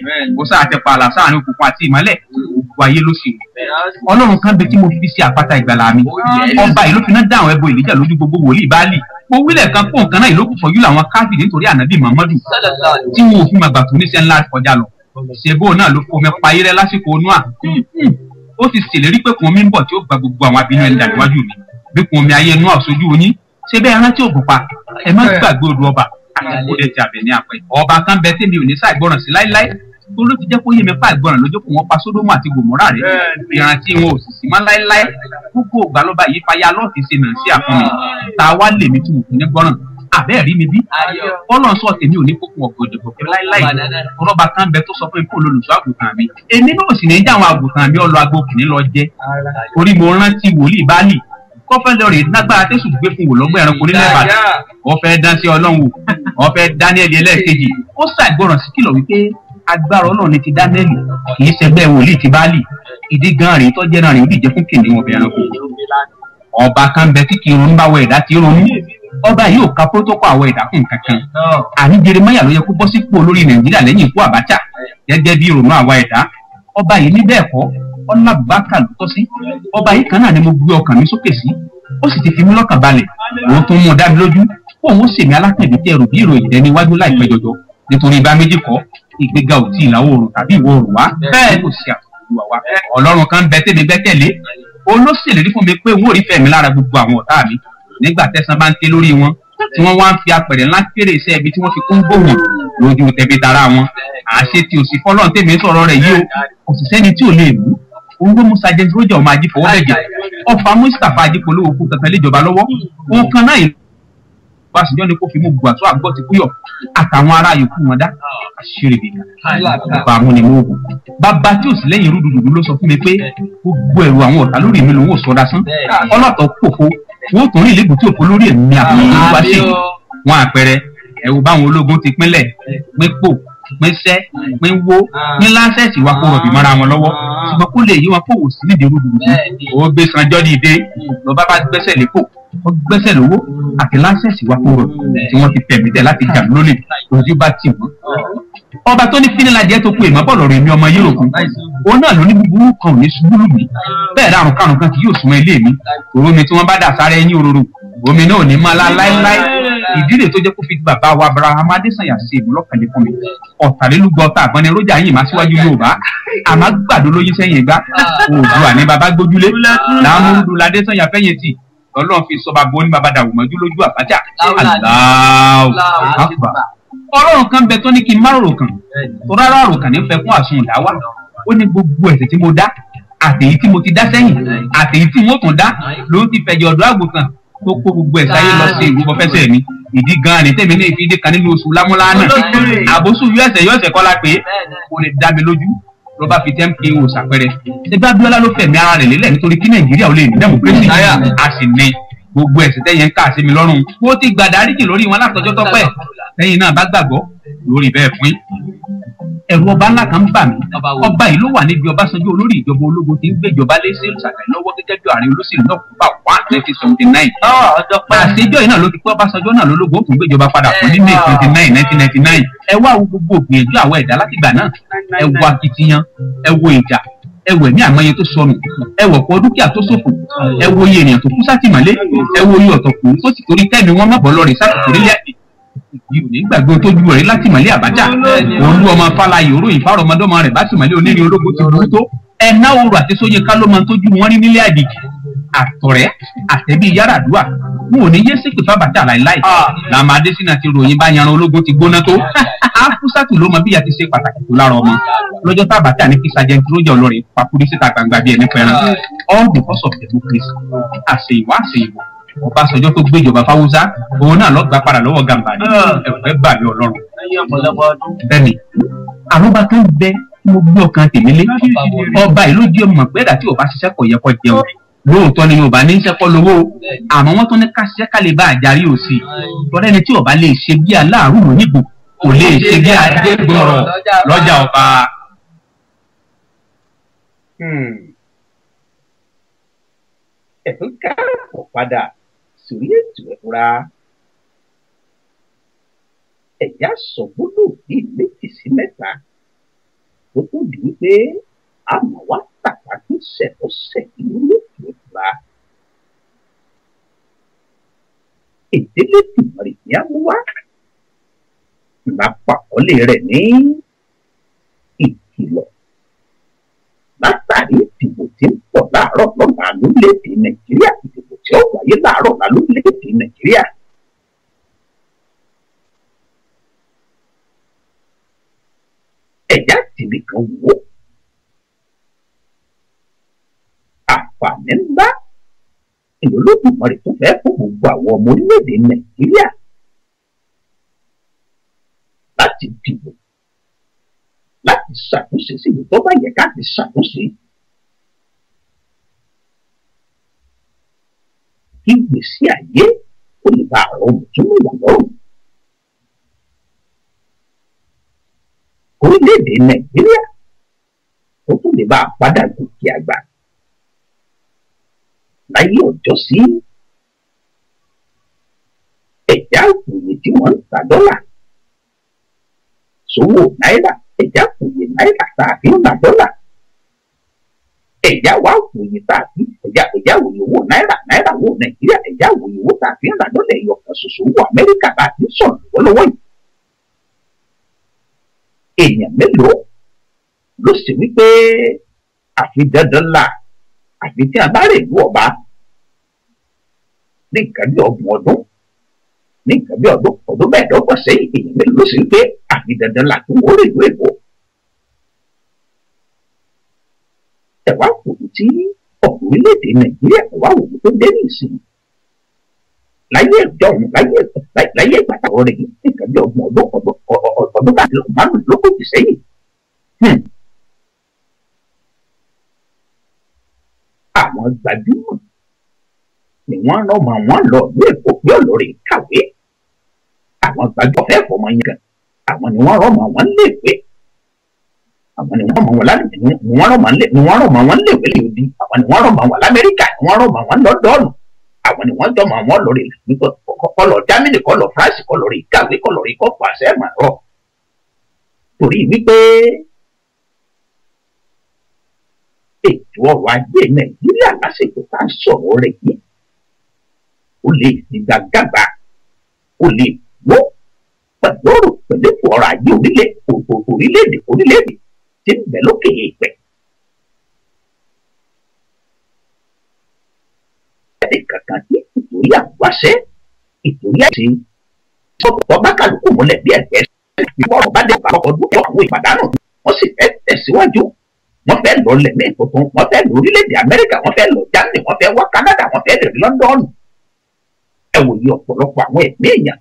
Ó sáà ti pààlà sáàrin òkùnkùn àti ìmọ́lẹ̀. Gbogbo ayé ló sì. Ọlọ́run kan bẹ tí mo fi sí àpáta ìgbàlà mi. Ọba yìí ló fi náà dá àwọn ẹbọ ìlíjà lójú gbogbo wòlíì Báálì. Mo wílẹ̀ kan fún nǹkan náà ìlókù fọyú làwọn káfíìnì nítorí ànábì Muhammadu tí wọn ò fi máa gbà tó níṣẹ́ ńlá kọjá lọ. Ṣèbó náà ló fomi payé rẹ lásìkò Nóà. Ó ti ṣèlérí pé kùn omi ń bọ̀ tí ó gba gbogbo àwọn abínú ẹni dàníwájú mi. Bí kùn omi ayé Nóà sójú yín ṣe bẹ́ẹ̀ rántí ògùn pa ẹ má gbàgbé odò ọba àti kódé ti àbẹ̀ ní apẹ. Ọba kan bẹ tẹ́mi ò ní ṣàìgbọràn sí láíláí tó ló ti jẹ́ kó yé mi pa ìgbọràn lójú kó wọn pa Sódómù àti Gòmórà rẹ̀ ìrántí wọn ò sì sí mọ́ láíláí gbogbo ògbà lọ́ba yìí fàyà lọ́ọ̀tì ṣe nà sí àfúnmi tá a wá lè mi tí mo fi ní gbọ́ràn àbẹ́ẹ̀ rí mi bí Ọlọ́run sọ tèmi ò ní kókun ọ̀gọ̀dọ̀gọ̀ láíláí rọ́bà kan bẹ tó sọ pé kó lolùṣọ́ àgùntàn mi èmi náà sì ní í jẹ́ àwọn àgùntàn mi ọlọ agbo kìíní lọ jẹ́ orí mo rántí wòlíì Báálì kọ́fẹ́ lọ rè lágbára tẹ̀sùn gbé fún wò lọ́gbọ́ ẹranko nílẹ̀ Ìbàdàn wọ́n fẹ́ dán sí Ọlọ́run wò wọ́n fẹ́ Dáníẹ́lì ẹlẹ́ẹ̀kejì ó ṣàìgbọràn sí kìlọ̀ wípé agbára Ọlọ́run ní ti Dáníẹ́lì kì í ṣẹgbẹ́ wòlíì ti Báálì ìdí gan rèé tó jẹ́ náà rèé ó dìjẹ́ fún kìnìún ọbẹ̀ ẹranko. Ọba kan bẹ tí kì í ronú bá wọ ẹ̀dá tí í ronú ọba yìí ò ka protocol àwọ ẹ̀dá fún kankan àní Jeremáyà ló yẹ kó bọ́ sípò olórí Nàìjíríà lẹ́yìn ikú Abacha gẹ́gẹ́ bí ìrònú àwa ẹ̀dá ọba yìí ní bẹ́ẹ̀ kọ́ ọlábùbákà ló tọ́ sí ọba yìí kan náà ni mo gbé ọkàn mi sókè sí ó sì ti fi mí lọ́kàn balẹ̀ òun tó mú un dá mi lójú òun ó sèmi alápẹ̀bí tẹ̀ rò bí ìròyìn dẹni iwájú láìpẹ́ jọjọ nítorí ibà méjì kọ́ ìgbéga ò tí ì láwọ̀ oòrùn tàbí ìwọ̀ oòrùn wá bẹ́ẹ̀ kò sí àtúntò wa Ọlọ́run kan bẹ tèmi gbẹ́kẹ̀lé olóṣèlérí fún mi pé òun ò rí fẹ̀mí lára gbogbo àwọn ọ̀tá mi nígbà tẹ́sán bá ń ké lórí wọn tí wọ́n wá ń fi apẹ̀rẹ̀ ńlá kéré iṣẹ́ ibi tí wọ́n fi kún gbòòwò lójú tẹ̀bí tara wọn àṣẹ tí òsì fọlọ́n tèmi sọ̀rọ̀ rẹ̀ yìí o òṣìṣẹ́ ni tí ò lè mú òun ló mú Sergeant Roger ọmọ ajífọwọ́ bẹ̀jẹ̀ ọfà Mustapha ajípolówó kú kankan léjọba lọ́wọ́ òun kan náà Ọbásanjọ́ ni kó fi mú gbàtú àgbọ̀ ti kúyọ̀ àtàwọn ará yòókù wọn dá àṣírí bìkan bàbá amúnimóògùn bàbá tí ò sí lẹ́yìn rúdurùdu ló sọ fún mi pé gbogbo ẹ̀rù àwọn ọ̀tá lórí mi lòun ò sọ dasán ọlọ́tọ̀ kòfo wọ́n tún rí ìlébùtú òfo lórí ẹ̀mí àbúrò wá sí wọn àpẹẹrẹ ẹ̀wù báwọn ológun ti pínlẹ̀ pín pò pín sẹ́ pín wó pín láńsẹ̀sì wa kó rọ̀bì mọ́ra wọn lọ́wọ́ ṣùgbọ́n kó lè yí wọn kó wò sí nídìí rúdurùdu ó gbé sanjọ́ dìde lọ́ba bá gbẹ́sẹ̀ lépò ó gbẹ́sẹ̀ lówó àti láńsẹ̀sì wa kó rọ̀bì tí wọ́n ti tẹ̀mí tẹ̀ láti jà lólè lójú bá tì wọ́n. ọba tó ní fíniládìẹ tó kú èèmọ́ bọ̀ lọ́rọ̀ èmi ọmọ yẹ́rò fún òun náà ló ní búburú kan ò ní ṣubú lù mí bẹ́ẹ̀ dárùn kárùn kan kì yóò súnmọ́ ilé mi òru mi tí wọ́n bá dà sáré ẹyin òróró omi náà ò ní máa lá láéláé ìdílé tó jẹ́ kó fi bàbá wa Abraham Adésànyà ṣe ìmúlọ́kànlé fún mi ọ̀tàlélúgba ọ̀tá àgbọn ni Roger yìí máa síwájú Yorùbá àmọ́ gbàdo lóyún sẹ́yìn gbá Oòduà ní baba gbójúlé làmúrúdú ládésànyà fẹ́yìntì Ọlọ́run fi sọ bàbá oní bàbá dàwọ̀ mọ́jú lójú Abacha Allahu Akbar. Ọlọ́run kan bẹ tó ní kí n má rò kàn tó rárá rò kàn ní fẹ́ fún àsun ìdáwà ó ní gbogbo ẹ̀ṣẹ̀ tí mo dá àtèyí tí mo ti dá sẹ́yìn àtèyí tí wọ́n tún dá ló ń ti fẹ̀jẹ̀ ọ̀dọ́ àgùntàn tó kó gbogbo ẹ̀ṣẹ̀ ayé lọ sí ìrúbọ fẹsẹ̀ mi ìdí gan ni tèmi ní ìfidí kan nínú oṣù lámúlánà àbóṣù yọ̀ọ̀sẹ̀ kọ́lá pé kò lè dá mi lójú ló bá fi MKO ṣàpẹrẹ ṣẹbi Abíọ́lá ló fẹ̀mí ara rẹ̀ lélẹ̀ nítorí kí Nàìjíríà ò lè ní democracy a sì ní gbogbo ẹ̀ṣẹ̀ tẹ́yẹ ń kà sí mi lọ́rùn ó ti gbàdáríjì lórí wọn látọjọ́ tọ́pẹ́ lẹ́yìn náà bá gbàgbọ́ lórí bẹ́ẹ̀ fún ẹ̀rù ọba ńlá kan bà mí ọba yìí ló wà níbi Ọbásanjọ́ olórí ìjọba ológun tí ń gbéjọba lé sí Ṣàgámù lọ́wọ́ gẹ́gẹ́ bí ààrẹ olóṣèlú náà fún bá 1979 àṣejọ yìí náà ló ti pé Ọbásanjọ́ náà lólógun òkú gbéjọba padà fún ní May 29 1999 ẹ wá wo gbogbo ògbìyànjú àwọn ẹ̀dá látìgbà náà ẹ wo akitiyan ẹ wo ìjà ẹ wo ẹ̀mí àmọye tó sọnù ẹ wo ọ̀pọ̀ dúkìá tó ṣòfò ẹ wo iye ènìyàn tó kú sátìmọ́lé ẹ wo iye ọ̀tọ̀ kù tó sì torí kẹ́mi wọn má bọ́ lọ́ọ̀rẹ́ sátìkò nílẹ̀ nígbàgbé tó ju rẹ̀ láti mọ̀lẹ́ Abacha olú ọmọ Fálayè oròyìn fárọmọdọ́mọ rẹ̀ bá sì mọ̀lẹ́ onírin ológun ti burú tó ẹ̀ná oòrùn àti sóyè kálọ́mọ tó ju wọn rí nílé àdìgì àtọ̀rẹ́ àtẹ̀bí Yar'Adua wọn ò ní yé sí pèfà Abacha láìláì làmà Adésínà ti ròyìn bá yanran ológun ti gbóná tó Afusatu ló mọ bí ya ti ṣe pàtàkì tó lára ọmọ lọ́jọ́ tá Abacha ní kí Sergeant Roger ọlọ́rin papòrí síta gbangba bí ẹni pẹran all because of democracy àṣeyìnwá àṣeyìnwó Ọbásanjọ́ tó gbéjọba fáwùsá òun náà lọ gbà padà lọ́wọ́ Gàmbàrí ẹ̀fẹ́ bà mí Ọlọ́run. bẹ́ẹ̀ni àrùbá kan bẹ mo gbé ọkàn tèmi lé ọba ìlú di ọmọ pé ẹ̀dá tí ọba ṣiṣẹ́ kò yẹ kó jẹun lóòótọ́ ni Yorùbá ní iṣẹ́ kọ́ lówó àmọ́ wọ́n tún ní ká ṣiṣẹ́ ká lè bá àjàrí òsì tọ́lá ẹni tí ọba lè ṣe bí aláàrú òyìnbó kò lè ṣe bí adégbọrọ lọ́jà ọba. Ẹ̀tún káàpọ̀ padà sórí ètò ẹ̀fúra. Ẹ̀yà sọ̀gbọ́dọ̀ bíi méjì sí mẹ́ta tó tó di wípé àmọ́ wá tàpá tó ṣẹ̀tọ̀ṣẹ̀ lórí ètò ẹ̀fúra. Ìdílé tìmọ̀rì ní àmúwá la pàkọ́lé rẹ̀ ní ìkìlọ̀ látàrí ìdìbò tí ń pọ̀ láàárọ̀ lọ́la lórílẹ̀‐èdè Nàìjíríà, ìdìbò tí ó wáyé láàárọ̀ lọ́la lórílẹ̀‐èdè Nàìjíríà. Ẹ̀yà tìbí kan wò àǹfààní ńlá Olódùmarè tó fẹ́ fún gbogbo àwọn ọmọ orílẹ̀‐èdè Nàìjíríà láti dìbò láti ṣàtúnṣe sí ibi tó bá yẹ káàdì ṣàtúnṣe kí ìgbésí ayé kó lè bá àwọn mùtúmù wà lọ́rùn. Orílẹ̀‐èdè Nàìjíríà ó tún lè bá a padà gòkè àgbà. Láyé ọjọ́ sí ẹ̀já òkùnye tí wọ́n ń ta dọ́là sówó náírà, ẹ̀já òkùnye náírà tá a fi ń ra dọ́là, ẹ̀já wá òkùnye tá a fi ẹ̀já òye owó náírà, náírà owó Nàìjíríà, ẹ̀já òye owó tá a fi ń ra dọ́là ẹ̀yọ kan ṣoṣo owó Amẹ́ríkà tá a fi ń sọ̀rọ̀ lọ́wọ́lọ́wọ́ yìí. Èèyàn mélòó ló sì wípé àfi dandan là àfi tí a bá rè lú ọba ní nǹkan bí ọgbọ̀n ọdún, ní nǹkan bí ọdún mẹ́ẹ̀ẹ́dọ́gbọ̀n sẹ́yìn, èèyàn mélòó ló sì wípé àfi dandan là tó wọ́n rè lú èkó. Ẹ̀wá kò tí ọ̀pọ̀ orílẹ̀-èdè Nàìjíríà ẹ̀wá wò tó dé ní ìsìn láyé ìjọ òun láyé ìgbà táwọn rẹ̀ yìí ní nǹkan bí ọgbọ̀n ọdún márùnlélógójì sẹ́yìn. Àwọn gbajúmọ̀ ni wọ́n rán ọmọ wọn lọ ní Èkó pé ọlọ́rin kàwé. Àwọn gbajúmọ̀ fẹ́ fọmọ yẹn gan, àwọn ni wọ́n rán ọmọ wọn léèwé, àwọn ni wọ́n rán ọmọ wọn léèwé lòdì, àwọn ni wọ́n rán ọmọ wọn l'Amẹ́ríkà, ni wọ́n rán ọmọ wọn Lọ́ńdọ̀nù, àwọn ni wọ́n jọmọ wọn lọ rè kọlọ Jámánì, kọlọ France, kọlọ rè kàwé, kọlọ rè kọ́ pàṣẹ màrọ. Torí wípé ètò ọrọ̀ ajé Nàìjíríà lásìkò tá a sọ̀rọ̀ rẹ̀ yìí ó lè figagbága, ó lè wó pẹ̀lú ètò ọrọ̀ ajé orílẹ̀-èdè tí ń bẹ lókè èèpẹ̀. Ẹ̀ẹ́dẹ̀ kankan tí ìtòrí àwáṣẹ́ ìtòrí àṣẹ ìṣọ́pọ̀ bá kálukú mọ́lẹ̀ bí ẹ̀gbẹ́ ìfọ̀rọ̀ bá dé pàpọ̀ dúkìá àwọn ìpàdánù wọ́n sì fẹ́ tẹ̀síwájú. Wọ́n fẹ́ lọ lẹ́mẹ̀ tuntun, wọ́n fẹ́ lọ orílẹ̀-èdè Amẹ́ríkà, wọ́n fẹ́ lọ Jámánì, wọ́n fẹ́ wá Kánádà, wọ́n fẹ́ lọ Lọ́ńdọ̀nù. Ẹ wòye ọ̀pọ̀lọpọ̀ àwọn ẹ̀mí èèyàn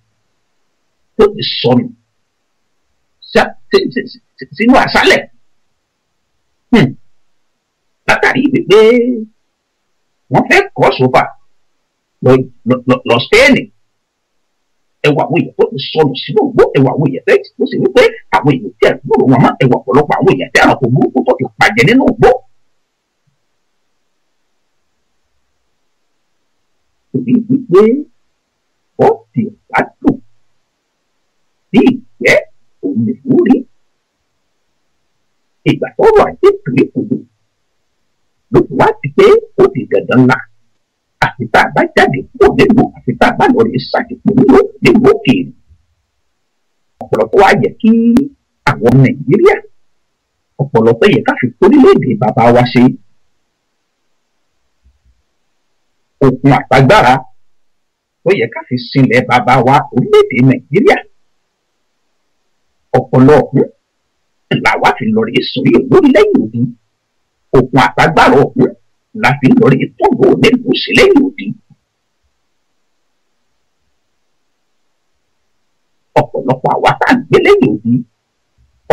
tó ti sọnù sínú àṣálẹ̀ látàrí wípé wọ́n fẹ́ cross over lọ Spain. Ẹwà àwọn èèyàn tó ti sọnù sínú ògbó, ẹwà àwọn èèyàn tẹ́ tó sì wípé àwọn èèyàn tí ẹ̀ gbúrò wọn mọ́, ẹwà ọ̀pọ̀lọpọ̀ àwọn èèyàn tí ẹranko burúkú tó ti pàjẹ́ nínú ògbó. Torí wípé ó ti gbádùn bí ìgbẹ́ òun lè wú rí. Ìgbà tó rọ àti ìpínlẹ̀ Èkó ló ti wá sí pé ó ti dandan là àfi tá a bá jáde kúrò nínú, àfi tá a bá lọ rí ṣàkíyèsí nínú òkèèrè. Ọ̀pọ̀lọpọ̀ wá yẹ kí àwọn Nàìjíríà, ọ̀pọ̀lọpọ̀ yẹ ká fi orílẹ̀-èdè bàbá wa ṣe. Okun àtagbára ó yẹ ká fi sinlẹ̀ bàbá wa orílẹ̀-èdè Nàìjíríà. Ọ̀pọ̀lọpọ̀ làwa fi lọ rí sórí olórí lẹ́yìn òdi. Okun àtagbára ọ̀hún la fi lọ rí tọ́gbọ̀ nílùú sí lẹ́yìn òdi. Ọ̀pọ̀lọpọ̀ àwa tá à ń gbé lẹ́yìn òdi,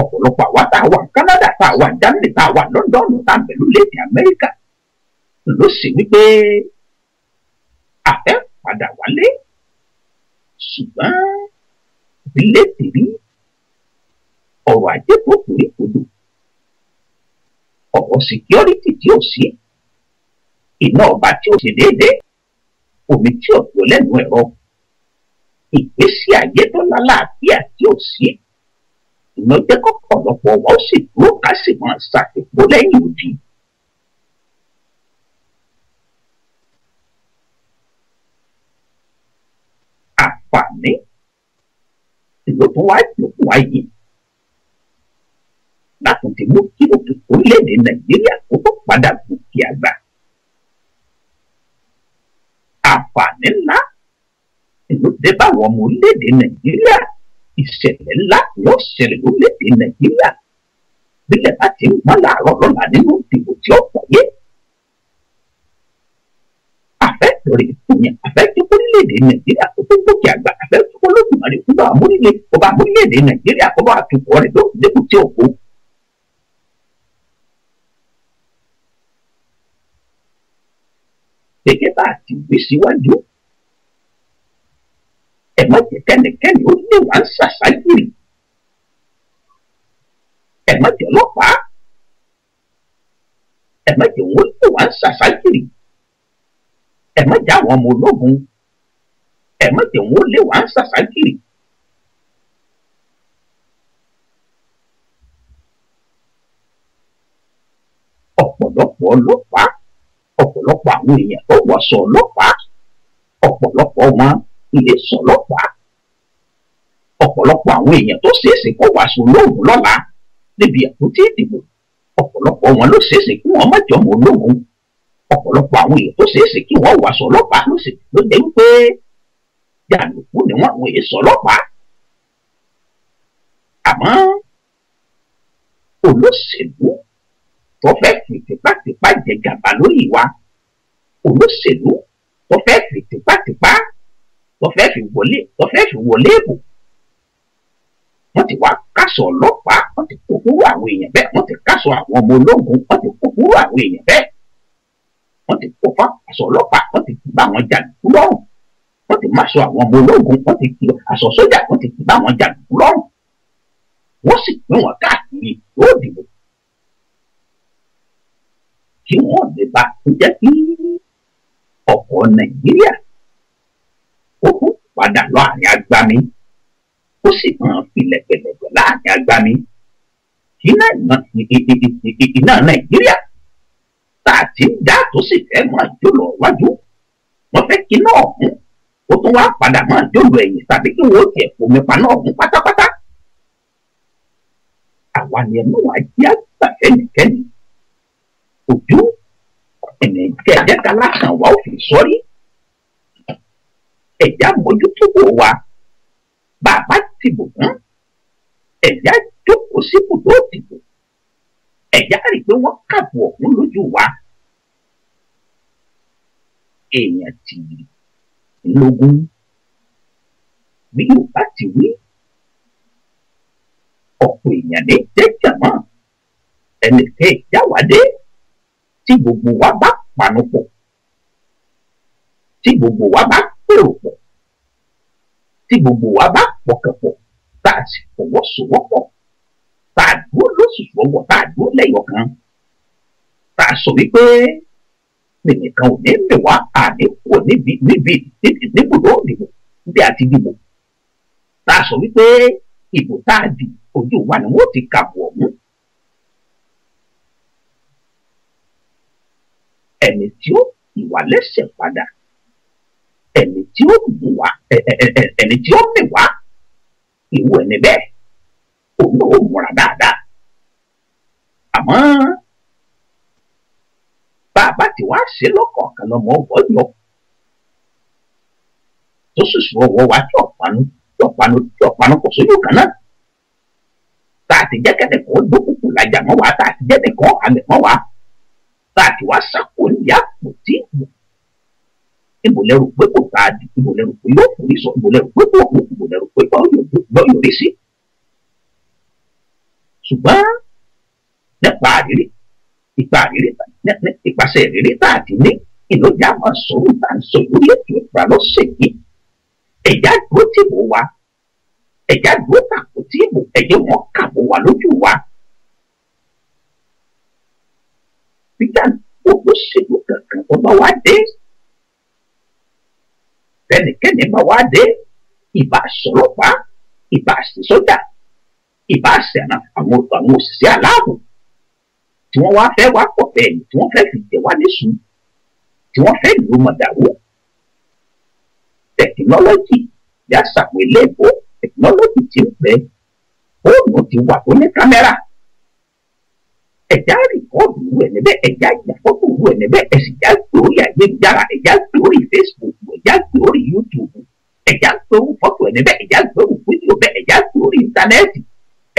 ọ̀pọ̀lọpọ̀ àwa tá a wà Kánádà, tá a wà Jámánì, tá a wà Lọ́ńdọ̀nù, tá a pẹ̀lú lédè Amẹ́ríkà ló sì wípé àfẹ́ padà wálé. Ṣùgbọ́n ìdílé tèrí ọ̀rọ̀ ajé tó kórè kodò, ọ̀rọ̀ security tí ò sí, iná ọba tí ò ṣe déédéé, omi tí ò tó lẹ́nu ẹ̀rọ, ìgbésí ayé tó lálàáfíà tí ò sí, iná jẹ́ kọ́pọ̀lọpọ̀ wa ó sì dúró ká sì máa ṣàtìpó lẹ́yìn odi. Àǹfààní ló tún wá jòkó wáyé láti ti mú kí orílẹ̀-èdè Nàìjíríà kó tó padà gòkè àgbà. Àǹfààní ńlá ló dé báwọn ọmọ orílẹ̀-èdè Nàìjíríà. Ìṣẹ̀lẹ̀ ńlá yóò ṣẹlẹ̀ lórílẹ̀-èdè Nàìjíríà bílẹ̀ bá ti ń mọ́ làárọ̀ lọ́la nínú ìdìbò tí ó wáyé. Àfẹ́tọ̀rẹ̀ ìfúnyàn àfẹ́tọ̀ orílẹ̀-èdè Nàìjíríà tó tó gòkè àgbà àfẹ́tọ̀ olódùmarè fún ọba orílẹ̀-èdè Nàìjíríà kó bá àtúkọ̀ rẹ̀ lókùn tí ó kó. Gẹ́gẹ́ bá a ti gbé síwájú, ẹ má jẹ́ kẹ́nikẹ́ni ó lé wá ń ṣàṣàgìrì, ẹ má jẹ́ ọlọ́pàá, ẹ má jẹ́ wọ́n lé wá ń ṣàṣàgìrì, ẹ má jẹ́ àwọn ọmọ ológun, ẹ má jẹ́ wọ́n lé wá ń ṣàṣàgìrì. Ọ̀pọ̀lọpọ̀ ọlọ́pàá, ọ̀pọ̀lọpọ̀ àwọn èèyàn tó wọṣọ ọlọ́pàá, ọ̀pọ̀lọpọ̀ wọn ilé sọlọ́pàá, ọ̀pọ̀lọpọ̀ àwọn èèyàn tó ṣeéṣe kó wàásù olóògùn lọ́la níbi àpótí ìdìbò, ọ̀pọ̀lọpọ̀ wọn ló ṣeéṣe kí wọ́n má jọmọ ológun, ọ̀pọ̀lọpọ̀ àwọn èèyàn tó ṣeéṣe kí wọ́n wàásù ọlọ́pàá ló jẹ́ wípé jàǹdùkú ni wọ́n àwọn èèyàn sọlọ́pàá. Àmọ́ olóṣèlú tó fẹ́ fi tipátipá jẹ gàba lórí wa, olóṣèlú tó fẹ́ fi tipátipá tó fẹ́ fi wọlé èbò, wọ́n ti wá kásọ̀ ọlọ́pàá, wọ́n ti kó kúrò àwọn èèyàn bẹ́ẹ̀, wọ́n ti kásọ̀ àwọn ọmọ ológun, wọ́n ti kó kúrò àwọn èèyàn bẹ́ẹ̀, wọ́n ti kó fún aṣọ ọlọ́pàá, wọ́n ti bá wọn jàǹdùkú lọ́rùn, wọ́n ti máa sọ àwọn ọmọ ológun, wọ́n ti kí aṣọ sójà, wọ́n ti bá wọn jàǹdùkú lọ́rùn, wọ́n sì pín wọn káàkiri yóò dìbò kí wọ́n lè bá jẹ́ kí ọ̀pọ̀ Nàìjíríà ó tún padà lọ àárín agbami, ó sì máa fi lẹ̀gbẹ̀lẹ̀gbẹ̀ láàrin agbami. Iná Nàìjíríà tá a ti ń dá tó sì fẹ́ máa jó lọ wájú, wọ́n fẹ́ kí náà ọ̀hún ó tún wá padà máa jó lọ ẹ̀yìn tàbí kí wọ́n tiẹ̀ fomi pa náà ọ̀hún pátápátá. Àwa ni ẹnu wa jẹ́ àgbà fẹ́nìkẹ́ni. Ojú ẹ̀jẹ̀ ká lásán wa ó fi sọ́rí. Ẹ̀já mójútó bò wa bàbá dìbò tán, ẹ̀já jókòó síbùdó dìbò, ẹ̀já rí i pé wọ́n kàbọ̀ ọ̀hún lójú wa. Èèyàn tì lógún bí yóò bá ti wí, ọ̀pọ̀ èèyàn ní jẹ́jẹ̀ mọ́ ẹnìkẹ́ ìjáwádé tí gbogbo wa bá panupọ̀, tí gbogbo wa bá pèrò pọ̀, tí gbogbo wa bá pọkànpọ̀, tá a sì fọwọ́sowọ́pọ̀, tá a dúró lóṣooṣù ọwọ́, tá a dúró lẹ́yọ̀ kan, tá a sọ wípé nìkan ò ní lè wá àdínkù níbùdó òdìbò bí a ti dìbò, tá a sọ wípé ìbò tá a dì ojú wa ni wọ́n ti kàbọ̀ ọ̀hún. Ẹni tí ó ìwà lẹ́sẹ̀ padà, ẹni tí ó mú wa, ẹni tí ó mì wá, ìwọ ẹni bẹ́ẹ̀ òun ò múra dáadáa. Àmọ́ bàbá tí wàá ṣe lọ́kọ̀ọ̀kan lọ́mọ ọ̀bọ̀ yọ tó ṣùṣù ọwọ́ wa tí ọ̀panu kò sójú kan náà, tá a ti jẹ́ kẹ́nìkan dókùnkùn lájà mọ́ wa, tá a ti jẹ́ nìkan halẹ̀ mọ́ wa, tá a ti wá sáko níyà kò tí ìbò. Ibo lẹ́rù pé kò tá a di, ibo lẹ́rù pé yóò forí sọ, ibo lẹ́rù pé kò kú, ibo lẹ́rù pé yóò yọrí sí. Ṣùgbọ́n nípa àrírí, ìpàṣẹ ìrírí tá a ti ní ìlójà máa sọ̀rọ̀ tá a ń sọ lórí ètò ìgbà lọ́sẹ̀ yìí. Ẹ̀yà dúró tìbò wa, ẹ̀já dúró tàkó tí ìbò ẹ̀jẹ̀ wọn kàbò wà lójú wa. Bíjà olóṣèlú kankan tó bá wá dé tẹnikẹ́ni bá wá dé ìbá sọlọ́pàá ìbá sọ́jà ìbá sẹ̀nà àwọn òṣìṣẹ́ aláàbò tí wọ́n wá fẹ́ wá pọ̀ bẹ́ẹ̀ ni tí wọ́n fẹ́ fi jẹ wá níṣu tí wọ́n fẹ́ lò mọ̀dàrú tẹkinọ́lọ́jì bí àṣàpọ̀ ilé ẹ̀kọ́ tẹkinọ́lọ́jì ti ń bẹ fóònù ti wà tó ní kámẹ́rà ẹ̀já rìkọ́ọ̀dù rú ẹ̀ níbẹ̀ ẹ̀já ìyàfọ́tò rú ẹ̀ níbẹ̀ ẹ̀sìn já lórí ayélujára ẹ̀já lórí Facebook ẹ̀já lórí YouTube ẹ̀já lórí fọ́tò ẹ̀ níbẹ̀ ẹ̀já lórí fídíò bẹ́ẹ̀ ẹ̀já lórí íńtánẹ́ẹ̀tì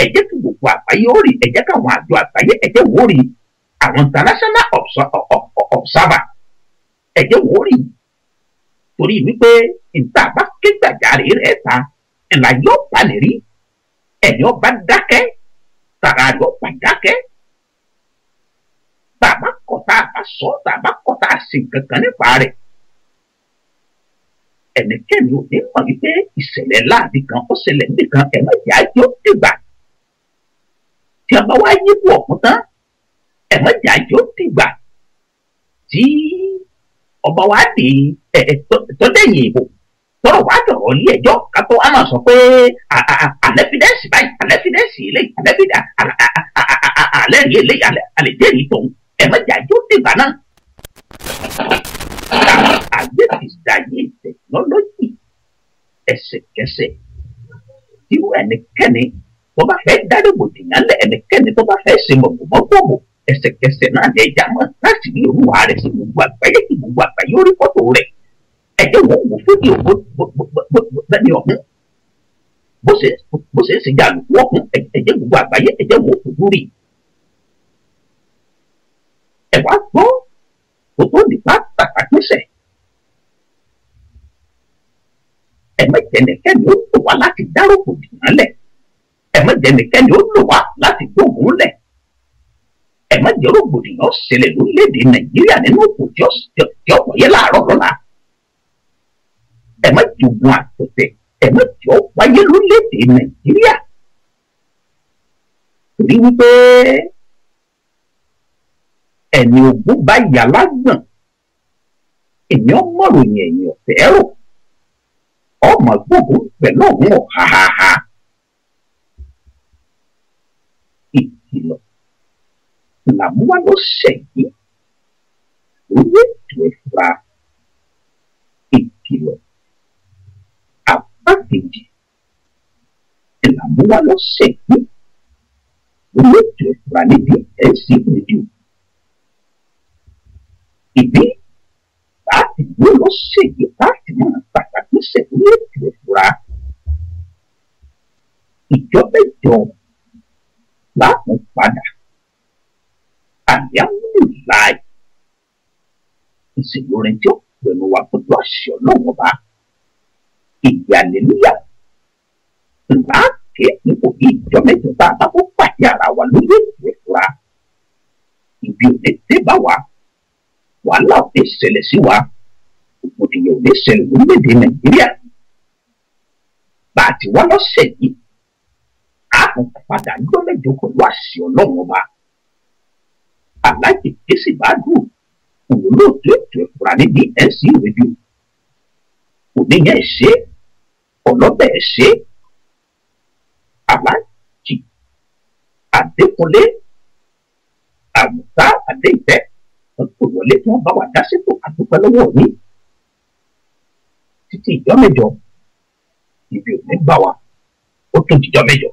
ẹ̀jẹ̀ kí gbogbo àgbáyé ó rí ẹ̀jẹ̀ káwọn àjọ àgbáyé ẹ̀jẹ̀ wò rí àwọn international observer ẹ̀jẹ̀ wò rí torí wípé ìta bá ké gbàjarè rẹ̀ ta ẹ̀là yóò balẹ̀ rí ẹ̀yìn ọba dákẹ́ tàrà yóò bá dákẹ́ tàbá kọ̀tà bá sọ tàbá kọ̀tà sí kankan nípa rẹ̀ ẹnikẹ́ni ò ní mọ̀ wípé ìṣẹ̀lẹ̀ láàbì kan ó ṣẹlẹ̀ nìkan ẹ̀mẹ́jà yóò dìgbà tí a bá wá yípo ọ̀pọ̀ tán ẹ̀mẹ́jà yóò dìgbà tí ọba wa di tó dẹ̀yìn ìbò tọrọ wá dọ̀rọ̀ ilé ẹjọ́ kátó á máa sọ pé àlẹ́fídẹ́ǹsì báyìí àlẹ́fídẹ́ǹsì eléyìí àlẹ́rìí eléyìí àlẹ́jẹ́rìí tòun ẹ̀mẹ́jà yóò dìgbà náà. Ayé ti dàyé tẹkinọ́lọ́jì ẹsẹ̀kẹsẹ̀ irú ẹnikẹ́ni tó bá fẹ́ dárí gbòdìyàn lẹ̀ ẹnikẹ́ni tó bá fẹ́ ṣe mọ̀gbọ̀mọ̀gbọ̀mọ̀ ẹsẹ̀kẹsẹ̀ náà lè já mọ́ láti rí olúwa rẹ̀ sí gbogbo àgbáyé kí gbogbo àgbáyé orí fọ́tò rẹ̀ ẹ̀jẹ̀ wọ́n wò fídíò bẹ́ẹ̀ni ọ̀hún bó ṣe ń ṣe jà lùkú ọ̀hún ẹ̀jẹ̀ gbogbo àgbáyé ẹ̀jẹ̀ wọ́n fojú rí ẹ̀ wá gbọ́ kò tó nípa tàkàtúnṣe ẹ̀mẹ́jẹ̀nìkẹ́ni ó lò wá láti dárò gbòdìyàn lẹ̀ ẹ̀mẹ́jẹ̀nìkẹ́ni ó lò wá láti gbógun lẹ̀ ẹ̀mẹ́jẹ̀ rògbòdìyàn ṣẹlẹ̀ lórílẹ̀‐èdè Nàìjíríà nínú òkú tí ó wáyé láàárọ̀ lọ́la ẹ̀mẹ́jẹ̀ ogun àtọ̀tẹ̀ ẹ̀mẹ́jẹ̀ ó wáyé lórílẹ̀‐èdè Nàìjíríà torí wípé ẹni ogún bá yà lágbọ̀n èèyàn mọ̀ròyìn ẹ̀yìn ọ̀fẹ́ rò ọmọ gbogbo pẹ̀lú òun ọ̀háháhá ìkìlọ̀ làmúwá ló ṣẹ̀yìn lórí ètò ìfura ìkìlọ̀ apákejì làmúwá ló ṣẹ̀yìn lórí ètò ìfura níbi ẹ̀sìn rédíò ìbí láti gbé ló ṣèyí láti máa pàtàkì ṣẹ̀lú ètò ìfura ìjọba ìjọ láàmú padà àyàmúlùláì ìṣèlú rẹ̀ tí ó pẹ̀lú wa pẹ̀lú àṣẹ ọlọ́run ọba ìyàlélúyà láàkè nípò bí ìjọ mẹ́jọ tá a bá kó pàdé ara wa lórí ètò ìfura ìbí ò ní dé bá wa wàhálà ò ní ṣẹlẹ̀ sí wa ògbòdìyàn ò ní ṣẹlẹ̀ lórílẹ̀‐èdè Nàìjíríà bá a ti wá lọ́sẹ̀ yìí a kò padà gbọ́ mẹ́jọ pẹ̀lú àṣẹ ọlọ́run ọba aláàjì kìsì bá dùn òun lóòótọ́ ètò ìfura níbi ẹ̀sìn rédíò òníyàn ṣe ọlọ́bẹ̀ ṣe aláàjì Adékúnlé àmùtá Adéìfẹ́ kò wọlé tí wọ́n bá wà dásìkò àdúpẹ́ lọ́wọ́ ní títí ìjọ mẹ́jọ ibi ò ní bá wa ó tún ìjọ mẹ́jọ.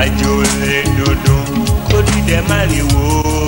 àjò lè dòdò kó dídẹ má lè wò ó.